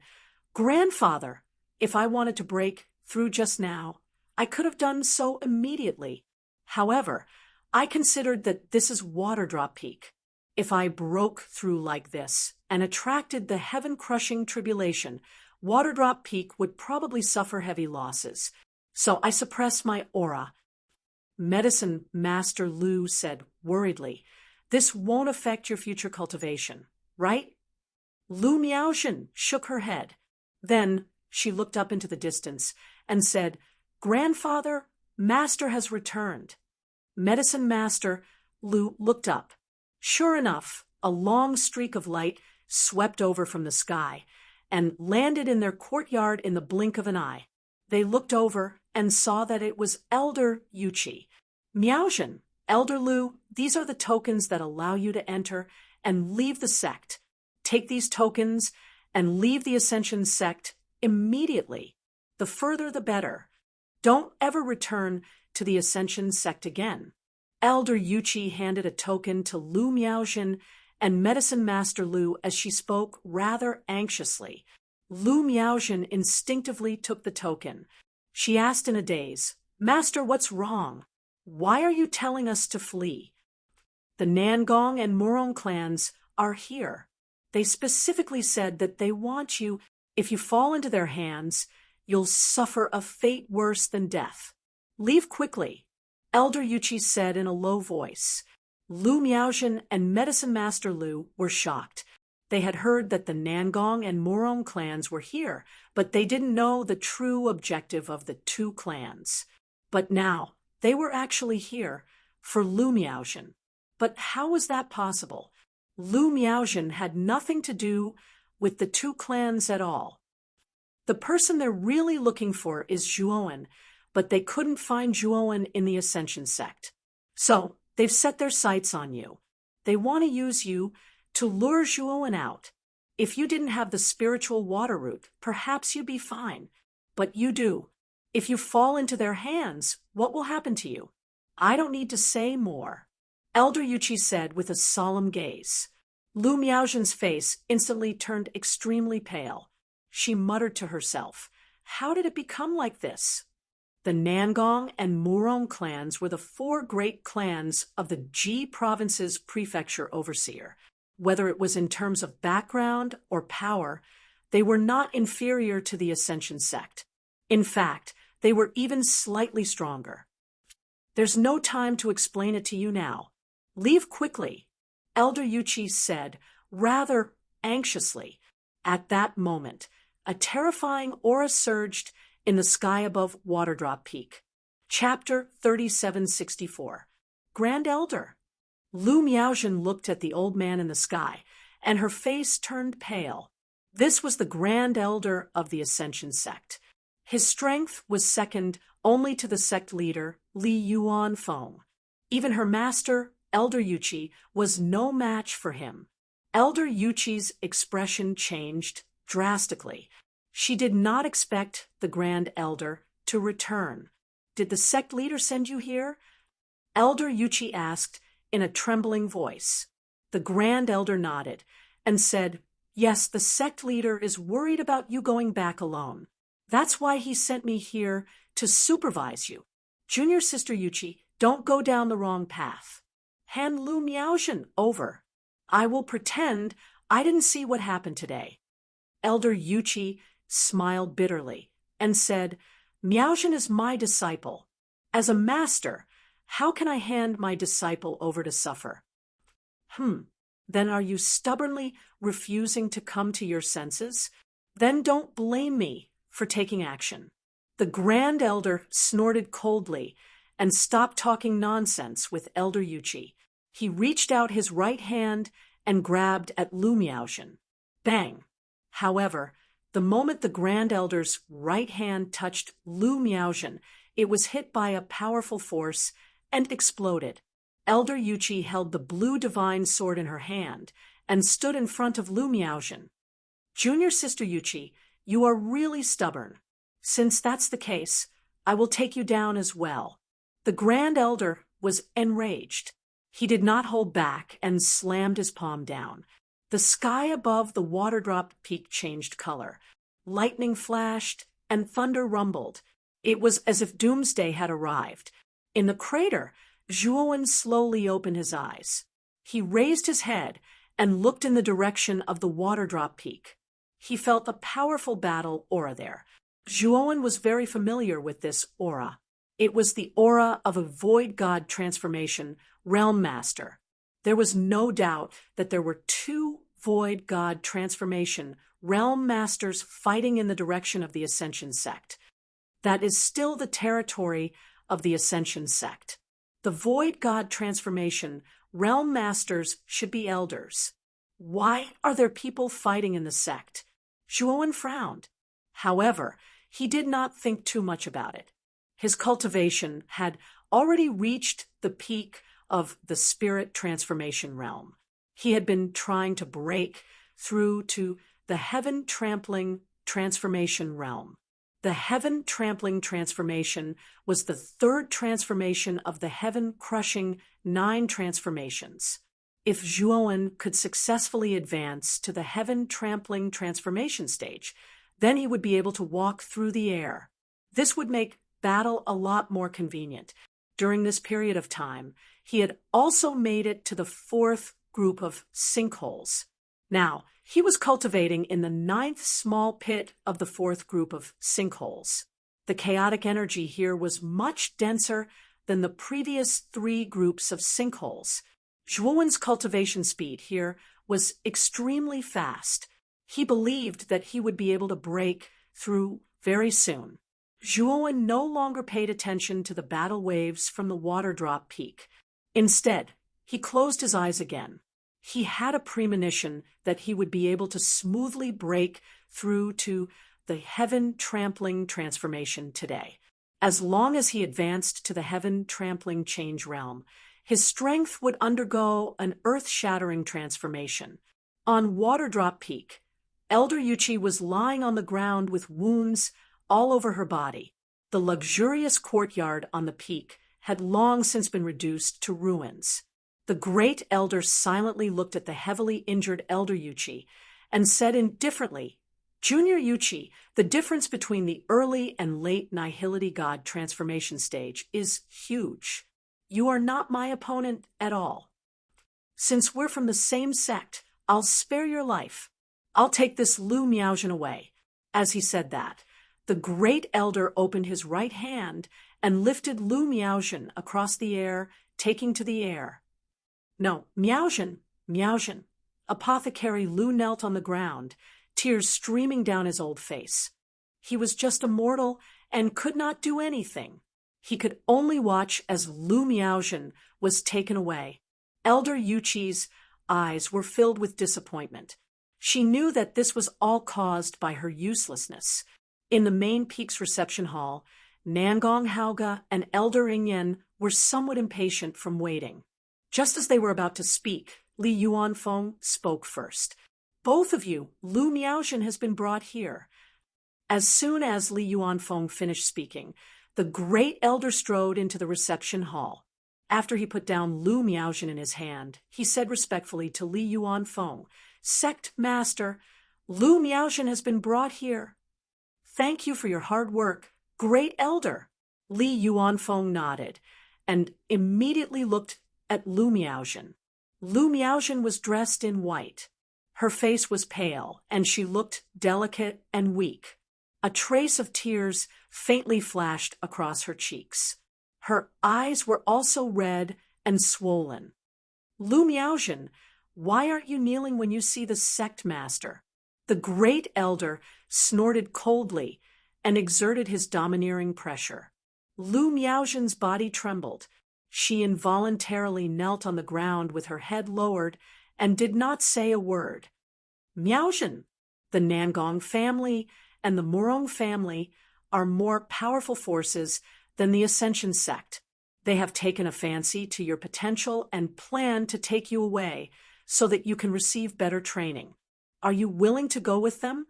"Grandfather, if I wanted to break through just now, I could have done so immediately. However, I considered that this is Waterdrop Peak. If I broke through like this and attracted the heaven-crushing tribulation, Waterdrop Peak would probably suffer heavy losses. So I suppressed my aura." Medicine Master Lu said worriedly, "This won't affect your future cultivation, right?" Lu Miaojin shook her head. Then she looked up into the distance and said, "Grandfather, Master has returned." Medicine Master Lu looked up. Sure enough, a long streak of light swept over from the sky and landed in their courtyard in the blink of an eye. They looked over and saw that it was Elder Yuchi. "Miaojin, Elder Lu, these are the tokens that allow you to enter and leave the sect. Take these tokens and leave the Ascension sect immediately. The further the better. Don't ever return to the Ascension sect again." Elder Yuchi handed a token to Lu Miaojin and Medicine Master Lu as she spoke rather anxiously. Lu Miaojin instinctively took the token. She asked in a daze, "Master, what's wrong? Why are you telling us to flee?" "The Nangong and Murong clans are here. They specifically said that they want you. If you fall into their hands, you'll suffer a fate worse than death. Leave quickly," Elder Yuchi said in a low voice. Lu Miaojin and Medicine Master Lu were shocked. They had heard that the Nangong and Murong clans were here, but they didn't know the true objective of the two clans. But now, they were actually here for Lu Miaojin. But how was that possible? Lu Miaojin had nothing to do with the two clans at all. The person they're really looking for is Zhuowen, but they couldn't find Zhuowen in the Ascension sect. So, they've set their sights on you. They want to use you to lure Zhuowen out. If you didn't have the spiritual water root, perhaps you'd be fine. But you do. If you fall into their hands, what will happen to you? I don't need to say more, Elder Yuchi said with a solemn gaze. Lu Miaojin's face instantly turned extremely pale. She muttered to herself, "How did it become like this?" The Nangong and Murong clans were the four great clans of the Ji province's prefecture overseer. Whether it was in terms of background or power, they were not inferior to the Ascension sect. In fact, they were even slightly stronger. "There's no time to explain it to you now. Leave quickly," Elder Yuchi said, rather anxiously. At that moment, a terrifying aura surged in the sky above Waterdrop Peak. Chapter 3764. Grand Elder. Lu Miaojin looked at the old man in the sky, and her face turned pale. This was the Grand Elder of the Ascension sect. His strength was second only to the sect leader, Li Yuan Feng. Even her master, Elder Yuchi, was no match for him. Elder Yuchi's expression changed drastically. She did not expect the Grand Elder to return. "Did the sect leader send you here?" Elder Yuchi asked in a trembling voice. The Grand Elder nodded and said, "Yes, the sect leader is worried about you going back alone. That's why he sent me here to supervise you. Junior Sister Yuchi, don't go down the wrong path. Hand Lu Miaojin over. I will pretend I didn't see what happened today." Elder Yuchi smiled bitterly and said, "Miaojin is my disciple. As a master, how can I hand my disciple over to suffer?" Then are you stubbornly refusing to come to your senses? Then don't blame me for taking action. The Grand Elder snorted coldly and stopped talking nonsense with Elder Yuchi. He reached out his right hand and grabbed at Lu Miaozhen. Bang! However, the moment the Grand Elder's right hand touched Lu Miaozhen, it was hit by a powerful force and exploded. Elder Yuchi held the blue divine sword in her hand and stood in front of Lu Miaozhen. Junior Sister Yuchi, you are really stubborn. Since that's the case, I will take you down as well. The Grand Elder was enraged. He did not hold back and slammed his palm down. The sky above the water-drop peak changed color. Lightning flashed and thunder rumbled. It was as if doomsday had arrived. In the crater, Zhuowen slowly opened his eyes. He raised his head and looked in the direction of the water-drop peak. He felt a powerful battle aura there. Zhuowen was very familiar with this aura. It was the aura of a void god transformation realm master. There was no doubt that there were two void god transformation realm masters fighting in the direction of the Ascension sect. That is still the territory of the Ascension sect. The void god transformation realm masters should be elders. Why are there people fighting in the sect? Zhuowen frowned. However, he did not think too much about it. His cultivation had already reached the peak of the spirit transformation realm. He had been trying to break through to the heaven-trampling transformation realm. The heaven-trampling transformation was the third transformation of the heaven-crushing 9 transformations. If Zhuowen could successfully advance to the heaven-trampling transformation stage, then he would be able to walk through the air. This would make battle a lot more convenient. During this period of time, he had also made it to the 4th group of sinkholes. Now, he was cultivating in the 9th small pit of the 4th group of sinkholes. The chaotic energy here was much denser than the previous 3 groups of sinkholes. Zhuowen's cultivation speed here was extremely fast. He believed that he would be able to break through very soon. Zhuowen no longer paid attention to the battle waves from the water drop peak. Instead, he closed his eyes again. He had a premonition that he would be able to smoothly break through to the heaven-trampling transformation today. As long as he advanced to the heaven-trampling change realm, his strength would undergo an earth-shattering transformation. On Waterdrop Peak, Elder Yuchi was lying on the ground with wounds all over her body. The luxurious courtyard on the peak had long since been reduced to ruins. The great elder silently looked at the heavily injured Elder Yuchi and said indifferently, "Junior Yuchi, the difference between the early and late Nihility God transformation stage is huge. You are not my opponent at all. Since we're from the same sect, I'll spare your life. I'll take this Lu Miaozhen away." As he said that, the great elder opened his right hand and lifted Lu Miaozhen across the air, taking to the air. "No, Miaozhen, Miaozhen." Apothecary Lu knelt on the ground, tears streaming down his old face. He was just a mortal and could not do anything. He could only watch as Lu Miaozhen was taken away. Elder Yuchi's eyes were filled with disappointment. She knew that this was all caused by her uselessness. In the main peak's reception hall, Nangong Haoge and Elder Ingyan were somewhat impatient from waiting. Just as they were about to speak, Li Yuanfeng spoke first. "Both of you, Lu Miaozhen has been brought here." As soon as Li Yuanfeng finished speaking, the great elder strode into the reception hall. After he put down Lu Miaozhen in his hand, he said respectfully to Li Yuanfeng, "Sect Master, Lu Miaozhen has been brought here." "Thank you for your hard work, great elder." Li Yuanfeng nodded and immediately looked at Lu Miaozhen. Lu Miaozhen was dressed in white. Her face was pale, and she looked delicate and weak. A trace of tears faintly flashed across her cheeks. Her eyes were also red and swollen. "Lu Miaozhen, Why aren't you kneeling when you see the sect master? The great elder snorted coldly and exerted his domineering pressure. Lu Miaozhen's body trembled. She involuntarily knelt on the ground with her head lowered and did not say a word. Miaozhen, the Nangong family and the Murong family are more powerful forces than the Ascension sect. They have taken a fancy to your potential and plan to take you away so that you can receive better training. Are you willing to go with them?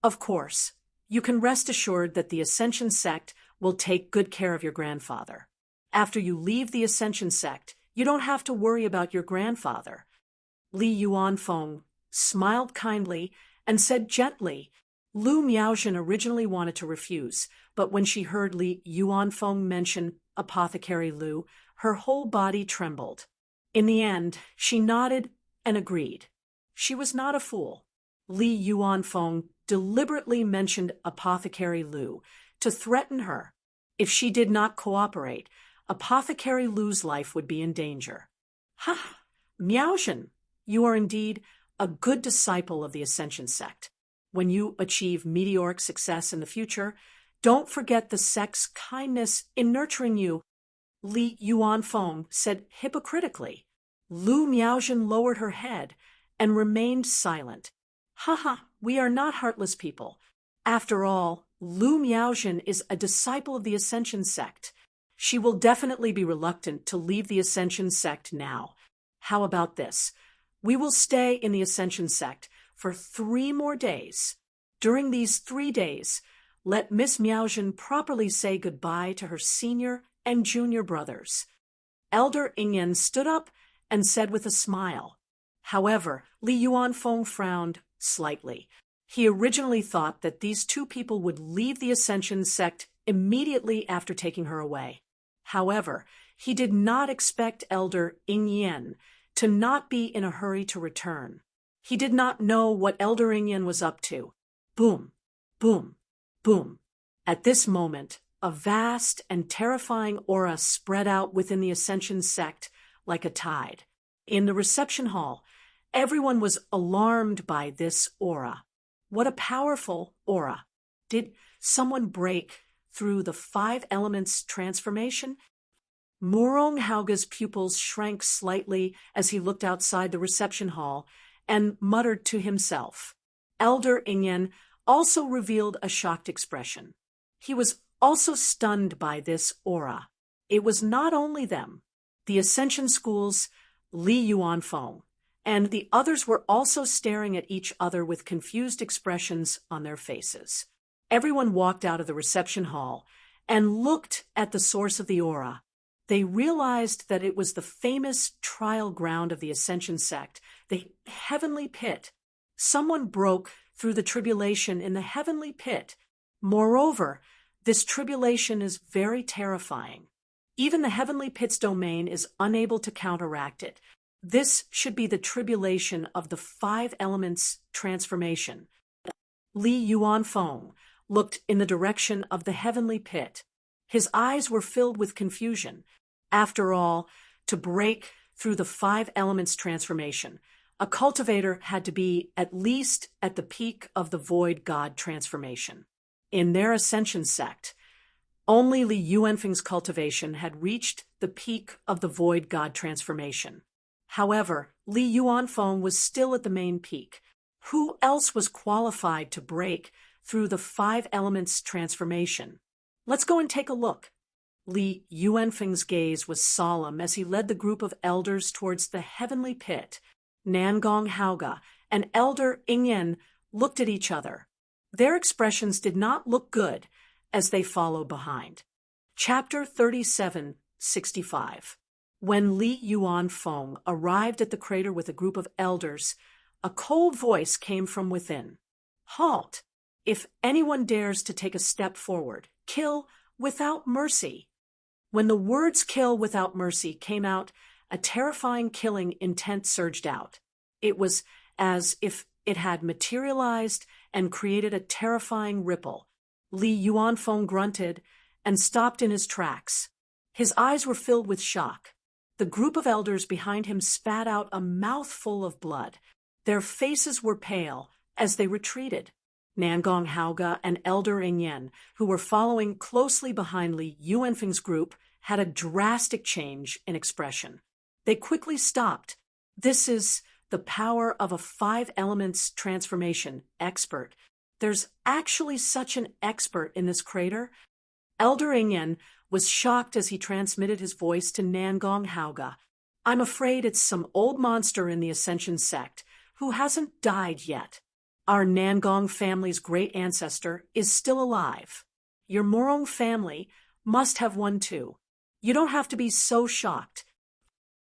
Of course. You can rest assured that the Ascension sect will take good care of your grandfather. After you leave the Ascension sect, you don't have to worry about your grandfather. Li Yuanfeng smiled kindly and said gently. Lu Miaozhen originally wanted to refuse, but when she heard Li Yuanfeng mention Apothecary Lu, her whole body trembled. In the end, she nodded and agreed. She was not a fool. Li Yuanfeng deliberately mentioned Apothecary Lu to threaten her. If she did not cooperate, Apothecary Lu's life would be in danger. Ha! Miaozhen, you are indeed a good disciple of the Ascension sect. When you achieve meteoric success in the future, don't forget the sect's kindness in nurturing you, Li Yuanfeng said hypocritically. Lu Miaozhen lowered her head and remained silent. Haha, we are not heartless people. After all, Lu Miaozhen is a disciple of the Ascension sect. She will definitely be reluctant to leave the Ascension sect now. How about this? We will stay in the Ascension sect for 3 more days. During these 3 days, let Miss Miaozhen properly say goodbye to her senior and junior brothers. Elder Ingyan stood up and said with a smile. However, Li Yuanfeng frowned slightly. He originally thought that these 2 people would leave the Ascension sect immediately after taking her away. However, he did not expect Elder Ingyan to not be in a hurry to return. He did not know what Elder Ingyan was up to. Boom, boom, boom. At this moment, a vast and terrifying aura spread out within the Ascension sect like a tide. In the reception hall, everyone was alarmed by this aura. What a powerful aura. Did someone break through the 5 elements transformation? Murong Hauge's pupils shrank slightly as he looked outside the reception hall and muttered to himself. Elder Ingyan also revealed a shocked expression. He was also stunned by this aura. It was not only them. The Ascension schools, Li Yuanfeng, and the others were also staring at each other with confused expressions on their faces. Everyone walked out of the reception hall and looked at the source of the aura. They realized that it was the famous trial ground of the Ascension sect, the Heavenly Pit. Someone broke through the tribulation in the Heavenly Pit. Moreover, this tribulation is very terrifying. Even the Heavenly Pit's domain is unable to counteract it. This should be the tribulation of the 5 elements transformation. Li Yuanfeng looked in the direction of the Heavenly Pit. His eyes were filled with confusion. After all, to break through the 5 elements transformation, a cultivator had to be at least at the peak of the Void God transformation. In their Ascension sect, only Li Yuanfeng's cultivation had reached the peak of the Void God transformation. However, Li Yuanfeng was still at the main peak. Who else was qualified to break through the 5 elements transformation? Let's go and take a look. Li Yuanfeng's gaze was solemn as he led the group of elders towards the Heavenly Pit. Nangong Hauge and Elder Ingyan looked at each other. Their expressions did not look good as they followed behind. Chapter 37:65. When Li Yuanfeng arrived at the crater with a group of elders, a cold voice came from within. Halt! If anyone dares to take a step forward, kill without mercy. When the words kill without mercy came out, a terrifying killing intent surged out. It was as if it had materialized and created a terrifying ripple. Li Yuanfeng grunted and stopped in his tracks. His eyes were filled with shock. The group of elders behind him spat out a mouthful of blood. Their faces were pale as they retreated. Nangong Haoga and Elder Ingyen, who were following closely behind Li Yuanfeng's group, had a drastic change in expression. They quickly stopped. This is the power of a 5 elements transformation expert. There's actually such an expert in this crater? Elder Ingyen was shocked as he transmitted his voice to Nangong Haoga. I'm afraid it's some old monster in the Ascension sect who hasn't died yet. Our Nangong family's great ancestor is still alive. Your Morong family must have one too. You don't have to be so shocked.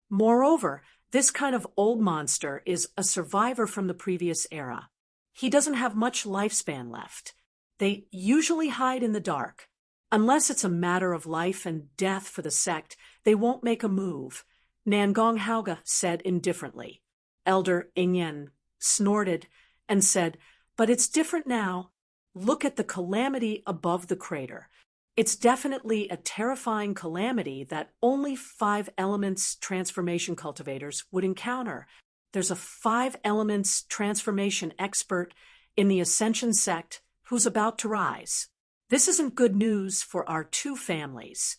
Moreover, this kind of old monster is a survivor from the previous era. He doesn't have much lifespan left. They usually hide in the dark. Unless it's a matter of life and death for the sect, they won't make a move, Nangong Haoga said indifferently. Elder Ingyen snorted and said, but it's different now. Look at the calamity above the crater. It's definitely a terrifying calamity that only 5 elements transformation cultivators would encounter. There's a 5 elements transformation expert in the Ascension sect who's about to rise. This isn't good news for our 2 families.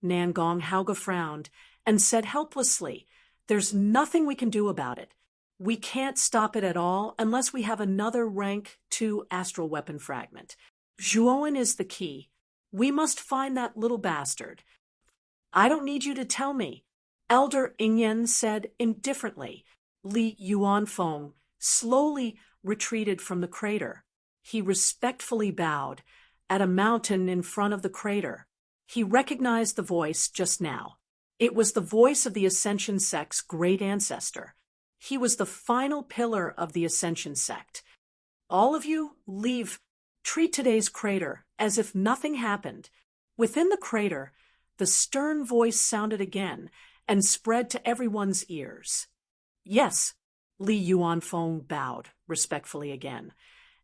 Nangong Haoga frowned and said helplessly, there's nothing we can do about it. We can't stop it at all unless we have another rank 2 astral weapon fragment. Zhuowen is the key. We must find that little bastard. I don't need you to tell me, Elder Ingyen said indifferently. Li Yuanfeng slowly retreated from the crater. He respectfully bowed at a mountain in front of the crater. He recognized the voice just now. It was the voice of the Ascension sect's great ancestor. He was the final pillar of the Ascension sect. All of you, leave. Treat today's crater as if nothing happened. Within the crater, the stern voice sounded again and spread to everyone's ears. Yes, Li Yuanfeng bowed respectfully again,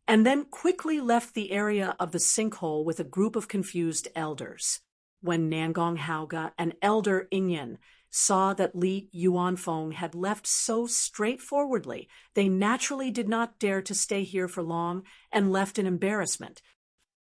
and then quickly left the area of the sinkhole with a group of confused elders. When Nangong Haoga and Elder Ingyen saw that Li Yuanfeng had left so straightforwardly, they naturally did not dare to stay here for long and left in embarrassment.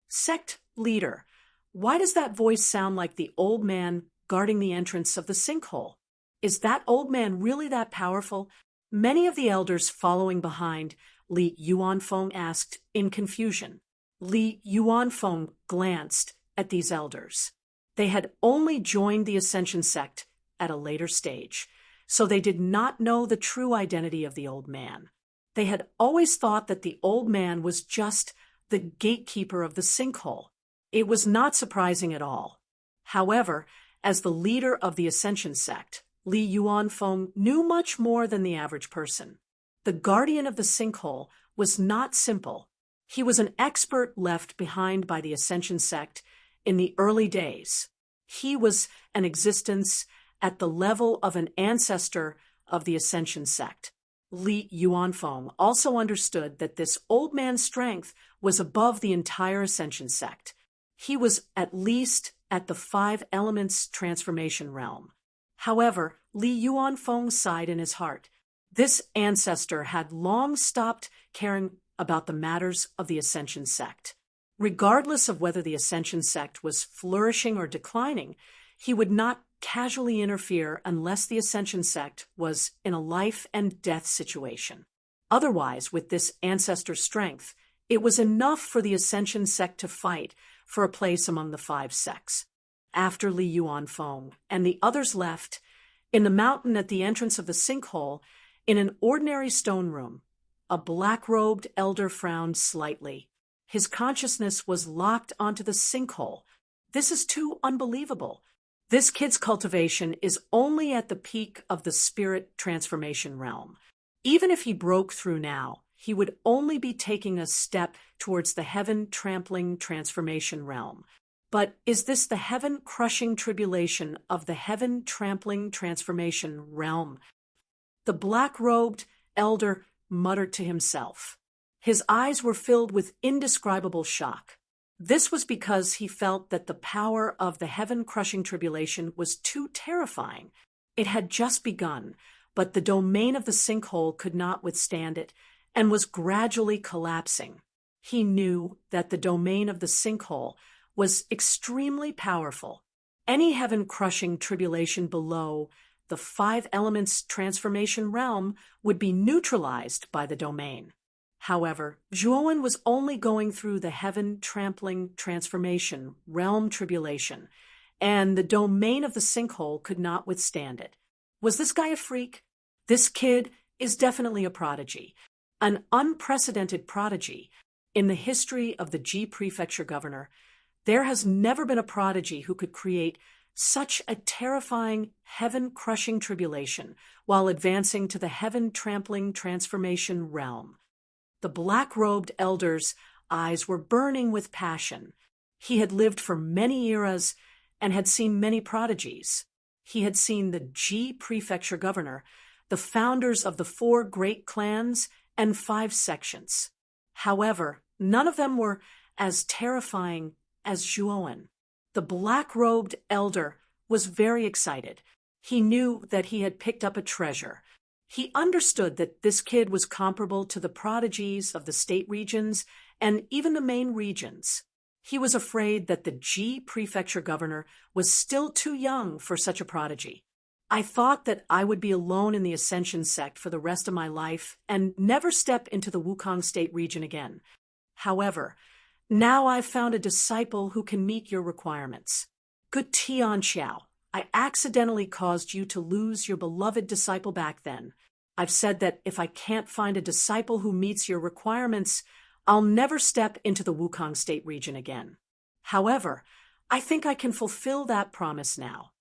Sect leader, why does that voice sound like the old man guarding the entrance of the sinkhole? Is that old man really that powerful? Many of the elders following behind Li Yuanfeng asked in confusion. Li Yuanfeng glanced at these elders. They had only joined the Ascension sect at a later stage, so they did not know the true identity of the old man. They had always thought that the old man was just the gatekeeper of the sinkhole. It was not surprising at all. However, as the leader of the Ascension sect, Li Yuanfeng knew much more than the average person. The guardian of the sinkhole was not simple. He was an expert left behind by the Ascension sect in the early days. He was an existence at the level of an ancestor of the Ascension sect. Li Yuanfeng also understood that this old man's strength was above the entire Ascension sect. He was at least at the 5 elements transformation realm. However, Li Yuanfeng sighed in his heart. This ancestor had long stopped caring about the matters of the Ascension sect. Regardless of whether the Ascension sect was flourishing or declining, he would not casually interfere unless the Ascension sect was in a life and death situation. Otherwise, with this ancestor's strength, it was enough for the Ascension sect to fight for a place among the 5 sects. After Li Yuanfeng and the others left, in the mountain at the entrance of the sinkhole, in an ordinary stone room, a black-robed elder frowned slightly. His consciousness was locked onto the sinkhole. This is too unbelievable. This kid's cultivation is only at the peak of the spirit transformation realm. Even if he broke through now, he would only be taking a step towards the heaven-trampling transformation realm. But is this the heaven-crushing tribulation of the heaven-trampling transformation realm? The black-robed elder muttered to himself. His eyes were filled with indescribable shock. This was because he felt that the power of the heaven-crushing tribulation was too terrifying. It had just begun, but the domain of the sinkhole could not withstand it and was gradually collapsing. He knew that the domain of the sinkhole was extremely powerful. Any heaven-crushing tribulation below the five elements transformation realm would be neutralized by the domain. However, Zhuowen was only going through the heaven-trampling transformation realm tribulation, and the domain of the sinkhole could not withstand it. Was this guy a freak? This kid is definitely a prodigy, an unprecedented prodigy. In the history of the Ji Prefecture governor, there has never been a prodigy who could create such a terrifying, heaven-crushing tribulation while advancing to the heaven-trampling transformation realm. The black-robed elder's eyes were burning with passion. He had lived for many eras and had seen many prodigies. He had seen the Ji Prefecture governor, the founders of the 4 great clans and 5 sections. However, none of them were as terrifying as Zhuowen. The black-robed elder was very excited. He knew that he had picked up a treasure. He understood that this kid was comparable to the prodigies of the state regions and even the main regions. He was afraid that the Ji Prefecture governor was still too young for such a prodigy. I thought that I would be alone in the Ascension sect for the rest of my life and never step into the Wukong state region again. However, now I've found a disciple who can meet your requirements. Good Tian Xiao, I accidentally caused you to lose your beloved disciple back then. I've said that if I can't find a disciple who meets your requirements, I'll never step into the Wukong state region again. However, I think I can fulfill that promise now.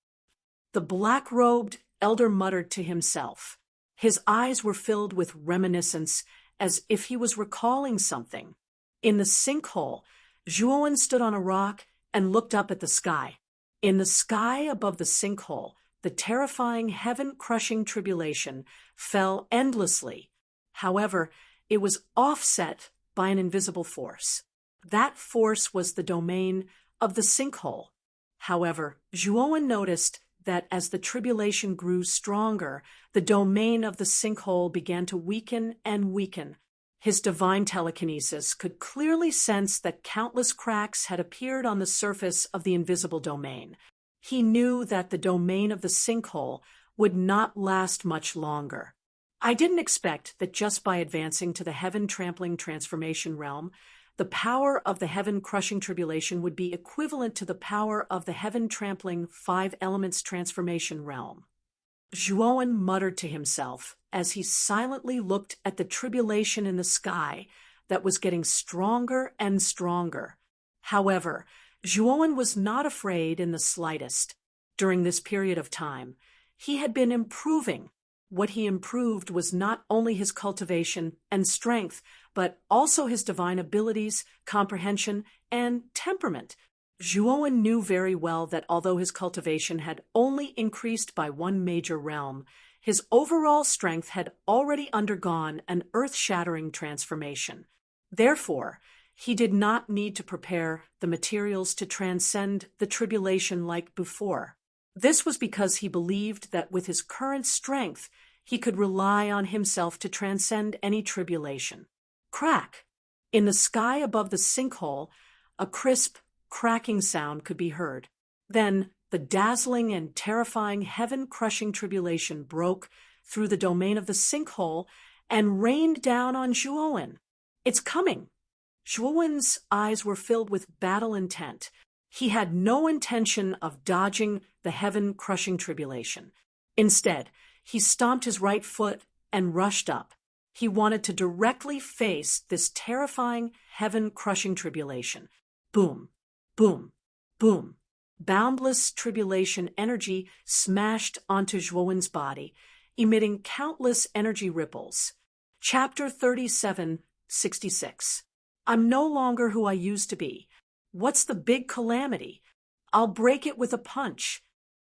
The black-robed elder muttered to himself. His eyes were filled with reminiscence, as if he was recalling something. In the sinkhole, Zhuowen stood on a rock and looked up at the sky. In the sky above the sinkhole, the terrifying heaven-crushing tribulation fell endlessly. However, it was offset by an invisible force. That force was the domain of the sinkhole. However, Zhuowen noticed that as the tribulation grew stronger, the domain of the sinkhole began to weaken and weaken. His divine telekinesis could clearly sense that countless cracks had appeared on the surface of the invisible domain. He knew that the domain of the sinkhole would not last much longer. I didn't expect that just by advancing to the heaven-trampling transformation realm, the power of the heaven-crushing tribulation would be equivalent to the power of the heaven-trampling 5 elements transformation realm. Zhuowen muttered to himself as he silently looked at the tribulation in the sky that was getting stronger and stronger. However, Zhuowen was not afraid in the slightest. During this period of time, he had been improving. What he improved was not only his cultivation and strength, but also his divine abilities, comprehension, and temperament. Zhuowen knew very well that although his cultivation had only increased by 1 major realm, his overall strength had already undergone an earth-shattering transformation. Therefore, he did not need to prepare the materials to transcend the tribulation like before. This was because he believed that with his current strength, he could rely on himself to transcend any tribulation. Crack! In the sky above the sinkhole, a crisp, cracking sound could be heard. Then, the dazzling and terrifying heaven-crushing tribulation broke through the domain of the sinkhole and rained down on Zhuowen. It's coming! Zhuowen's eyes were filled with battle intent. He had no intention of dodging the heaven-crushing tribulation. Instead, he stomped his right foot and rushed up. He wanted to directly face this terrifying heaven-crushing tribulation. Boom, boom, boom. Boundless tribulation energy smashed onto Zhuowen's body, emitting countless energy ripples. Chapter 3766. I'm no longer who I used to be. What's the big calamity? I'll break it with a punch.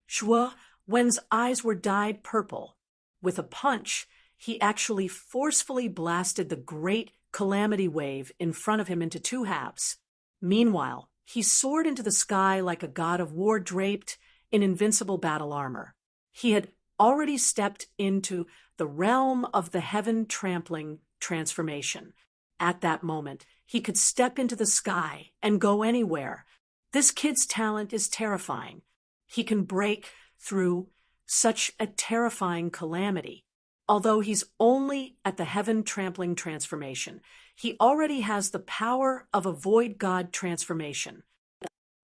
Zhuowen's eyes were dyed purple. With a punch, he actually forcefully blasted the great calamity wave in front of him into 2 halves. Meanwhile, he soared into the sky like a god of war draped in invincible battle armor. He had already stepped into the realm of the heaven-trampling transformation. At that moment, he could step into the sky and go anywhere. This kid's talent is terrifying. He can break through such a terrifying calamity. Although he's only at the heaven-trampling transformation, he already has the power of a void god transformation.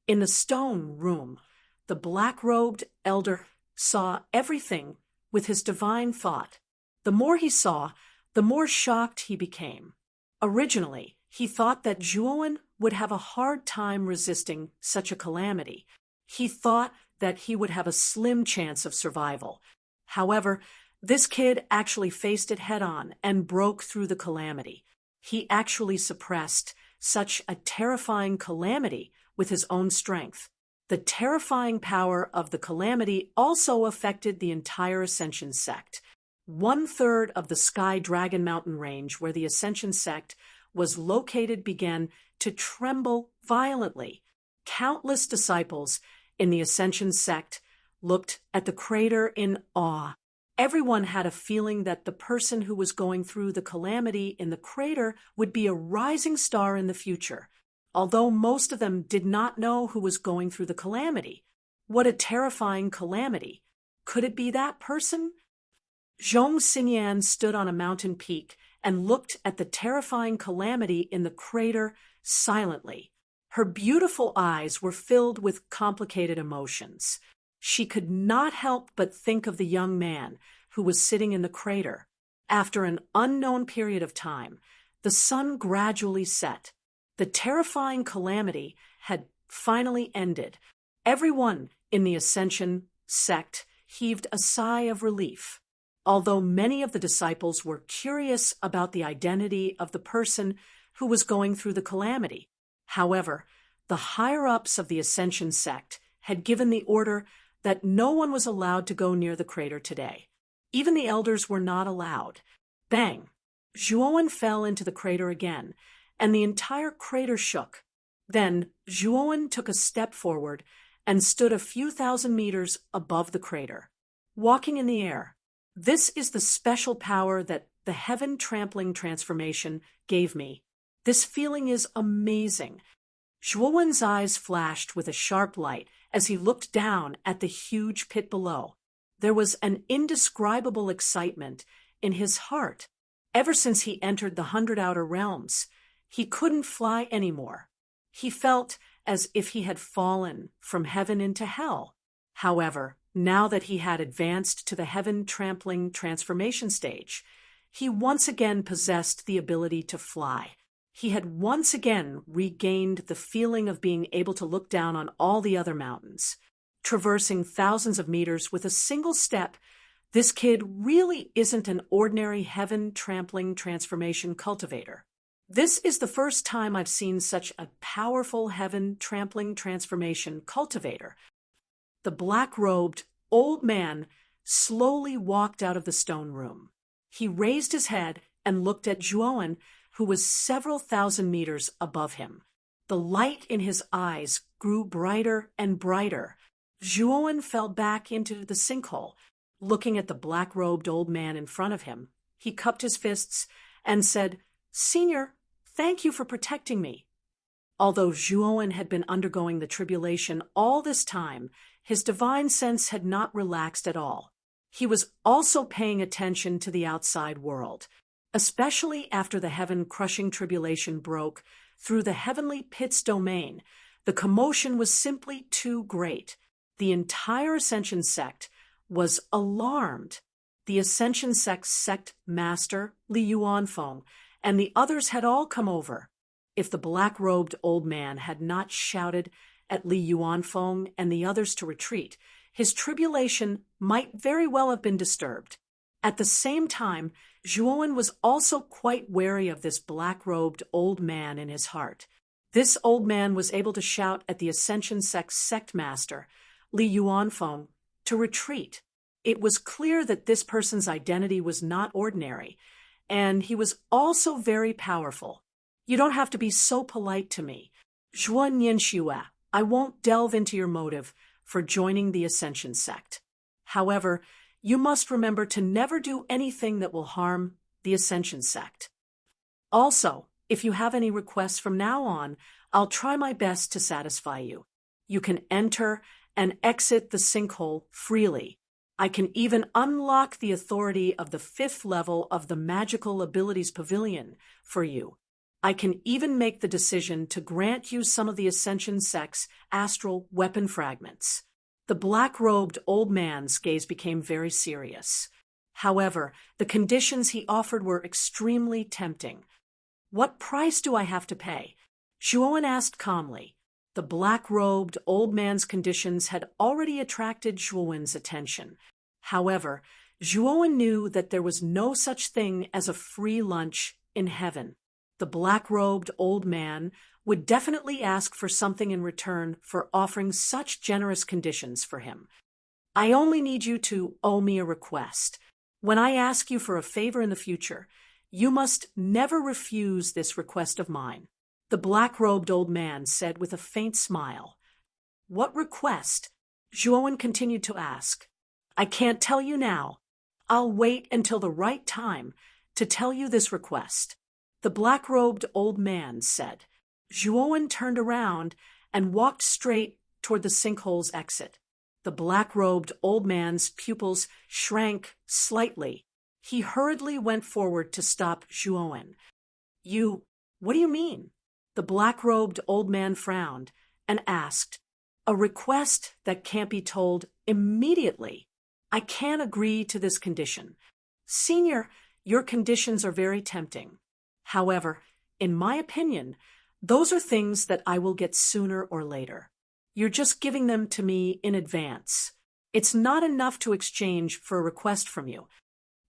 In the stone room, the black-robed elder saw everything with his divine thought. The more he saw, the more shocked he became. Originally, he thought that Zhuowen would have a hard time resisting such a calamity. He thought that he would have a slim chance of survival. However, this kid actually faced it head-on and broke through the calamity. He actually suppressed such a terrifying calamity with his own strength. The terrifying power of the calamity also affected the entire Ascension sect. 1/3 of the Sky Dragon Mountain range where the Ascension sect was located began to tremble violently. Countless disciples in the Ascension sect looked at the crater in awe. Everyone had a feeling that the person who was going through the calamity in the crater would be a rising star in the future, although most of them did not know who was going through the calamity. What a terrifying calamity! Could it be that person? Zhong Xingyan stood on a mountain peak and looked at the terrifying calamity in the crater silently. Her beautiful eyes were filled with complicated emotions. She could not help but think of the young man who was sitting in the crater. After an unknown period of time, the sun gradually set. The terrifying calamity had finally ended. Everyone in the Ascension sect heaved a sigh of relief. Although many of the disciples were curious about the identity of the person who was going through the calamity. However, the higher-ups of the Ascension sect had given the order that no one was allowed to go near the crater today. Even the elders were not allowed. Bang! Zhuowen fell into the crater again, and the entire crater shook. Then Zhuowen took a step forward and stood a few thousand meters above the crater, walking in the air. This is the special power that the heaven-trampling transformation gave me. This feeling is amazing. Zhuowen's eyes flashed with a sharp light as he looked down at the huge pit below. There was an indescribable excitement in his heart. Ever since he entered the 100 Outer Realms, he couldn't fly anymore. He felt as if he had fallen from heaven into hell. However, now that he had advanced to the heaven-trampling transformation stage, he once again possessed the ability to fly. He had once again regained the feeling of being able to look down on all the other mountains. Traversing thousands of meters with a single step, this kid really isn't an ordinary heaven-trampling transformation cultivator. This is the first time I've seen such a powerful heaven-trampling transformation cultivator. The black-robed old man slowly walked out of the stone room. He raised his head and looked at Zhuowen, who was several thousand meters above him. The light in his eyes grew brighter and brighter. Zhuowen fell back into the sinkhole. Looking at the black-robed old man in front of him, he cupped his fists and said, "Senior, thank you for protecting me." Although Zhuowen had been undergoing the tribulation all this time, his divine sense had not relaxed at all. He was also paying attention to the outside world, especially after the heaven-crushing tribulation broke through the heavenly pit's domain. The commotion was simply too great. The entire Ascension sect was alarmed. The Ascension sect master, Li Yuanfeng, and the others had all come over. If the black-robed old man had not shouted at Li Yuanfeng and the others to retreat, his tribulation might very well have been disturbed. At the same time, Zhuowen was also quite wary of this black-robed old man in his heart. This old man was able to shout at the Ascension sect master, Li Yuanfeng, to retreat. It was clear that this person's identity was not ordinary, and he was also very powerful. "You don't have to be so polite to me. Zhuan Nianxue, I won't delve into your motive for joining the Ascension sect. However, You must remember to never do anything that will harm the Ascension sect. Also, if you have any requests from now on, I'll try my best to satisfy you. You can enter and exit the sinkhole freely. I can even unlock the authority of the 5th level of the Magical Abilities Pavilion for you. I can even make the decision to grant you some of the Ascension sect's astral weapon fragments. The black-robed old man's gaze became very serious. However, the conditions he offered were extremely tempting. What price do I have to pay? Zhuowen asked calmly. The black-robed old man's conditions had already attracted Zhuowen's attention. However, Zhuowen knew that there was no such thing as a free lunch in heaven. The black-robed old man would definitely ask for something in return for offering such generous conditions for him. I only need you to owe me a request. When I ask you for a favor in the future, you must never refuse this request of mine. The black-robed old man said with a faint smile. What request? Zhuowen continued to ask. I can't tell you now. I'll wait until the right time to tell you this request. The black-robed old man said. Zhuowen turned around and walked straight toward the sinkhole's exit. The black-robed old man's pupils shrank slightly. He hurriedly went forward to stop Zhuowen. What do you mean? The black-robed old man frowned and asked, a request that can't be told immediately. I can't agree to this condition. Senior, your conditions are very tempting. However, in my opinion, those are things that I will get sooner or later. You're just giving them to me in advance. It's not enough to exchange for a request from you.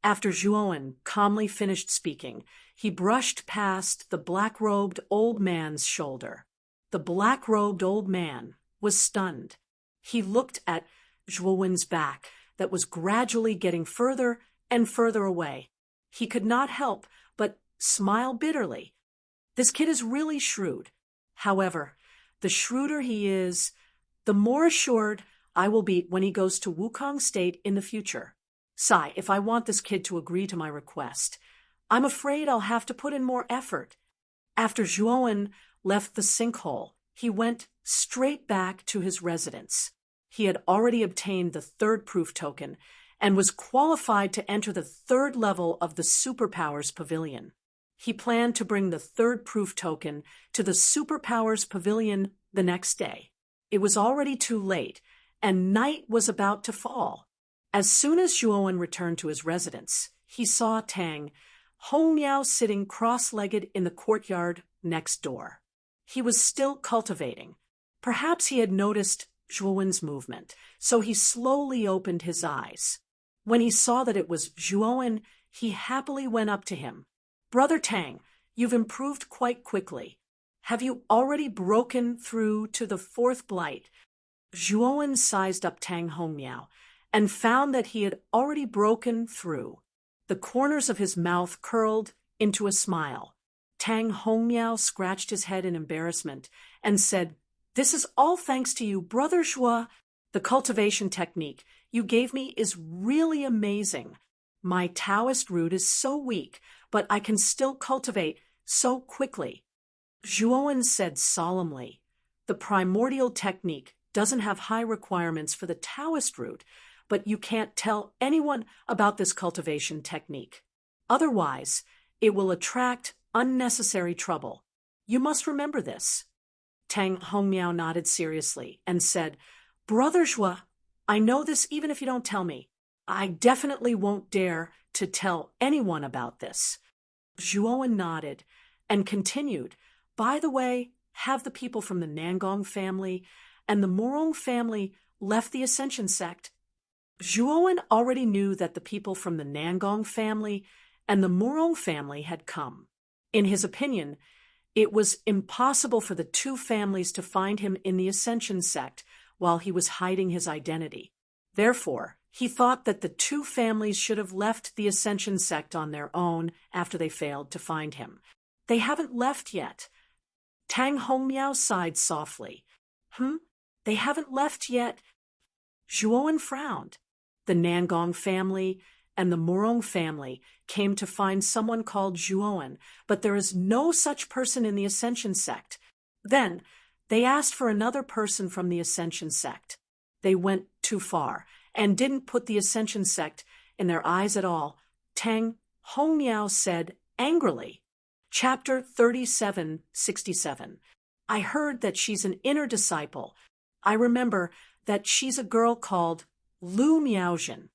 After Zhuowen calmly finished speaking, he brushed past the black-robed old man's shoulder. The black-robed old man was stunned. He looked at Zhuowen's back that was gradually getting further and further away. He could not help but smile bitterly. This kid is really shrewd. However, the shrewder he is, the more assured I will be when he goes to Wukong State in the future. Sai, if I want this kid to agree to my request, I'm afraid I'll have to put in more effort. After Zhuowen left the sinkhole, he went straight back to his residence. He had already obtained the 3rd proof token and was qualified to enter the 3rd level of the Superpowers Pavilion. He planned to bring the 3rd proof token to the Superpowers Pavilion the next day. It was already too late, and night was about to fall. As soon as Zhuowen returned to his residence, he saw Tang Hongmiao sitting cross-legged in the courtyard next door. He was still cultivating. Perhaps he had noticed Zhuowen's movement, so he slowly opened his eyes. When he saw that it was Zhuowen, he happily went up to him. Brother Tang, you've improved quite quickly. Have you already broken through to the 4th blight? Zhuowen sized up Tang Hongmiao and found that he had already broken through. The corners of his mouth curled into a smile. Tang Hongmiao scratched his head in embarrassment and said, This is all thanks to you, Brother Zhuo. The cultivation technique you gave me is really amazing. My Taoist root is so weak, but I can still cultivate so quickly. Zhuowen said solemnly, The primordial technique doesn't have high requirements for the Taoist root, but you can't tell anyone about this cultivation technique. Otherwise, it will attract unnecessary trouble. You must remember this. Tang Hongmiao nodded seriously and said, Brother Zhuo, I know this even if you don't tell me. I definitely won't dare to tell anyone about this. Zhuowen nodded and continued, By the way, have the people from the Nangong family and the Morong family left the Ascension sect? Zhuowen already knew that the people from the Nangong family and the Morong family had come. In his opinion, it was impossible for the 2 families to find him in the Ascension sect while he was hiding his identity. Therefore, he thought that the 2 families should have left the Ascension sect on their own after they failed to find him. They haven't left yet. Tang Hongmiao sighed softly. They haven't left yet? Zhuowen frowned. the Nangong family, and the Morong family came to find someone called Zhuowen, but there is no such person in the Ascension sect. Then, they asked for another person from the Ascension sect. They went too far and didn't put the Ascension sect in their eyes at all. Tang Hongmiao said angrily. Chapter 3767. I heard that she's an inner disciple. I remember that she's a girl called Lu Miaojin.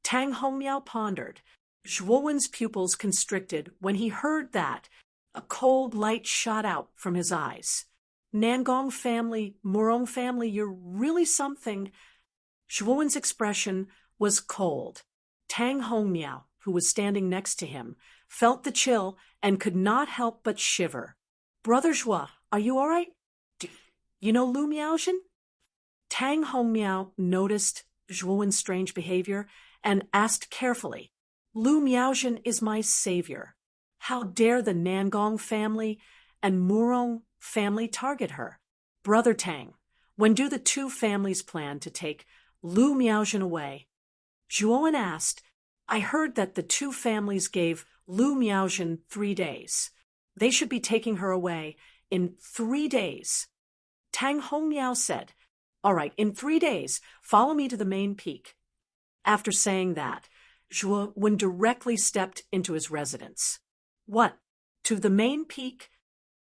Tang Hongmiao pondered. Zhuowen's pupils constricted when he heard that. A cold light shot out from his eyes. Nangong family, Morong family, you're really something. Zhuowen's expression was cold. Tang Hongmiao, who was standing next to him, felt the chill and could not help but shiver. Brother Zhuo, are you all right? Do you know Lu Miaojin? Tang Hongmiao noticed Zhuowen's strange behavior and asked carefully, Lu Miaojin is my savior. How dare the Nangong family and Morong family target her? Brother Tang, when do the two families plan to take Lu Miaojin away? Zhuowen asked, I heard that the two families gave Lu Miaojin 3 days. They should be taking her away in 3 days. Tang Hongmiao said, all right, in 3 days, follow me to the main peak. After saying that, Zhuowen directly stepped into his residence. What? To the main peak?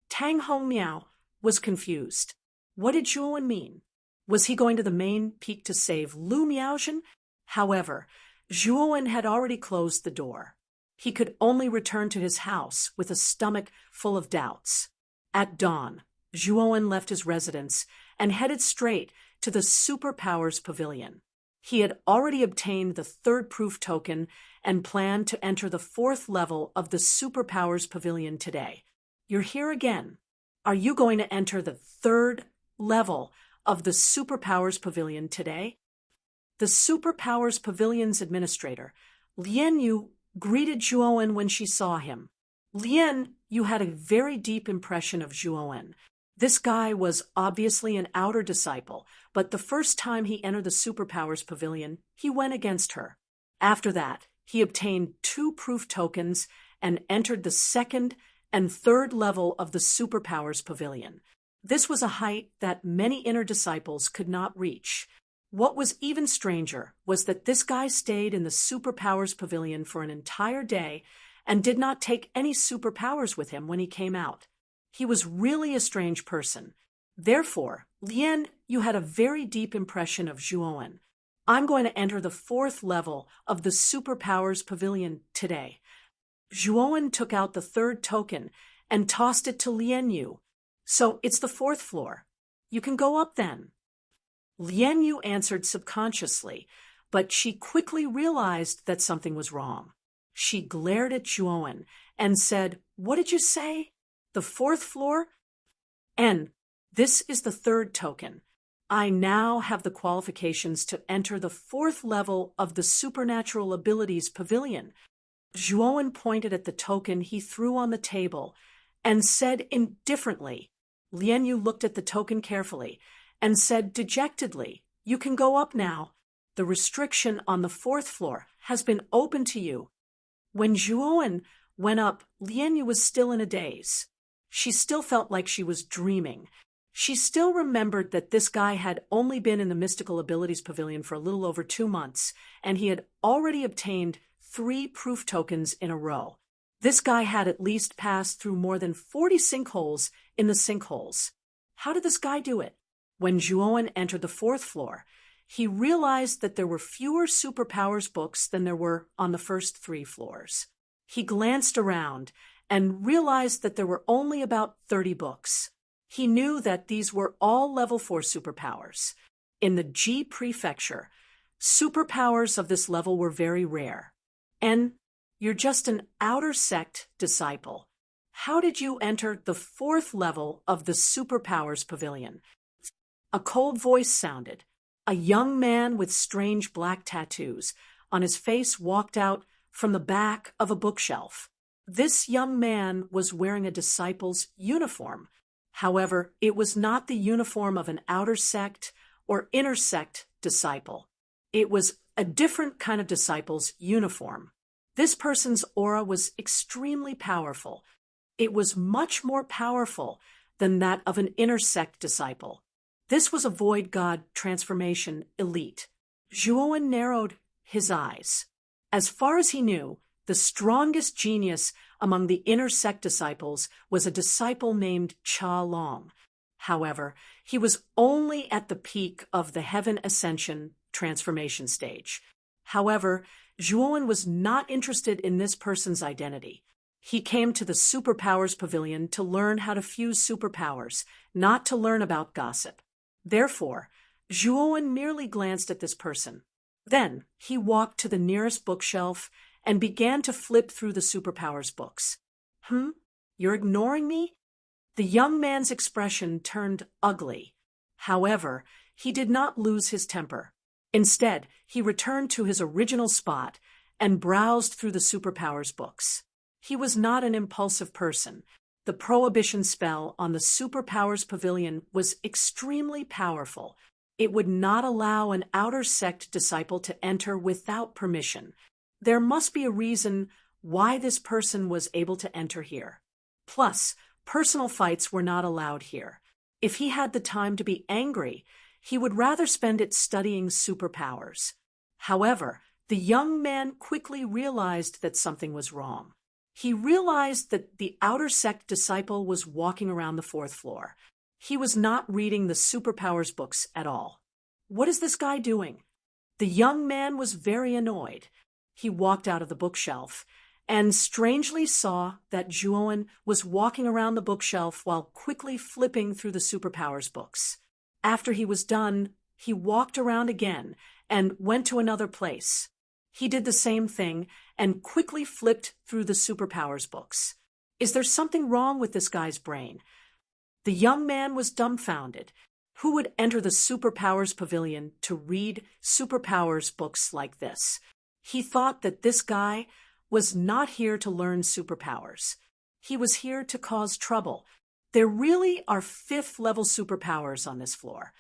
Tang Hongmiao was confused. What did Zhuowen mean? Was he going to the main peak to save Lu Miaojin? However, Zhuowen had already closed the door. He could only return to his house with a stomach full of doubts. At dawn, Zhuowen left his residence and headed straight to the Superpowers Pavilion. He had already obtained the 3rd proof token and planned to enter the 4th level of the Superpowers Pavilion today. You're here again. Are you going to enter the 3rd level of the Superpowers Pavilion today? The Superpowers Pavilion's administrator, Lian Yu, greeted Zhuowen when she saw him. Lian Yu had a very deep impression of Zhuowen. This guy was obviously an outer disciple, but the first time he entered the Superpowers Pavilion, he went against her. After that, he obtained 2 proof tokens and entered the 2nd and 3rd level of the Superpowers Pavilion. This was a height that many inner disciples could not reach. What was even stranger was that this guy stayed in the Superpowers Pavilion for an entire day and did not take any superpowers with him when he came out. He was really a strange person. Therefore, Lian, you had a very deep impression of Zhuowen. I'm going to enter the 4th level of the Superpowers Pavilion today. Zhuowen took out the 3rd token and tossed it to Lian Yu. So it's the 4th floor. You can go up then. Lian Yu answered subconsciously, but she quickly realized that something was wrong. She glared at Zhuowen and said, what did you say? The 4th floor? And this is the 3rd token. I now have the qualifications to enter the 4th level of the Supernatural Abilities Pavilion. Zhuowen pointed at the token he threw on the table and said indifferently. Lian Yu looked at the token carefully and said dejectedly, you can go up now. The restriction on the 4th floor has been opened to you. When Zhuowen went up, Lian Yu was still in a daze. She still felt like she was dreaming. She still remembered that this guy had only been in the Mystical Abilities Pavilion for a little over 2 months, and he had already obtained 3 proof tokens in a row. This guy had at least passed through more than 40 sinkholes in the sinkholes. How did this guy do it? When Zhuowen entered the 4th floor, he realized that there were fewer superpowers books than there were on the first 3 floors. He glanced around and realized that there were only about 30 books. He knew that these were all level 4 superpowers. In the G prefecture, superpowers of this level were very rare. And you're just an outer sect disciple. How did you enter the 4th level of the Superpowers Pavilion? A cold voice sounded. A young man with strange black tattoos on his face walked out from the back of a bookshelf. This young man was wearing a disciple's uniform. However, it was not the uniform of an outer sect or inner sect disciple. It was a different kind of disciple's uniform. This person's aura was extremely powerful. It was much more powerful than that of an inner sect disciple. This was a void god transformation elite. Zhuowen narrowed his eyes. As far as he knew, the strongest genius among the inner sect disciples was a disciple named Cha Long. However, he was only at the peak of the heaven ascension transformation stage. However, Zhuowen was not interested in this person's identity. He came to the Superpowers Pavilion to learn how to fuse superpowers, not to learn about gossip. Therefore, Zhuowen merely glanced at this person. Then he walked to the nearest bookshelf and began to flip through the superpowers books. You're ignoring me? The young man's expression turned ugly. However, he did not lose his temper. Instead, he returned to his original spot and browsed through the superpowers books. He was not an impulsive person. The prohibition spell on the Superpowers Pavilion was extremely powerful. It would not allow an outer sect disciple to enter without permission. There must be a reason why this person was able to enter here. Plus, personal fights were not allowed here. If he had the time to be angry, he would rather spend it studying superpowers. However, the young man quickly realized that something was wrong. He realized that the outer sect disciple was walking around the fourth floor. He was not reading the superpowers books at all. What is this guy doing? The young man was very annoyed. He walked out of the bookshelf and strangely saw that Zhuowen was walking around the bookshelf while quickly flipping through the superpowers books. After he was done, he walked around again and went to another place. He did the same thing and quickly flipped through the superpowers books. Is there something wrong with this guy's brain? The young man was dumbfounded. Who would enter the Superpowers Pavilion to read superpowers books like this? He thought that this guy was not here to learn superpowers. He was here to cause trouble. There really are fifth-level superpowers on this floor,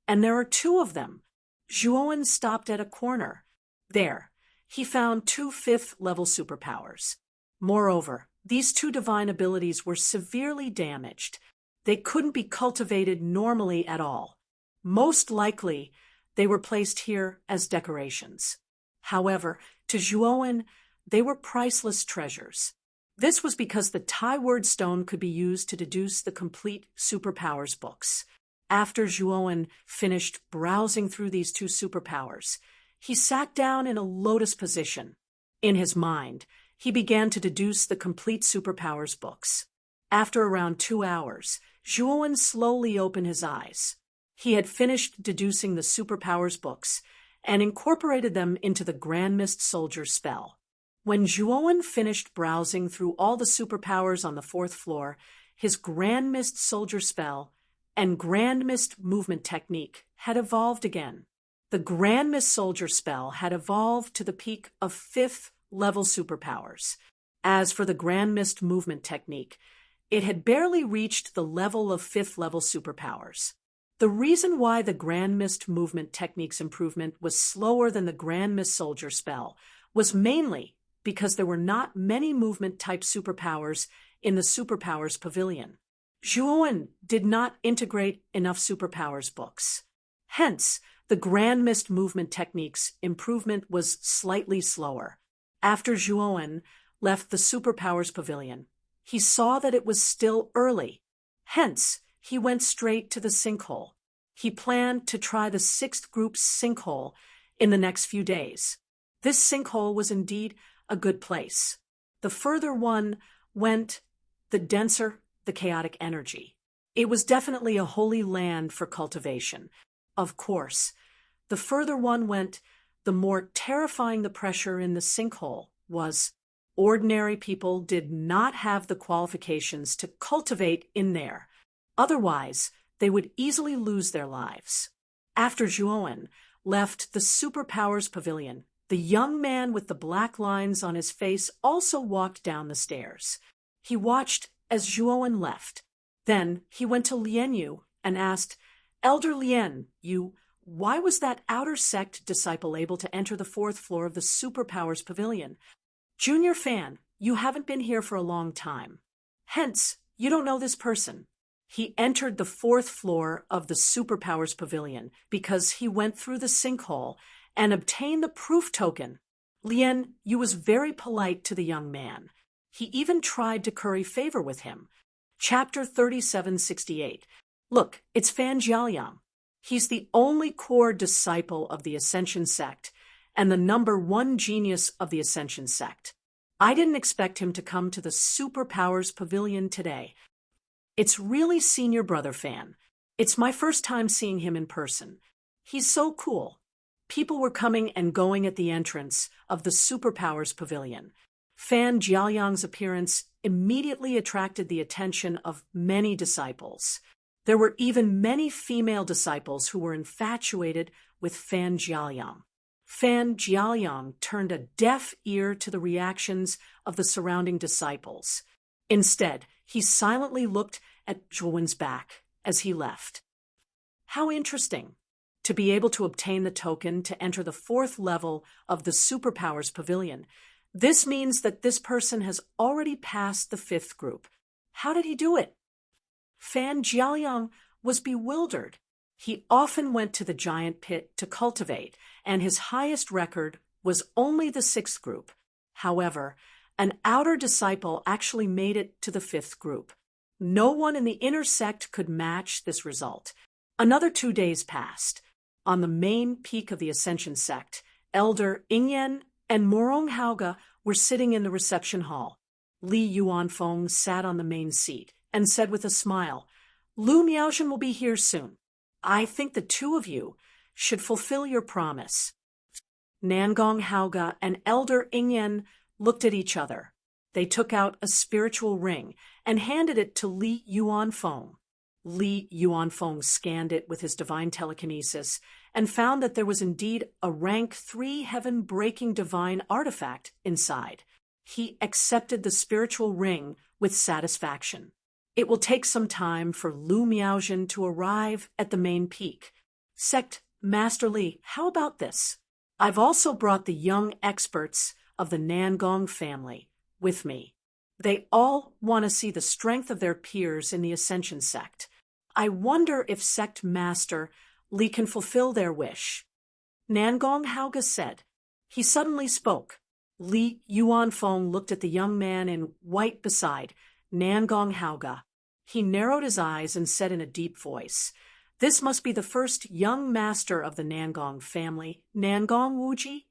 and there are two of them. Zhuowen stopped at a corner. There, he found two fifth-level superpowers. Moreover, these two divine abilities were severely damaged. They couldn't be cultivated normally at all. Most likely, they were placed here as decorations. However, to Zhuowen, they were priceless treasures. This was because the Tai Word Stone could be used to deduce the complete superpowers books. After Zhuowen finished browsing through these two superpowers, he sat down in a lotus position. In his mind, he began to deduce the complete superpowers books. After around 2 hours, Zhuowen slowly opened his eyes. He had finished deducing the superpowers books and incorporated them into the Grand Mist Soldier spell. When Zhuowen finished browsing through all the superpowers on the fourth floor, his Grand Mist Soldier spell and Grand Mist movement technique had evolved again. The Grand Mist Soldier spell had evolved to the peak of fifth-level superpowers. As for the Grand Mist movement technique, it had barely reached the level of fifth-level superpowers. The reason why the Grand Mist movement technique's improvement was slower than the Grand Mist Soldier spell was mainly because there were not many movement-type superpowers in the Superpowers Pavilion. Zhuowen did not integrate enough superpowers books. Hence, the Grand Mist movement technique's improvement was slightly slower. After Zhuowen left the Superpowers Pavilion, he saw that it was still early. Hence, he went straight to the sinkhole. He planned to try the sixth group's sinkhole in the next few days. This sinkhole was indeed a good place. The further one went, the denser the chaotic energy. It was definitely a holy land for cultivation. Of course, the further one went, the more terrifying the pressure in the sinkhole was. Ordinary people did not have the qualifications to cultivate in there. Otherwise, they would easily lose their lives. After Zhuowen left the Superpowers Pavilion, the young man with the black lines on his face also walked down the stairs. He watched as Zhuowen left. Then he went to Lian Yu and asked, "Elder Lian, you, Why was that outer sect disciple able to enter the fourth floor of the Superpowers Pavilion? Junior fan, you haven't been here for a long time. Hence, you don't know this person. He entered the fourth floor of the Superpowers Pavilion because he went through the sinkhole and obtained the proof token. Lien Yu was very polite to the young man. He even tried to curry favor with him. Chapter 3768. Look, it's Fan Jiaoyang. He's the only core disciple of the Ascension Sect and the #1 genius of the Ascension Sect. I didn't expect him to come to the Superpowers Pavilion today. It's really Senior Brother Fan. It's my first time seeing him in person. He's so cool. People were coming and going at the entrance of the Superpowers Pavilion. Fan Jiaoyang's appearance immediately attracted the attention of many disciples. There were even many female disciples who were infatuated with Fan Jiaoyang. Fan Jiaoyang turned a deaf ear to the reactions of the surrounding disciples. Instead, he silently looked at Zhuowen's back as he left. How interesting. To be able to obtain the token to enter the fourth level of the Superpowers Pavilion. This means that this person has already passed the fifth group. How did he do it? Fan Jiaoyang was bewildered. He often went to the giant pit to cultivate, and his highest record was only the sixth group. However, an outer disciple actually made it to the fifth group. No one in the inner sect could match this result. Another 2 days passed. On the main peak of the Ascension Sect, Elder Ingyan and Morong Haoge were sitting in the reception hall. Li Yuanfeng sat on the main seat and said with a smile, "Lu Miaozhen will be here soon. I think the two of you should fulfill your promise." Nangong Haoge and Elder Ingyan looked at each other. They took out a spiritual ring and handed it to Li Yuanfeng. Li Yuanfeng scanned it with his divine telekinesis and found that there was indeed a rank 3 heaven-breaking divine artifact inside. He accepted the spiritual ring with satisfaction. It will take some time for Lu Miaozhen to arrive at the main peak. Sect Master Li, how about this? I've also brought the young experts of the Nangong family with me. They all want to see the strength of their peers in the Ascension Sect. I wonder if Sect Master Li can fulfill their wish. Nangong Haoge said. He suddenly spoke. Li Yuanfeng looked at the young man in white beside Nangong Haoge. He narrowed his eyes and said in a deep voice, "This must be the first young master of the Nangong family, Nangong Wuji?"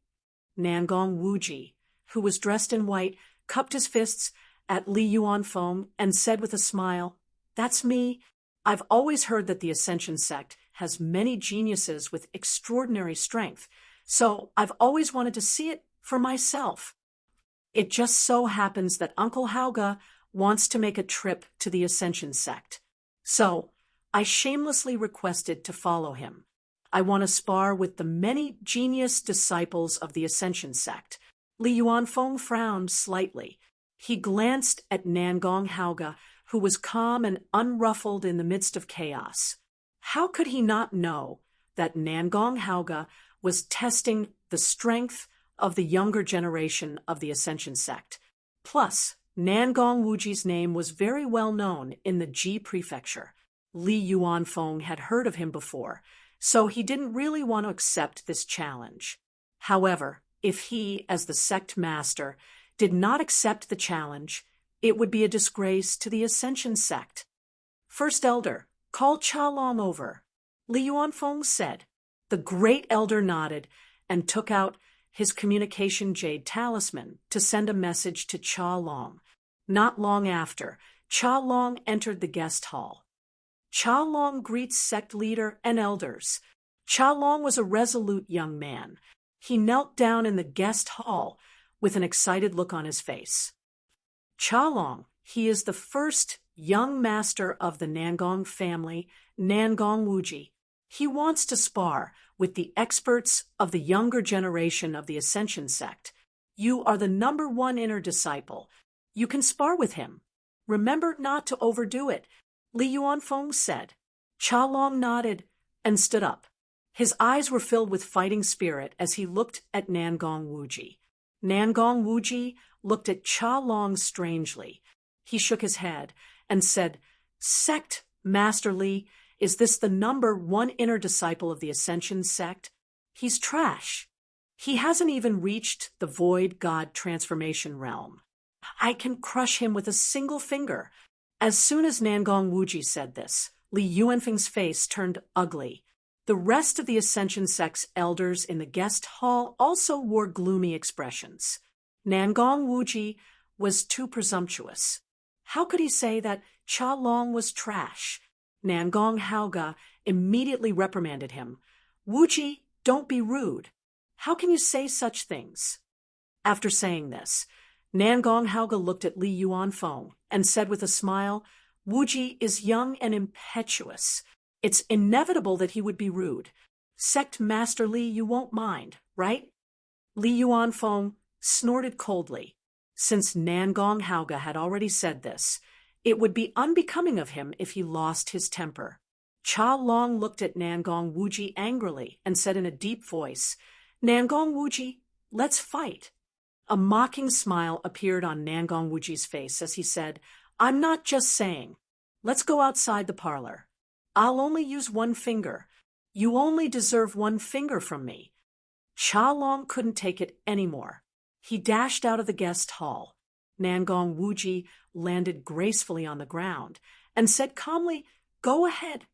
Nangong Wuji, who was dressed in white, cupped his fists at Li Yuanfeng and said with a smile, "That's me. I've always heard that the Ascension Sect has many geniuses with extraordinary strength, so I've always wanted to see it for myself. It just so happens that Uncle Haoge wants to make a trip to the Ascension Sect. So I shamelessly requested to follow him. I want to spar with the many genius disciples of the Ascension Sect." Li Yuanfeng frowned slightly. He glanced at Nangong Haoge, who was calm and unruffled in the midst of chaos. How could he not know that Nangong Haoge was testing the strength of the younger generation of the Ascension Sect? Plus, Nangong Wuji's name was very well known in the Ji Prefecture. Li Yuanfeng had heard of him before, so he didn't really want to accept this challenge. However, if he, as the sect master, did not accept the challenge, it would be a disgrace to the Ascension Sect. "First Elder, call Cha Long over," Li Yuanfeng said. The great elder nodded and took out his communication jade talisman to send a message to Cha Long. Not long after, Cha Long entered the guest hall. Cha Long greets sect leader and elders. Cha Long was a resolute young man. He knelt down in the guest hall with an excited look on his face. Cha Long, he is the first young master of the Nangong family, Nangong Wuji. He wants to spar with the experts of the younger generation of the Ascension Sect. You are the #1 inner disciple. You can spar with him. Remember not to overdo it, Li Yuanfeng said. Cha Long nodded and stood up. His eyes were filled with fighting spirit as he looked at Nangong Wuji. Nangong Wuji looked at Cha Long strangely. He shook his head and said, "Sect, Master Li, is this the number one inner disciple of the Ascension sect? He's trash. He hasn't even reached the void god transformation realm. I can crush him with a single finger." As soon as Nangong Wuji said this, Li Yuanfeng's face turned ugly. The rest of the Ascension sect's elders in the guest hall also wore gloomy expressions. Nangong Wuji was too presumptuous. How could he say that Cha Long was trash? Nangong Haoga immediately reprimanded him. "Wuji, don't be rude. How can you say such things?" After saying this, Nangong Haoga looked at Li Yuanfeng and said with a smile, "Wuji is young and impetuous. It's inevitable that he would be rude. Sect Master Li, you won't mind, right?" Li Yuanfeng snorted coldly. Since Nangong Haoga had already said this, it would be unbecoming of him if he lost his temper. Cha Long looked at Nangong Wuji angrily and said in a deep voice, "Nangong Wuji, let's fight." A mocking smile appeared on Nangong Wuji's face as he said, "I'm not just saying. Let's go outside the parlor. I'll only use one finger. You only deserve one finger from me." Cha Long couldn't take it anymore. He dashed out of the guest hall. Nangong Wuji landed gracefully on the ground and said calmly, "Go ahead."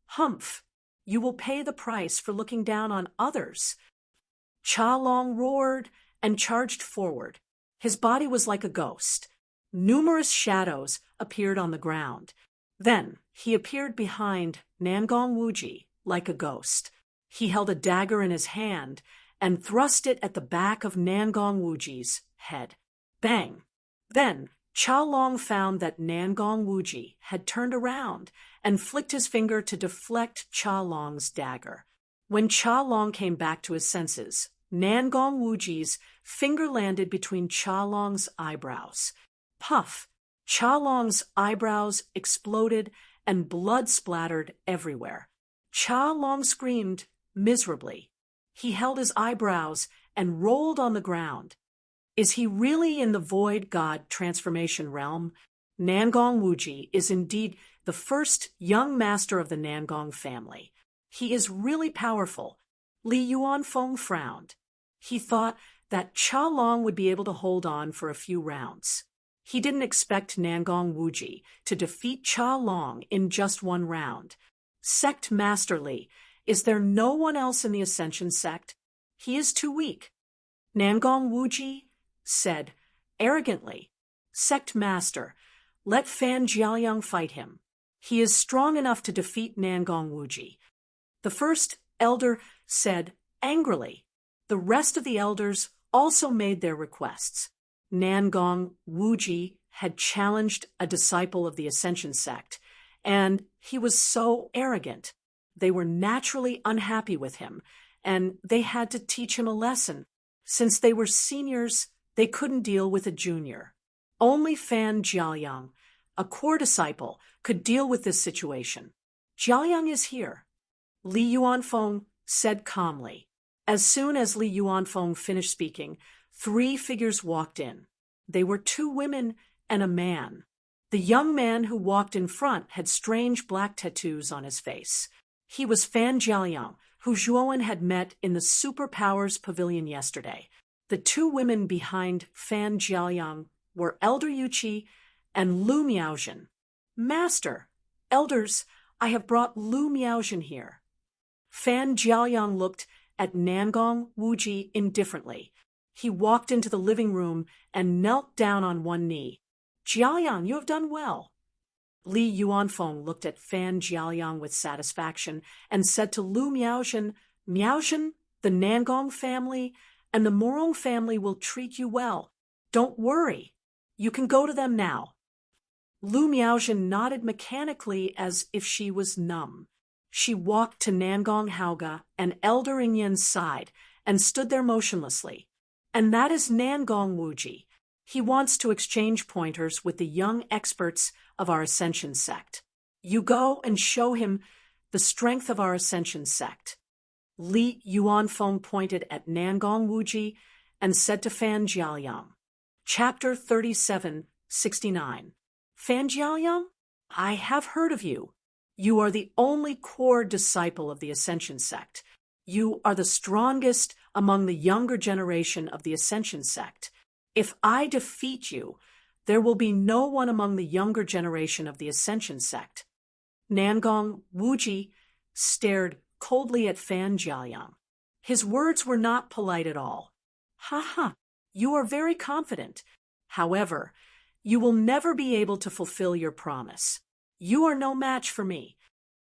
"Humph, you will pay the price for looking down on others." Cha Long roared and charged forward. His body was like a ghost. Numerous shadows appeared on the ground. Then he appeared behind Nangong Wuji like a ghost. He held a dagger in his hand and thrust it at the back of Nangong Wuji's head. Bang! Then Cha Long found that Nangong Wuji had turned around and flicked his finger to deflect Cha Long's dagger. When Cha Long came back to his senses, Nangong Wuji's finger landed between Cha Long's eyebrows. Puff! Cha Long's eyebrows exploded and blood splattered everywhere. Cha Long screamed miserably. He held his eyebrows and rolled on the ground. Is he really in the void god transformation realm? Nangong Wuji is indeed the first young master of the Nangong family. He is really powerful. Li Yuanfeng frowned. He thought that Cha Long would be able to hold on for a few rounds. He didn't expect Nangong Wuji to defeat Cha Long in just one round. Sect Master Li, is there no one else in the Ascension sect? He is too weak. Nangong Wuji said arrogantly, "Sect Master, let Fan Jiaoyang fight him. He is strong enough to defeat Nangong Wuji." The first elder said angrily. The rest of the elders also made their requests. Nangong Wuji had challenged a disciple of the Ascension sect, and he was so arrogant. They were naturally unhappy with him, and they had to teach him a lesson. Since they were seniors, they couldn't deal with a junior. Only Fan Jiaoyang, a core disciple, could deal with this situation. "Jiaoyang is here," Li Yuanfeng said calmly. As soon as Li Yuanfeng finished speaking, 3 figures walked in. They were 2 women and a man. The young man who walked in front had strange black tattoos on his face. He was Fan Jiaoyang, who Zhuowen had met in the Superpowers Pavilion yesterday. The 2 women behind Fan Jiaoyang were Elder Yuqi and Lu Miaozhen. "Master, elders, I have brought Lu Miaozhen here." Fan Jiaoyang looked at Nangong Wuji indifferently. He walked into the living room and knelt down on one knee. "Jiaoyang, you have done well." Li Yuanfeng looked at Fan Jiaoyang with satisfaction and said to Lu Miaozhen, "Miaozhen, the Nangong family and the Morong family will treat you well. Don't worry. You can go to them now." Lu Miaozhen nodded mechanically as if she was numb. She walked to Nangong Haoga and Elder Ingyan's side and stood there motionlessly. "And that is Nangong Wuji. He wants to exchange pointers with the young experts of our Ascension sect. You go and show him the strength of our Ascension sect." Li Yuanfeng pointed at Nangong Wuji and said to Fan Jiaoyang. Chapter 3769. Fan Jiaoyang, I have heard of you. You are the only core disciple of the Ascension sect. You are the strongest among the younger generation of the Ascension sect. If I defeat you, there will be no one among the younger generation of the Ascension sect. Nangong Wuji stared coldly at Fan Jiaoyang. His words were not polite at all. Ha ha, you are very confident. However, you will never be able to fulfill your promise. You are no match for me.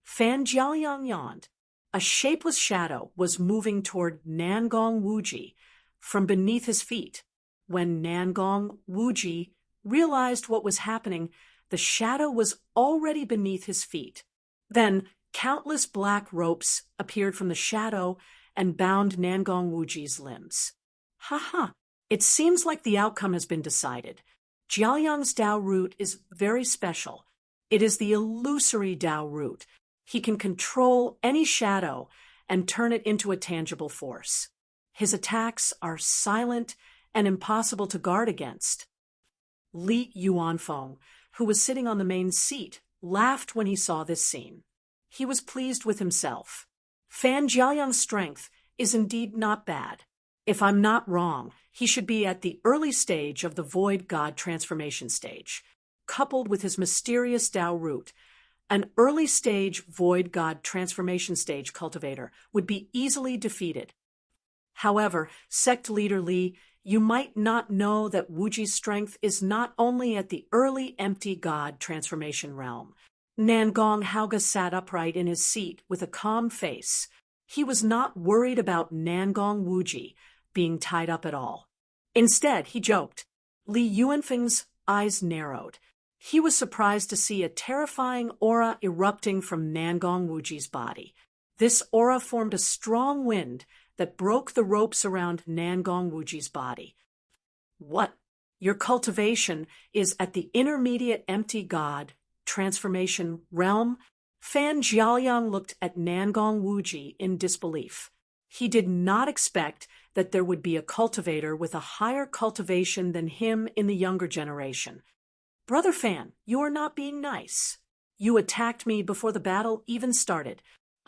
Fan Jiaoyang yawned. A shapeless shadow was moving toward Nangong Wuji from beneath his feet. When Nangong Wuji realized what was happening, the shadow was already beneath his feet. Then countless black ropes appeared from the shadow and bound Nangong Wuji's limbs. Ha ha, it seems like the outcome has been decided. Jiaoyang's Dao root is very special. It is the illusory Dao root. He can control any shadow and turn it into a tangible force. His attacks are silent and impossible to guard against. Li Yuanfeng, who was sitting on the main seat, laughed when he saw this scene. He was pleased with himself. Fan Jiaoyang's strength is indeed not bad. If I'm not wrong, he should be at the early stage of the Void God transformation stage. Coupled with his mysterious Dao root, an early stage Void God transformation stage cultivator would be easily defeated. However, sect leader Li, you might not know that Wuji's strength is not only at the early empty God transformation realm. Nangong Haoge sat upright in his seat with a calm face. He was not worried about Nangong Wuji being tied up at all. Instead, he joked. Li Yuanfeng's eyes narrowed. He was surprised to see a terrifying aura erupting from Nangong Wuji's body. This aura formed a strong wind that broke the ropes around Nangong Wuji's body. What? Your cultivation is at the intermediate empty God transformation realm? Fan Jiaoyang looked at Nangong Wuji in disbelief. He did not expect that there would be a cultivator with a higher cultivation than him in the younger generation. Brother Fan, you are not being nice. You attacked me before the battle even started.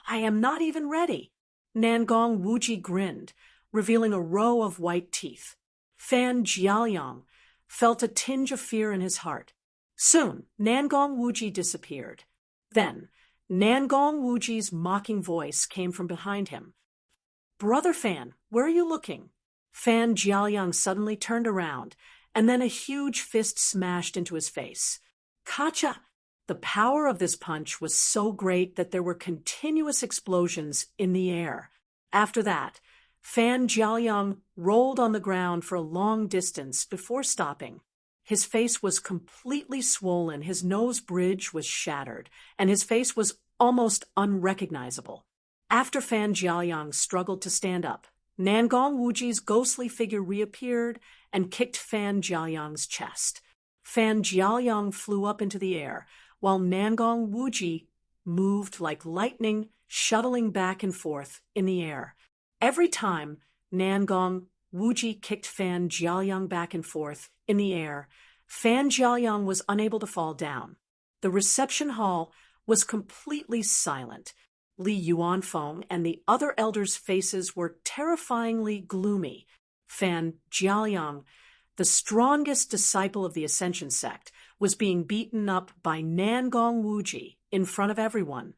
I am not even ready. Nangong Wuji grinned, revealing a row of white teeth. Fan Jiaoyang felt a tinge of fear in his heart. Soon, Nangong Wuji disappeared. Then, Nangong Wuji's mocking voice came from behind him. Brother Fan, where are you looking? Fan Jiaoyang suddenly turned around, and then a huge fist smashed into his face. Kacha! The power of this punch was so great that there were continuous explosions in the air. After that, Fan Jiaoyang rolled on the ground for a long distance before stopping. His face was completely swollen, his nose bridge was shattered, and his face was almost unrecognizable. After Fan Jiaoyang struggled to stand up, Nangong Wuji's ghostly figure reappeared and kicked Fan Jiaoyang's chest. Fan Jiaoyang flew up into the air, while Nangong Wuji moved like lightning, shuttling back and forth in the air. Every time Nangong Wuji kicked Fan Jiaoyang back and forth in the air, Fan Jiaoyang was unable to fall down. The reception hall was completely silent. Li Yuanfeng and the other elders' faces were terrifyingly gloomy. Fan Jiaoyang, the strongest disciple of the Ascension sect, was being beaten up by Nangong Wuji in front of everyone.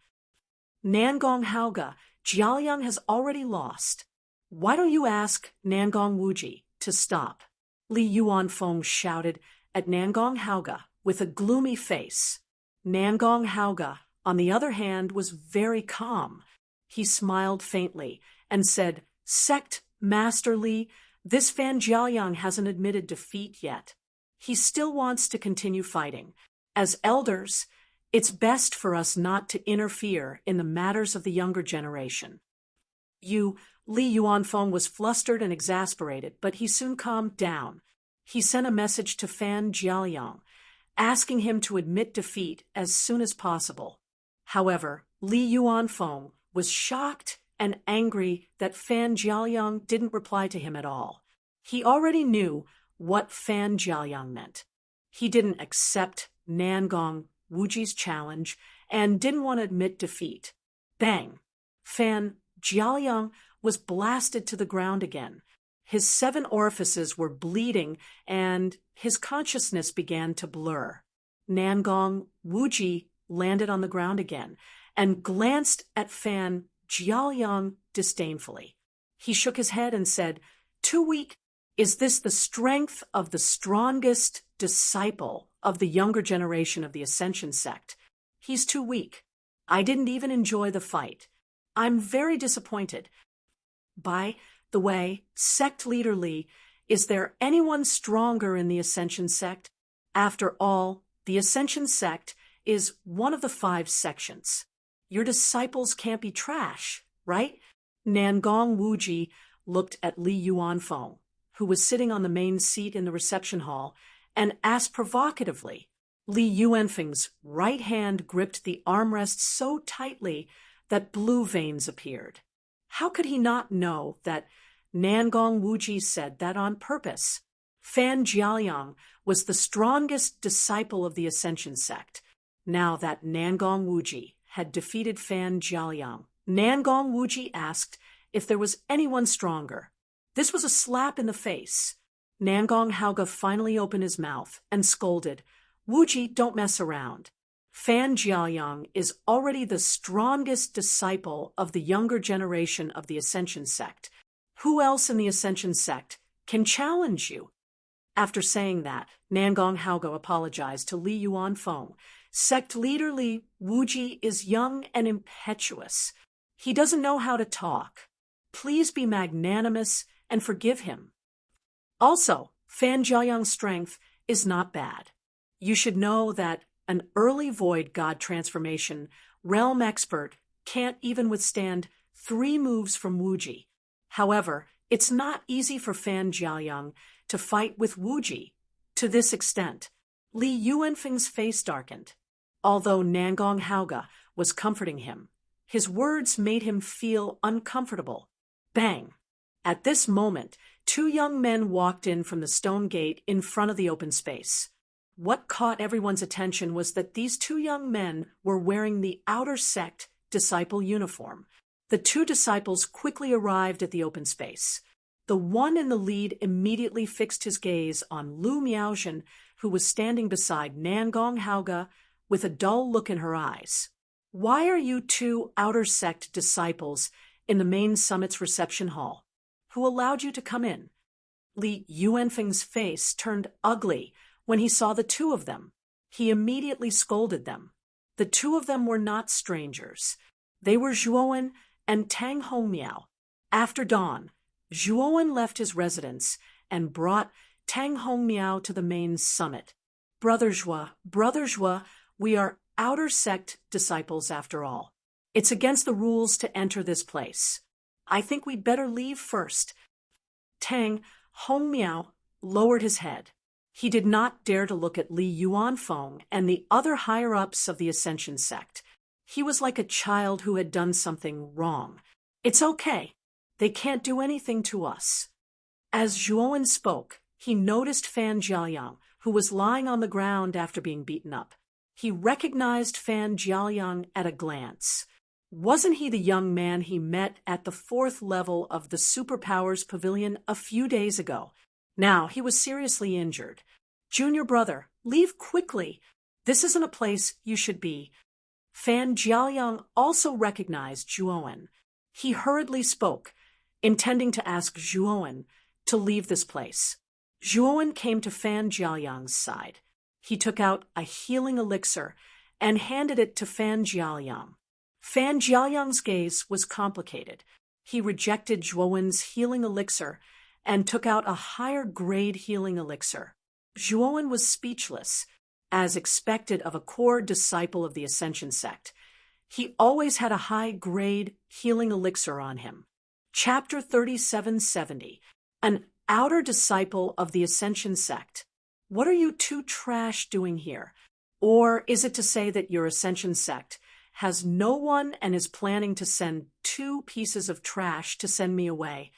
Nangong Haoge, Jiaoyang has already lost. Why don't you ask Nangong Wuji to stop? Li Yuanfeng shouted at Nangong Haoge with a gloomy face. Nangong Haoge, on the other hand, was very calm. He smiled faintly and said, Sect Master Li, this Fan Jiaoyang hasn't admitted defeat yet. He still wants to continue fighting. As elders, it's best for us not to interfere in the matters of the younger generation. Li Yuanfeng was flustered and exasperated, but he soon calmed down. He sent a message to Fan Jiaoyang, asking him to admit defeat as soon as possible. However, Li Yuanfeng was shocked and angry that Fan Jiaoyang didn't reply to him at all. He already knew what Fan Jiaoyang meant. He didn't accept Nangong Wuji's challenge and didn't want to admit defeat. Bang! Fan Jiaoyang was blasted to the ground again. His 7 orifices were bleeding and his consciousness began to blur. Nangong Wuji landed on the ground again and glanced at Fan Jiaoyang disdainfully. He shook his head and said, "Too weak. Is this the strength of the strongest disciple of the younger generation of the Ascension sect? He's too weak. I didn't even enjoy the fight. I'm very disappointed. By the way, sect leader Li, is there anyone stronger in the Ascension sect? After all, the Ascension sect is one of the 5 sections. Your disciples can't be trash, right?" Nangong Wuji looked at Li Yuanfeng, who was sitting on the main seat in the reception hall, and asked provocatively. Li Yuanfeng's right hand gripped the armrest so tightly that blue veins appeared. How could he not know that Nangong Wuji said that on purpose? Fan Jiaoyang was the strongest disciple of the Ascension sect. Now that Nangong Wuji had defeated Fan Jiaoyang, Nangong Wuji asked if there was anyone stronger. This was a slap in the face. Nangong Haoge finally opened his mouth and scolded, "Wuji, don't mess around. Fan Jiaoyang is already the strongest disciple of the younger generation of the Ascension sect. Who else in the Ascension sect can challenge you?" After saying that, Nangong Haoge apologized to Li Yuanfeng. "Sect leader Li, Wuji is young and impetuous. He doesn't know how to talk. Please be magnanimous and forgive him. Also, Fan Jiaoyang's strength is not bad. You should know that an early void god transformation realm expert can't even withstand 3 moves from Wuji. However, it's not easy for Fan Jiaoyang to fight with Wuji to this extent." Li Yuanfeng's face darkened. Although Nangong Haoge was comforting him, his words made him feel uncomfortable. Bang! At this moment, 2 young men walked in from the stone gate in front of the open space. What caught everyone's attention was that these 2 young men were wearing the outer sect disciple uniform. The 2 disciples quickly arrived at the open space. The one in the lead immediately fixed his gaze on Lu Miaozhen, who was standing beside Nangong Haoge with a dull look in her eyes. "Why are you 2 outer sect disciples in the main summit's reception hall? Who allowed you to come in?" Li Yuanfeng's face turned ugly when he saw the 2 of them. He immediately scolded them. The 2 of them were not strangers. They were Zhuowen and Tang Hongmiao. After dawn, Zhuowen left his residence and brought Tang Hongmiao to the main summit. Brother Zhuo, we are outer sect disciples after all. It's against the rules to enter this place. I think we'd better leave first." Tang Hongmiao lowered his head. He did not dare to look at Li Yuanfeng and the other higher-ups of the Ascension sect. He was like a child who had done something wrong. "It's okay. They can't do anything to us." As Zhuowen spoke, he noticed Fan Jiaoyang, who was lying on the ground after being beaten up. He recognized Fan Jiaoyang at a glance. Wasn't he the young man he met at the 4th level of the Superpowers Pavilion a few days ago? Now he was seriously injured. "Junior brother, leave quickly. This isn't a place you should be." Fan Jiaoyang also recognized Zhuowen. He hurriedly spoke, intending to ask Zhuowen to leave this place. Zhuowen came to Fan Jiaoyang's side. He took out a healing elixir and handed it to Fan Jiaoyang. Fan Jiaoyang's gaze was complicated. He rejected Zhuowen's healing elixir and took out a higher-grade healing elixir. Zhuowen was speechless, as expected of a core disciple of the Ascension sect. He always had a high-grade healing elixir on him. Chapter 3770, An Outer Disciple of the Ascension sect. What are you 2 trash doing here? Or is it to say that your Ascension sect has no one and is planning to send 2 pieces of trash to send me away.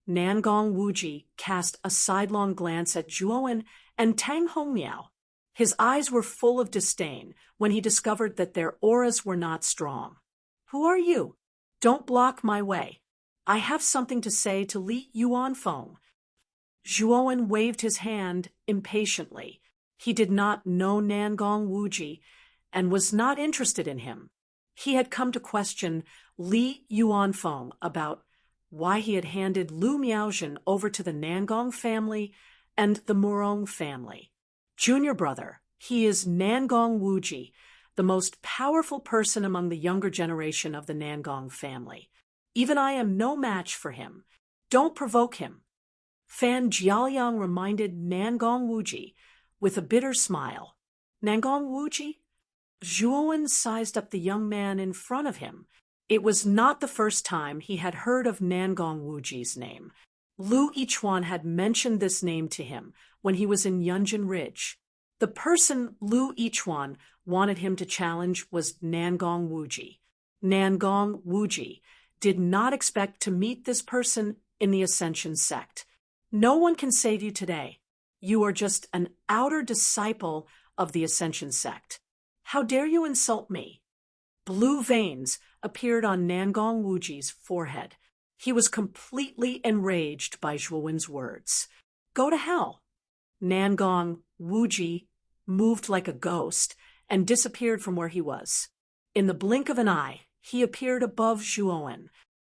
Nangong Wuji cast a sidelong glance at Zhuowen and Tang Hongmiao. His eyes were full of disdain when he discovered that their auras were not strong. Who are you? Don't block my way. I have something to say to Li Yuanfeng. Zhuowen waved his hand impatiently. He did not know Nangong Wuji and was not interested in him. He had come to question Li Yuanfeng about why he had handed Lu Miaojin over to the Nangong family and the Murong family. Junior brother, he is Nangong Wuji, the most powerful person among the younger generation of the Nangong family. Even I am no match for him. Don't provoke him. Fan Jiaoliang reminded Nangong Wuji with a bitter smile. Nangong Wuji? Zhuowen sized up the young man in front of him. It was not the first time he had heard of Nangong Wuji's name. Lu Yichuan had mentioned this name to him when he was in Yunjin Ridge. The person Lu Yichuan wanted him to challenge was Nangong Wuji. Nangong Wuji did not expect to meet this person in the Ascension sect. No one can save you today. You are just an outer disciple of the Ascension sect. How dare you insult me? Blue veins appeared on Nangong Wuji's forehead. He was completely enraged by Zhuowen's words. Go to hell. Nangong Wuji moved like a ghost and disappeared from where he was. In the blink of an eye, he appeared above Zhuowen.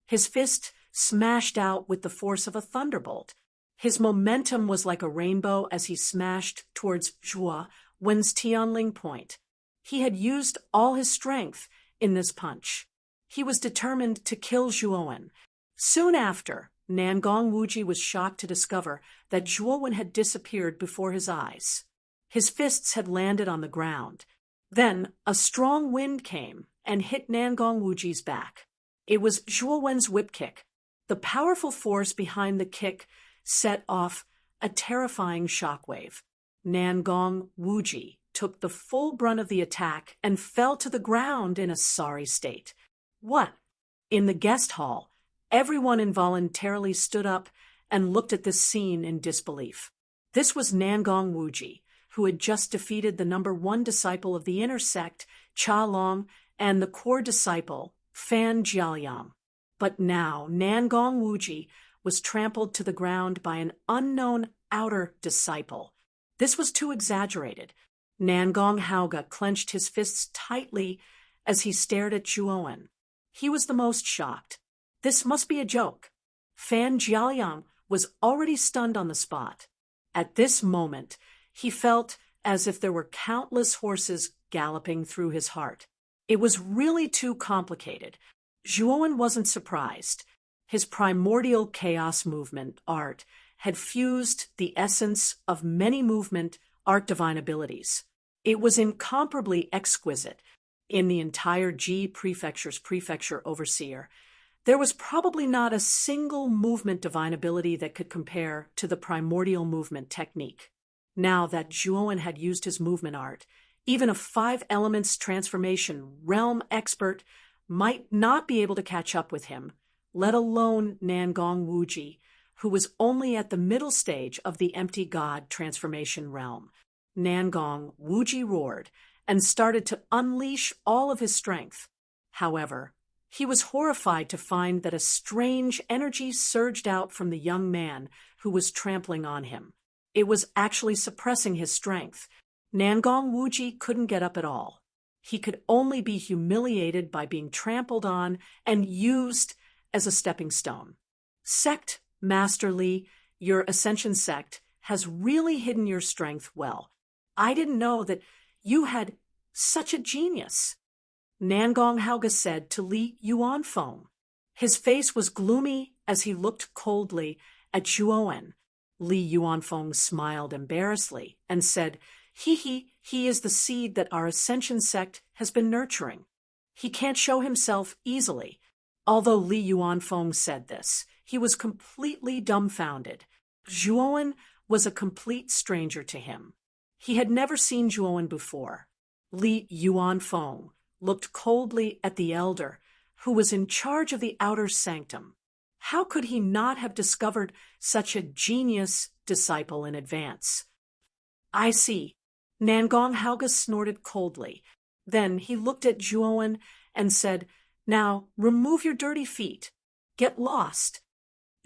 His fist smashed out with the force of a thunderbolt. His momentum was like a rainbow as he smashed towards Zhuowen's Tianling point. He had used all his strength in this punch. He was determined to kill Zhuowen. Soon after, Nangong Wuji was shocked to discover that Zhuowen had disappeared before his eyes. His fists had landed on the ground. Then a strong wind came and hit Nangong Wuji's back. It was Zhuowen's whip kick. The powerful force behind the kick set off a terrifying shockwave. Nangong Wuji took the full brunt of the attack and fell to the ground in a sorry state. What? In the guest hall, everyone involuntarily stood up and looked at this scene in disbelief. This was Nangong Wuji, who had just defeated the number 1 disciple of the inner sect, Cha Long, and the core disciple, Fan Jiaoliang. But now Nangong Wuji was trampled to the ground by an unknown outer disciple. This was too exaggerated. Nangong Haoge clenched his fists tightly as he stared at Zhuowen. He was the most shocked. This must be a joke. Fan Jiaoliang was already stunned on the spot. At this moment, he felt as if there were countless horses galloping through his heart. It was really too complicated. Zhuowen wasn't surprised. His primordial chaos movement art had fused the essence of many movement art divine abilities. It was incomparably exquisite. In the entire Ji Prefecture's prefecture overseer, there was probably not a single movement divine ability that could compare to the primordial movement technique. Now that Zhuowen had used his movement art, even a 5 elements transformation realm expert might not be able to catch up with him, let alone Nangong Wuji, who was only at the middle stage of the empty god transformation realm. Nangong Wuji roared and started to unleash all of his strength. However, he was horrified to find that a strange energy surged out from the young man who was trampling on him. It was actually suppressing his strength. Nangong Wuji couldn't get up at all. He could only be humiliated by being trampled on and used as a stepping stone. Sect Master Li, your Ascension sect has really hidden your strength well. I didn't know that you had such a genius, Nangong Haoge said to Li Yuanfeng. His face was gloomy as he looked coldly at Zhuowen. Li Yuanfeng smiled embarrassedly and said, he is the seed that our Ascension sect has been nurturing. He can't show himself easily. Although Li Yuanfeng said this, he was completely dumbfounded. Zhuowen was a complete stranger to him. He had never seen Zhuowen before. Li Yuanfeng looked coldly at the elder, who was in charge of the outer sanctum. How could he not have discovered such a genius disciple in advance? I see. Nangong Hauga snorted coldly. Then he looked at Zhuowen and said, "Now, remove your dirty feet. Get lost."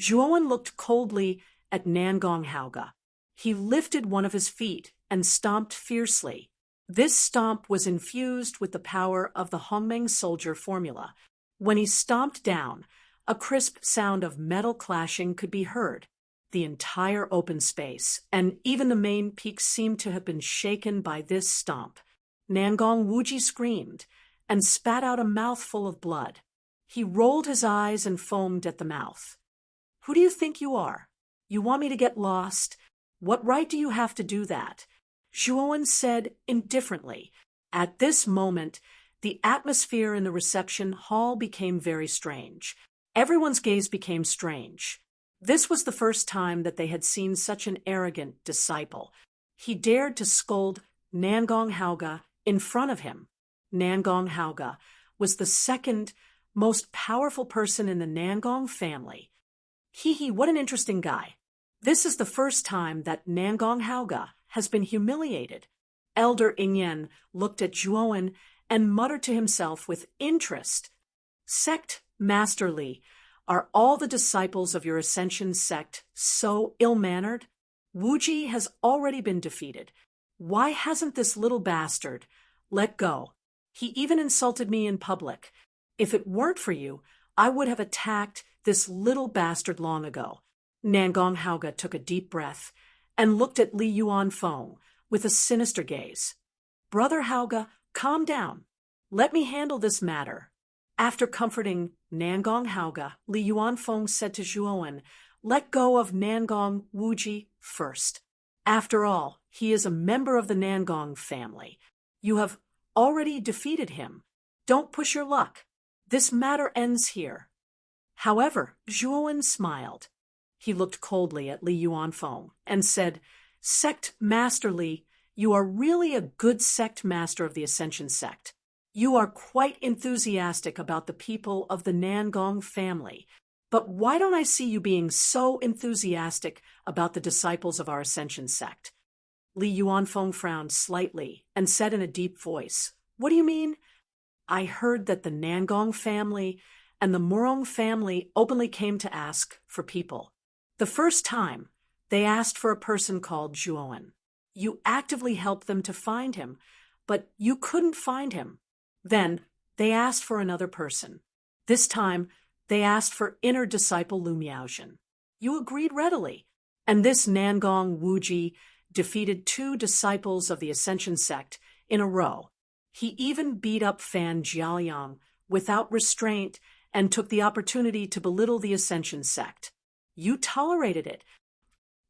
Zhuowen looked coldly at Nangong Hauga. He lifted one of his feet and stomped fiercely. This stomp was infused with the power of the Hongmeng soldier formula. When he stomped down, a crisp sound of metal clashing could be heard. The entire open space, and even the main peak, seemed to have been shaken by this stomp. Nangong Wuji screamed and spat out a mouthful of blood. He rolled his eyes and foamed at the mouth. "Who do you think you are? You want me to get lost? What right do you have to do that?" Zhuowen said indifferently. At this moment, the atmosphere in the reception hall became very strange. Everyone's gaze became strange. This was the first time that they had seen such an arrogant disciple. He dared to scold Nangong Hauga in front of him. Nangong Hauga was the second most powerful person in the Nangong family. What an interesting guy. This is the first time that Nangong Hauga has been humiliated. Elder Ingyen looked at Zhuowen and muttered to himself with interest, "Sect Master Li, are all the disciples of your Ascension sect so ill-mannered? Wuji has already been defeated. Why hasn't this little bastard let go? He even insulted me in public. If it weren't for you, I would have attacked this little bastard long ago." Nangong Hauga took a deep breath and looked at Li Yuanfeng with a sinister gaze. "Brother Hauga, calm down. Let me handle this matter." After comforting Nangong Hauga, Li Yuanfeng said to Zhuowen, "Let go of Nangong Wuji first. After all, he is a member of the Nangong family. You have already defeated him. Don't push your luck. This matter ends here." However, Zhuowen smiled. He looked coldly at Li Yuanfeng and said, "Sect Master Li, you are really a good sect master of the Ascension sect. You are quite enthusiastic about the people of the Nangong family. But why don't I see you being so enthusiastic about the disciples of our Ascension sect?" Li Yuanfeng frowned slightly and said in a deep voice, "What do you mean?" "I heard that the Nangong family and the Murong family openly came to ask for people. The first time, they asked for a person called Zhuowen. You actively helped them to find him, but you couldn't find him. Then they asked for another person. This time, they asked for inner disciple Lu Miaozhen. You agreed readily, and this Nangong Wuji defeated 2 disciples of the Ascension sect in a row. He even beat up Fan Jiaoyang without restraint and took the opportunity to belittle the Ascension sect. You tolerated it.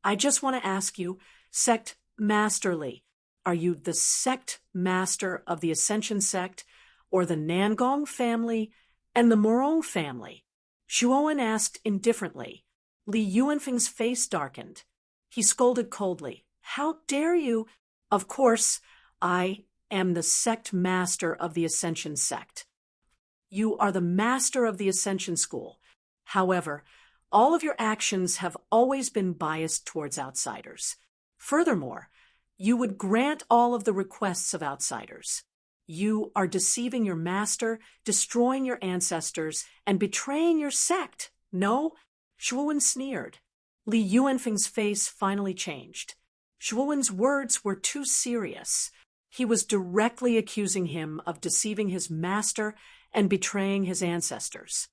I just want to ask you, Sect Master Li, are you the sect master of the Ascension sect, or the Nangong family and the Murong family?" Zhuowen asked indifferently. Li Yuanfeng's face darkened. He scolded coldly, "How dare you? Of course, I am the sect master of the Ascension sect. You are the master of the Ascension school. However, all of your actions have always been biased towards outsiders. Furthermore, you would grant all of the requests of outsiders. You are deceiving your master, destroying your ancestors, and betraying your sect. No?" Zhuowen sneered. Li Yuanfeng's face finally changed. Zhuowen's words were too serious. He was directly accusing him of deceiving his master and betraying his ancestors.